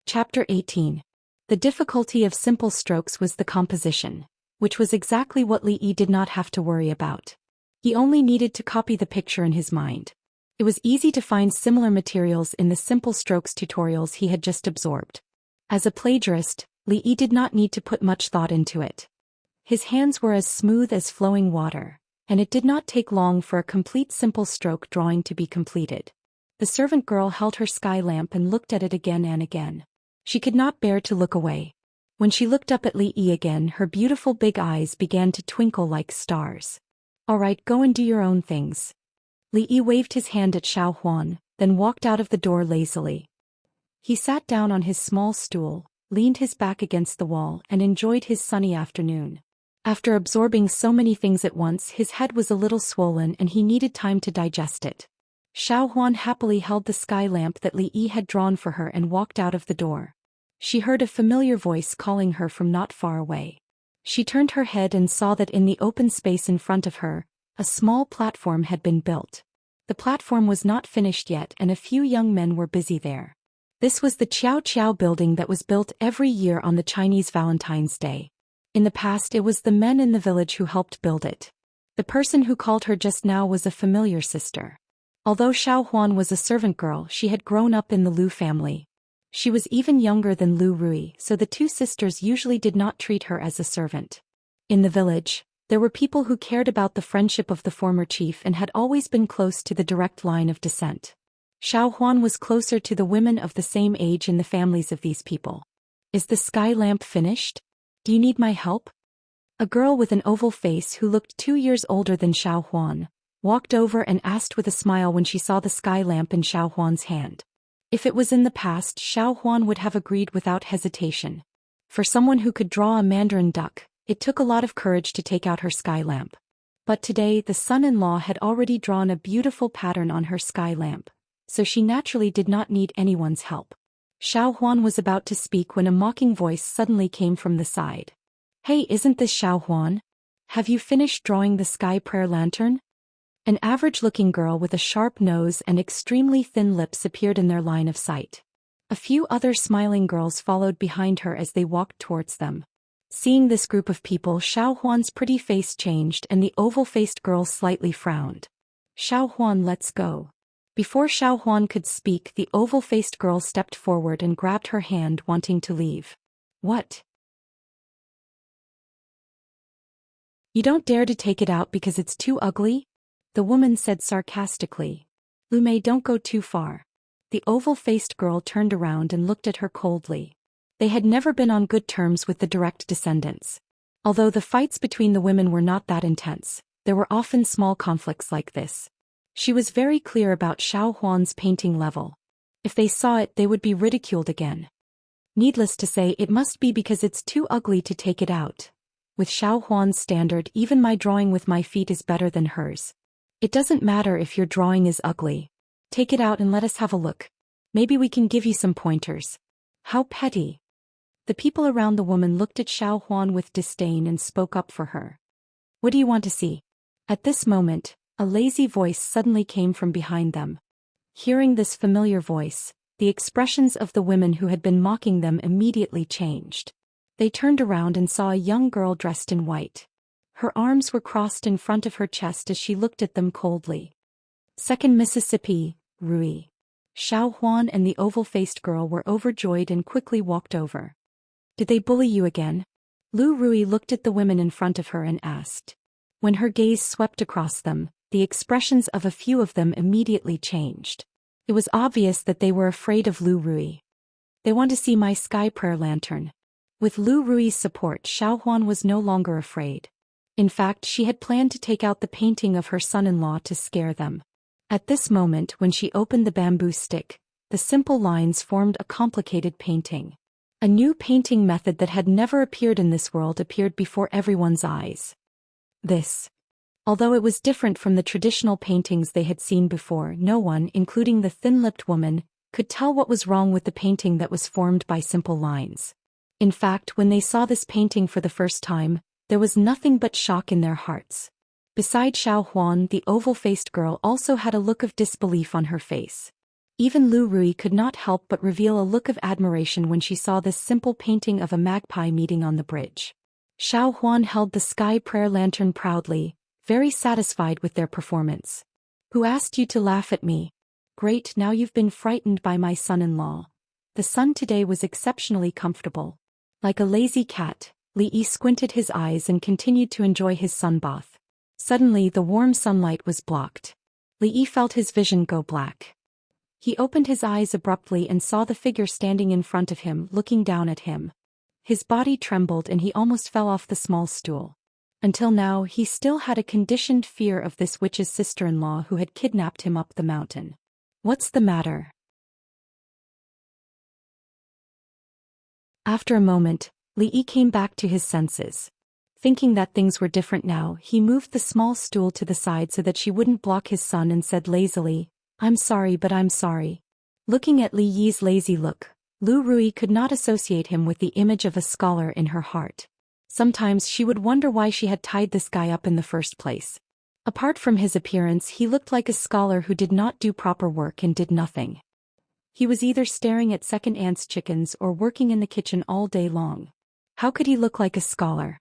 Chapter 18. The difficulty of simple strokes was the composition, which was exactly what Li Yi did not have to worry about. He only needed to copy the picture in his mind. It was easy to find similar materials in the simple strokes tutorials he had just absorbed. As a plagiarist, Li Yi did not need to put much thought into it. His hands were as smooth as flowing water, and it did not take long for a complete simple stroke drawing to be completed. The servant girl held her sky lamp and looked at it again and again. She could not bear to look away. When she looked up at Li Yi again, her beautiful big eyes began to twinkle like stars. "All right, go and do your own things." Li Yi waved his hand at Xiao Huan, then walked out of the door lazily. He sat down on his small stool, leaned his back against the wall and enjoyed his sunny afternoon. After absorbing so many things at once, his head was a little swollen and he needed time to digest it. Xiao Huan happily held the sky lamp that Li Yi had drawn for her and walked out of the door. She heard a familiar voice calling her from not far away. She turned her head and saw that in the open space in front of her, a small platform had been built. The platform was not finished yet and a few young men were busy there. This was the Qiao building that was built every year on the Chinese Valentine's Day. In the past it was the men in the village who helped build it. The person who called her just now was a familiar sister. Although Xiao Huan was a servant girl, she had grown up in the Lu family. She was even younger than Lu Rui, so the two sisters usually did not treat her as a servant. In the village, there were people who cared about the friendship of the former chief and had always been close to the direct line of descent. Xiao Huan was closer to the women of the same age in the families of these people. Is the sky lamp finished? Do you need my help? A girl with an oval face who looked 2 years older than Xiao Huan walked over and asked with a smile when she saw the sky lamp in Xiao Huan's hand. If it was in the past, Xiao Huan would have agreed without hesitation. For someone who could draw a mandarin duck, it took a lot of courage to take out her sky lamp. But today the son-in-law had already drawn a beautiful pattern on her sky lamp, so she naturally did not need anyone's help. Xiao Huan was about to speak when a mocking voice suddenly came from the side. Hey, isn't this Xiao Huan? Have you finished drawing the sky prayer lantern? An average-looking girl with a sharp nose and extremely thin lips appeared in their line of sight. A few other smiling girls followed behind her as they walked towards them. Seeing this group of people, Xiao Huan's pretty face changed and the oval-faced girl slightly frowned. Xiao Huan, let's go. Before Xiao Huan could speak, the oval-faced girl stepped forward and grabbed her hand, wanting to leave. What? You don't dare to take it out because it's too ugly? The woman said sarcastically. Lu Mei, don't go too far. The oval-faced girl turned around and looked at her coldly. They had never been on good terms with the direct descendants. Although the fights between the women were not that intense, there were often small conflicts like this. She was very clear about Xiao Huan's painting level. If they saw it, they would be ridiculed again. Needless to say, it must be because it's too ugly to take it out. With Xiao Huan's standard, even my drawing with my feet is better than hers. It doesn't matter if your drawing is ugly. Take it out and let us have a look. Maybe we can give you some pointers. How petty. The people around the woman looked at Xiao Huan with disdain and spoke up for her. What do you want to see? At this moment, a lazy voice suddenly came from behind them. Hearing this familiar voice, the expressions of the women who had been mocking them immediately changed. They turned around and saw a young girl dressed in white. Her arms were crossed in front of her chest as she looked at them coldly. 2nd Mississippi, Rui. Xiao Huan and the oval-faced girl were overjoyed and quickly walked over. Did they bully you again? Lu Rui looked at the women in front of her and asked. When her gaze swept across them, the expressions of a few of them immediately changed. It was obvious that they were afraid of Lu Rui. They want to see my sky prayer lantern. With Lu Rui's support, Xiao Huan was no longer afraid. In fact, she had planned to take out the painting of her son-in-law to scare them. At this moment, when she opened the bamboo stick, the simple lines formed a complicated painting. A new painting method that had never appeared in this world appeared before everyone's eyes. This. Although it was different from the traditional paintings they had seen before, no one, including the thin-lipped woman, could tell what was wrong with the painting that was formed by simple lines. In fact, when they saw this painting for the first time, there was nothing but shock in their hearts. Besides Xiao Huan, the oval-faced girl also had a look of disbelief on her face. Even Lu Rui could not help but reveal a look of admiration when she saw this simple painting of a magpie meeting on the bridge. Xiao Huan held the sky prayer lantern proudly, very satisfied with their performance. Who asked you to laugh at me? Great, now you've been frightened by my son-in-law. The sun today was exceptionally comfortable. Like a lazy cat, Li Yi squinted his eyes and continued to enjoy his sunbath. Suddenly the warm sunlight was blocked. Li Yi felt his vision go black. He opened his eyes abruptly and saw the figure standing in front of him, looking down at him. His body trembled and he almost fell off the small stool. Until now, he still had a conditioned fear of this witch's sister-in-law who had kidnapped him up the mountain. What's the matter? After a moment, Li Yi came back to his senses. Thinking that things were different now, he moved the small stool to the side so that she wouldn't block his son and said lazily, "I'm sorry, but I'm sorry." Looking at Li Yi's lazy look, Lu Rui could not associate him with the image of a scholar in her heart. Sometimes she would wonder why she had tied this guy up in the first place. Apart from his appearance, he looked like a scholar who did not do proper work and did nothing. He was either staring at second aunt's chickens or working in the kitchen all day long. How could he look like a scholar?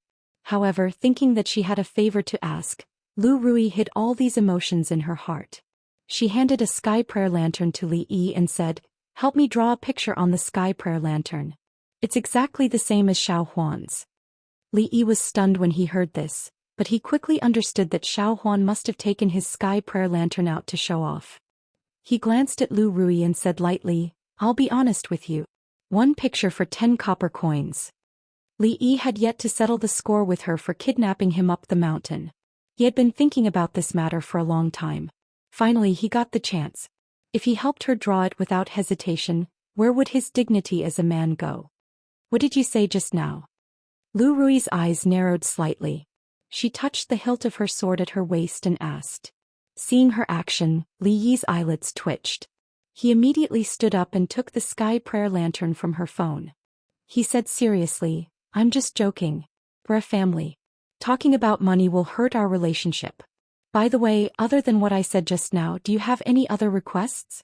However, thinking that she had a favor to ask, Lu Rui hid all these emotions in her heart. She handed a sky prayer lantern to Li Yi and said, "Help me draw a picture on the sky prayer lantern. It's exactly the same as Xiao Huan's." Li Yi was stunned when he heard this, but he quickly understood that Xiao Huan must have taken his sky prayer lantern out to show off. He glanced at Lu Rui and said lightly, "I'll be honest with you. 1 picture for 10 copper coins." Li Yi had yet to settle the score with her for kidnapping him up the mountain. He had been thinking about this matter for a long time. Finally he got the chance. If he helped her draw it without hesitation, where would his dignity as a man go? "What did you say just now?" Lu Rui's eyes narrowed slightly. She touched the hilt of her sword at her waist and asked. Seeing her action, Li Yi's eyelids twitched. He immediately stood up and took the sky prayer lantern from her phone. He said seriously, "I'm just joking. We're a family. Talking about money will hurt our relationship. By the way, other than what I said just now, do you have any other requests?"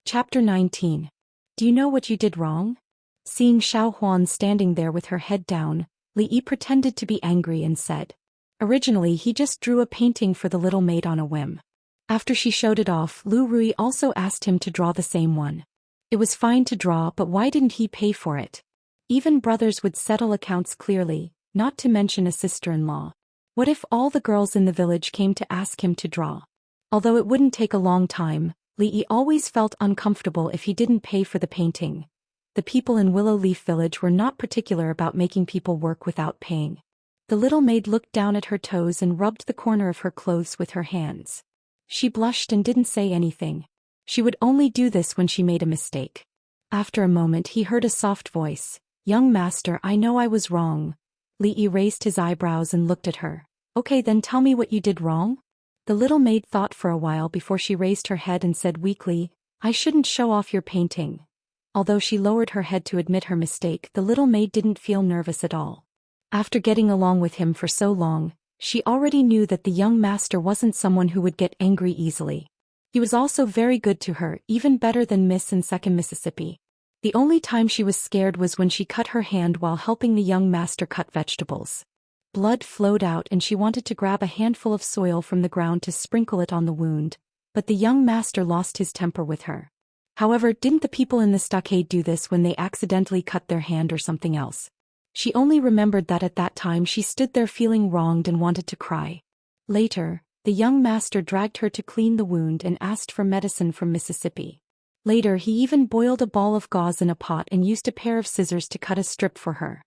Chapter 19. Do you know what you did wrong? Seeing Xiao Huan standing there with her head down, Li Yi pretended to be angry and said. Originally he just drew a painting for the little maid on a whim. After she showed it off, Lu Rui also asked him to draw the same one. It was fine to draw, but why didn't he pay for it? Even brothers would settle accounts clearly, not to mention a sister-in-law. What if all the girls in the village came to ask him to draw? Although it wouldn't take a long time, Li Yi always felt uncomfortable if he didn't pay for the painting. The people in Willow Leaf Village were not particular about making people work without paying. The little maid looked down at her toes and rubbed the corner of her clothes with her hands. She blushed and didn't say anything. She would only do this when she made a mistake. After a moment he heard a soft voice. "Young master, I know I was wrong." Li Yi raised his eyebrows and looked at her. "Okay, then tell me what you did wrong?" The little maid thought for a while before she raised her head and said weakly, "I shouldn't show off your painting." Although she lowered her head to admit her mistake, the little maid didn't feel nervous at all. After getting along with him for so long, she already knew that the young master wasn't someone who would get angry easily. He was also very good to her, even better than Miss in Second Mississippi. The only time she was scared was when she cut her hand while helping the young master cut vegetables. Blood flowed out and she wanted to grab a handful of soil from the ground to sprinkle it on the wound, but the young master lost his temper with her. However, didn't the people in the stockade do this when they accidentally cut their hand or something else? She only remembered that at that time she stood there feeling wronged and wanted to cry. Later, the young master dragged her to clean the wound and asked for medicine from Mississippi. Later he even boiled a ball of gauze in a pot and used a pair of scissors to cut a strip for her.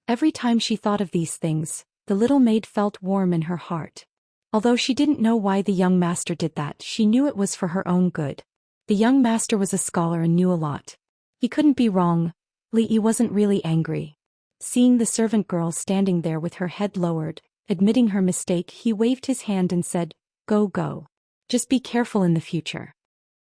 Every time she thought of these things, the little maid felt warm in her heart. Although she didn't know why the young master did that, she knew it was for her own good. The young master was a scholar and knew a lot. He couldn't be wrong. Li Yi wasn't really angry. Seeing the servant girl standing there with her head lowered, admitting her mistake, he waved his hand and said, "Go, go. Just be careful in the future."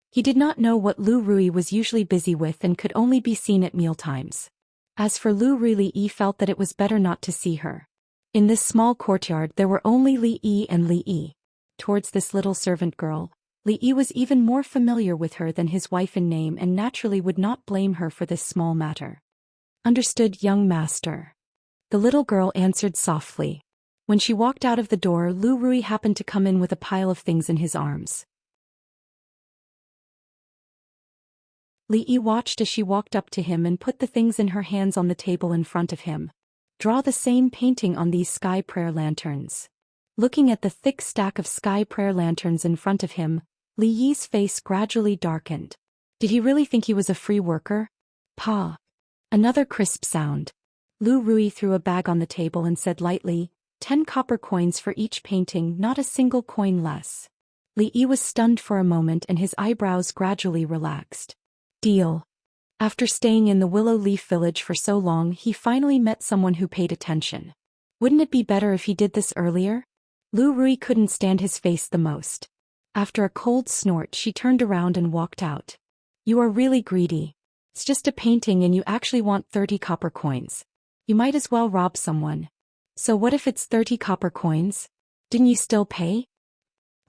He did not know what Lu Rui was usually busy with and could only be seen at mealtimes. As for Lu Rui, Li Yi felt that it was better not to see her. In this small courtyard there were only Li Yi and Li Yi. Towards this little servant girl, Li Yi was even more familiar with her than his wife in name and naturally would not blame her for this small matter. "Understood, young master." The little girl answered softly. When she walked out of the door, Lu Rui happened to come in with a pile of things in his arms. Li Yi watched as she walked up to him and put the things in her hands on the table in front of him. "Draw the same painting on these sky prayer lanterns." Looking at the thick stack of sky prayer lanterns in front of him, Li Yi's face gradually darkened. Did he really think he was a free worker? Pa. Another crisp sound. Lu Rui threw a bag on the table and said lightly, 10 copper coins for each painting, not a single coin less. Li Yi was stunned for a moment and his eyebrows gradually relaxed. Deal. After staying in the Willow Leaf Village for so long, he finally met someone who paid attention. Wouldn't it be better if he did this earlier? Lu Rui couldn't stand his face the most. After a cold snort, she turned around and walked out. You are really greedy. It's just a painting and you actually want 30 copper coins. You might as well rob someone. So what if it's 30 copper coins? Didn't you still pay?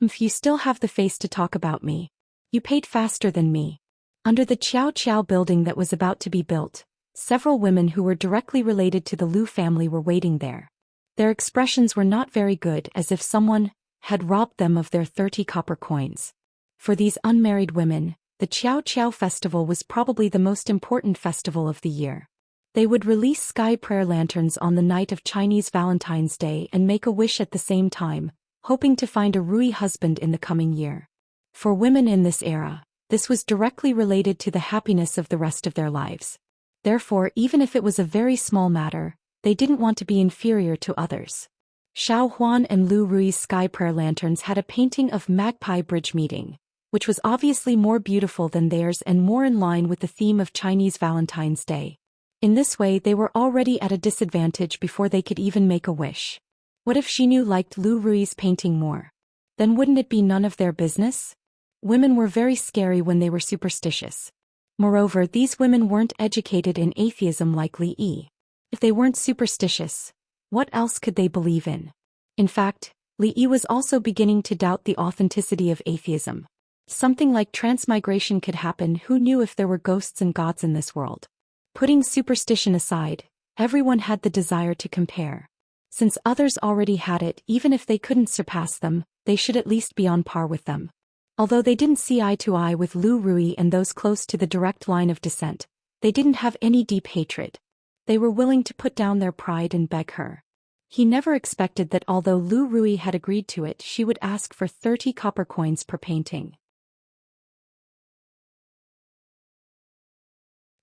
If you still have the face to talk about me. You paid faster than me. Under the Xiao building that was about to be built, several women who were directly related to the Lu family were waiting there. Their expressions were not very good, as if someone had robbed them of their 30 copper coins. For these unmarried women, the Xiao festival was probably the most important festival of the year. They would release sky prayer lanterns on the night of Chinese Valentine's Day and make a wish at the same time, hoping to find a Rui husband in the coming year. For women in this era, this was directly related to the happiness of the rest of their lives. Therefore, even if it was a very small matter, they didn't want to be inferior to others. Xiao Huan and Lu Rui's sky prayer lanterns had a painting of Magpie Bridge meeting, which was obviously more beautiful than theirs and more in line with the theme of Chinese Valentine's Day. In this way, they were already at a disadvantage before they could even make a wish. What if Xinu liked Lu Rui's painting more? Then wouldn't it be none of their business? Women were very scary when they were superstitious. Moreover, these women weren't educated in atheism like Li Yi. If they weren't superstitious, what else could they believe in? In fact, Li Yi was also beginning to doubt the authenticity of atheism. Something like transmigration could happen. Who knew if there were ghosts and gods in this world? Putting superstition aside, everyone had the desire to compare. Since others already had it, even if they couldn't surpass them, they should at least be on par with them. Although they didn't see eye to eye with Lu Rui and those close to the direct line of descent, they didn't have any deep hatred. They were willing to put down their pride and beg her. He never expected that although Lu Rui had agreed to it, she would ask for 30 copper coins per painting.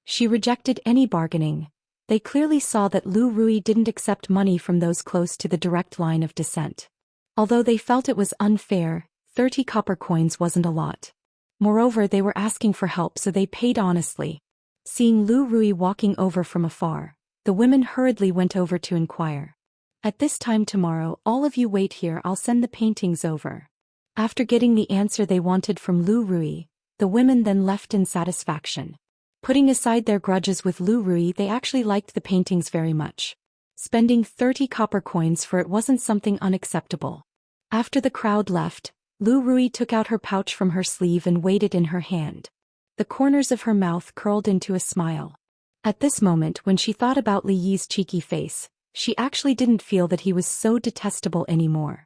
She rejected any bargaining. They clearly saw that Lu Rui didn't accept money from those close to the direct line of descent. Although they felt it was unfair, 30 copper coins wasn't a lot. Moreover, they were asking for help, so they paid honestly. Seeing Lu Rui walking over from afar, the women hurriedly went over to inquire. At this time tomorrow, all of you wait here, I'll send the paintings over. After getting the answer they wanted from Lu Rui, the women then left in satisfaction. Putting aside their grudges with Lu Rui, they actually liked the paintings very much. Spending 30 copper coins for it wasn't something unacceptable. After the crowd left, Lu Rui took out her pouch from her sleeve and weighed it in her hand. The corners of her mouth curled into a smile. At this moment, when she thought about Li Yi's cheeky face, she actually didn't feel that he was so detestable anymore.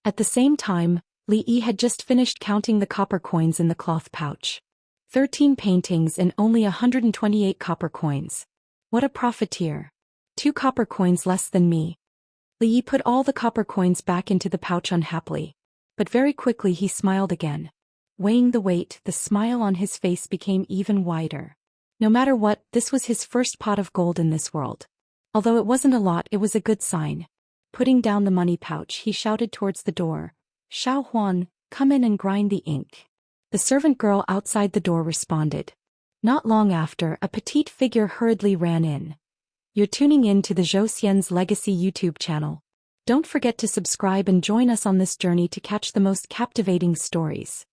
At the same time, Li Yi had just finished counting the copper coins in the cloth pouch. 13 paintings and only 128 copper coins. What a profiteer. 2 copper coins less than me. Li Yi put all the copper coins back into the pouch unhappily. But very quickly he smiled again. Weighing the weight, the smile on his face became even wider. No matter what, this was his first pot of gold in this world. Although it wasn't a lot, it was a good sign. Putting down the money pouch, he shouted towards the door. Xiao Huan, come in and grind the ink. The servant girl outside the door responded. Not long after, a petite figure hurriedly ran in. You're tuning in to the Zhou Xian's Legacy YouTube channel. Don't forget to subscribe and join us on this journey to catch the most captivating stories.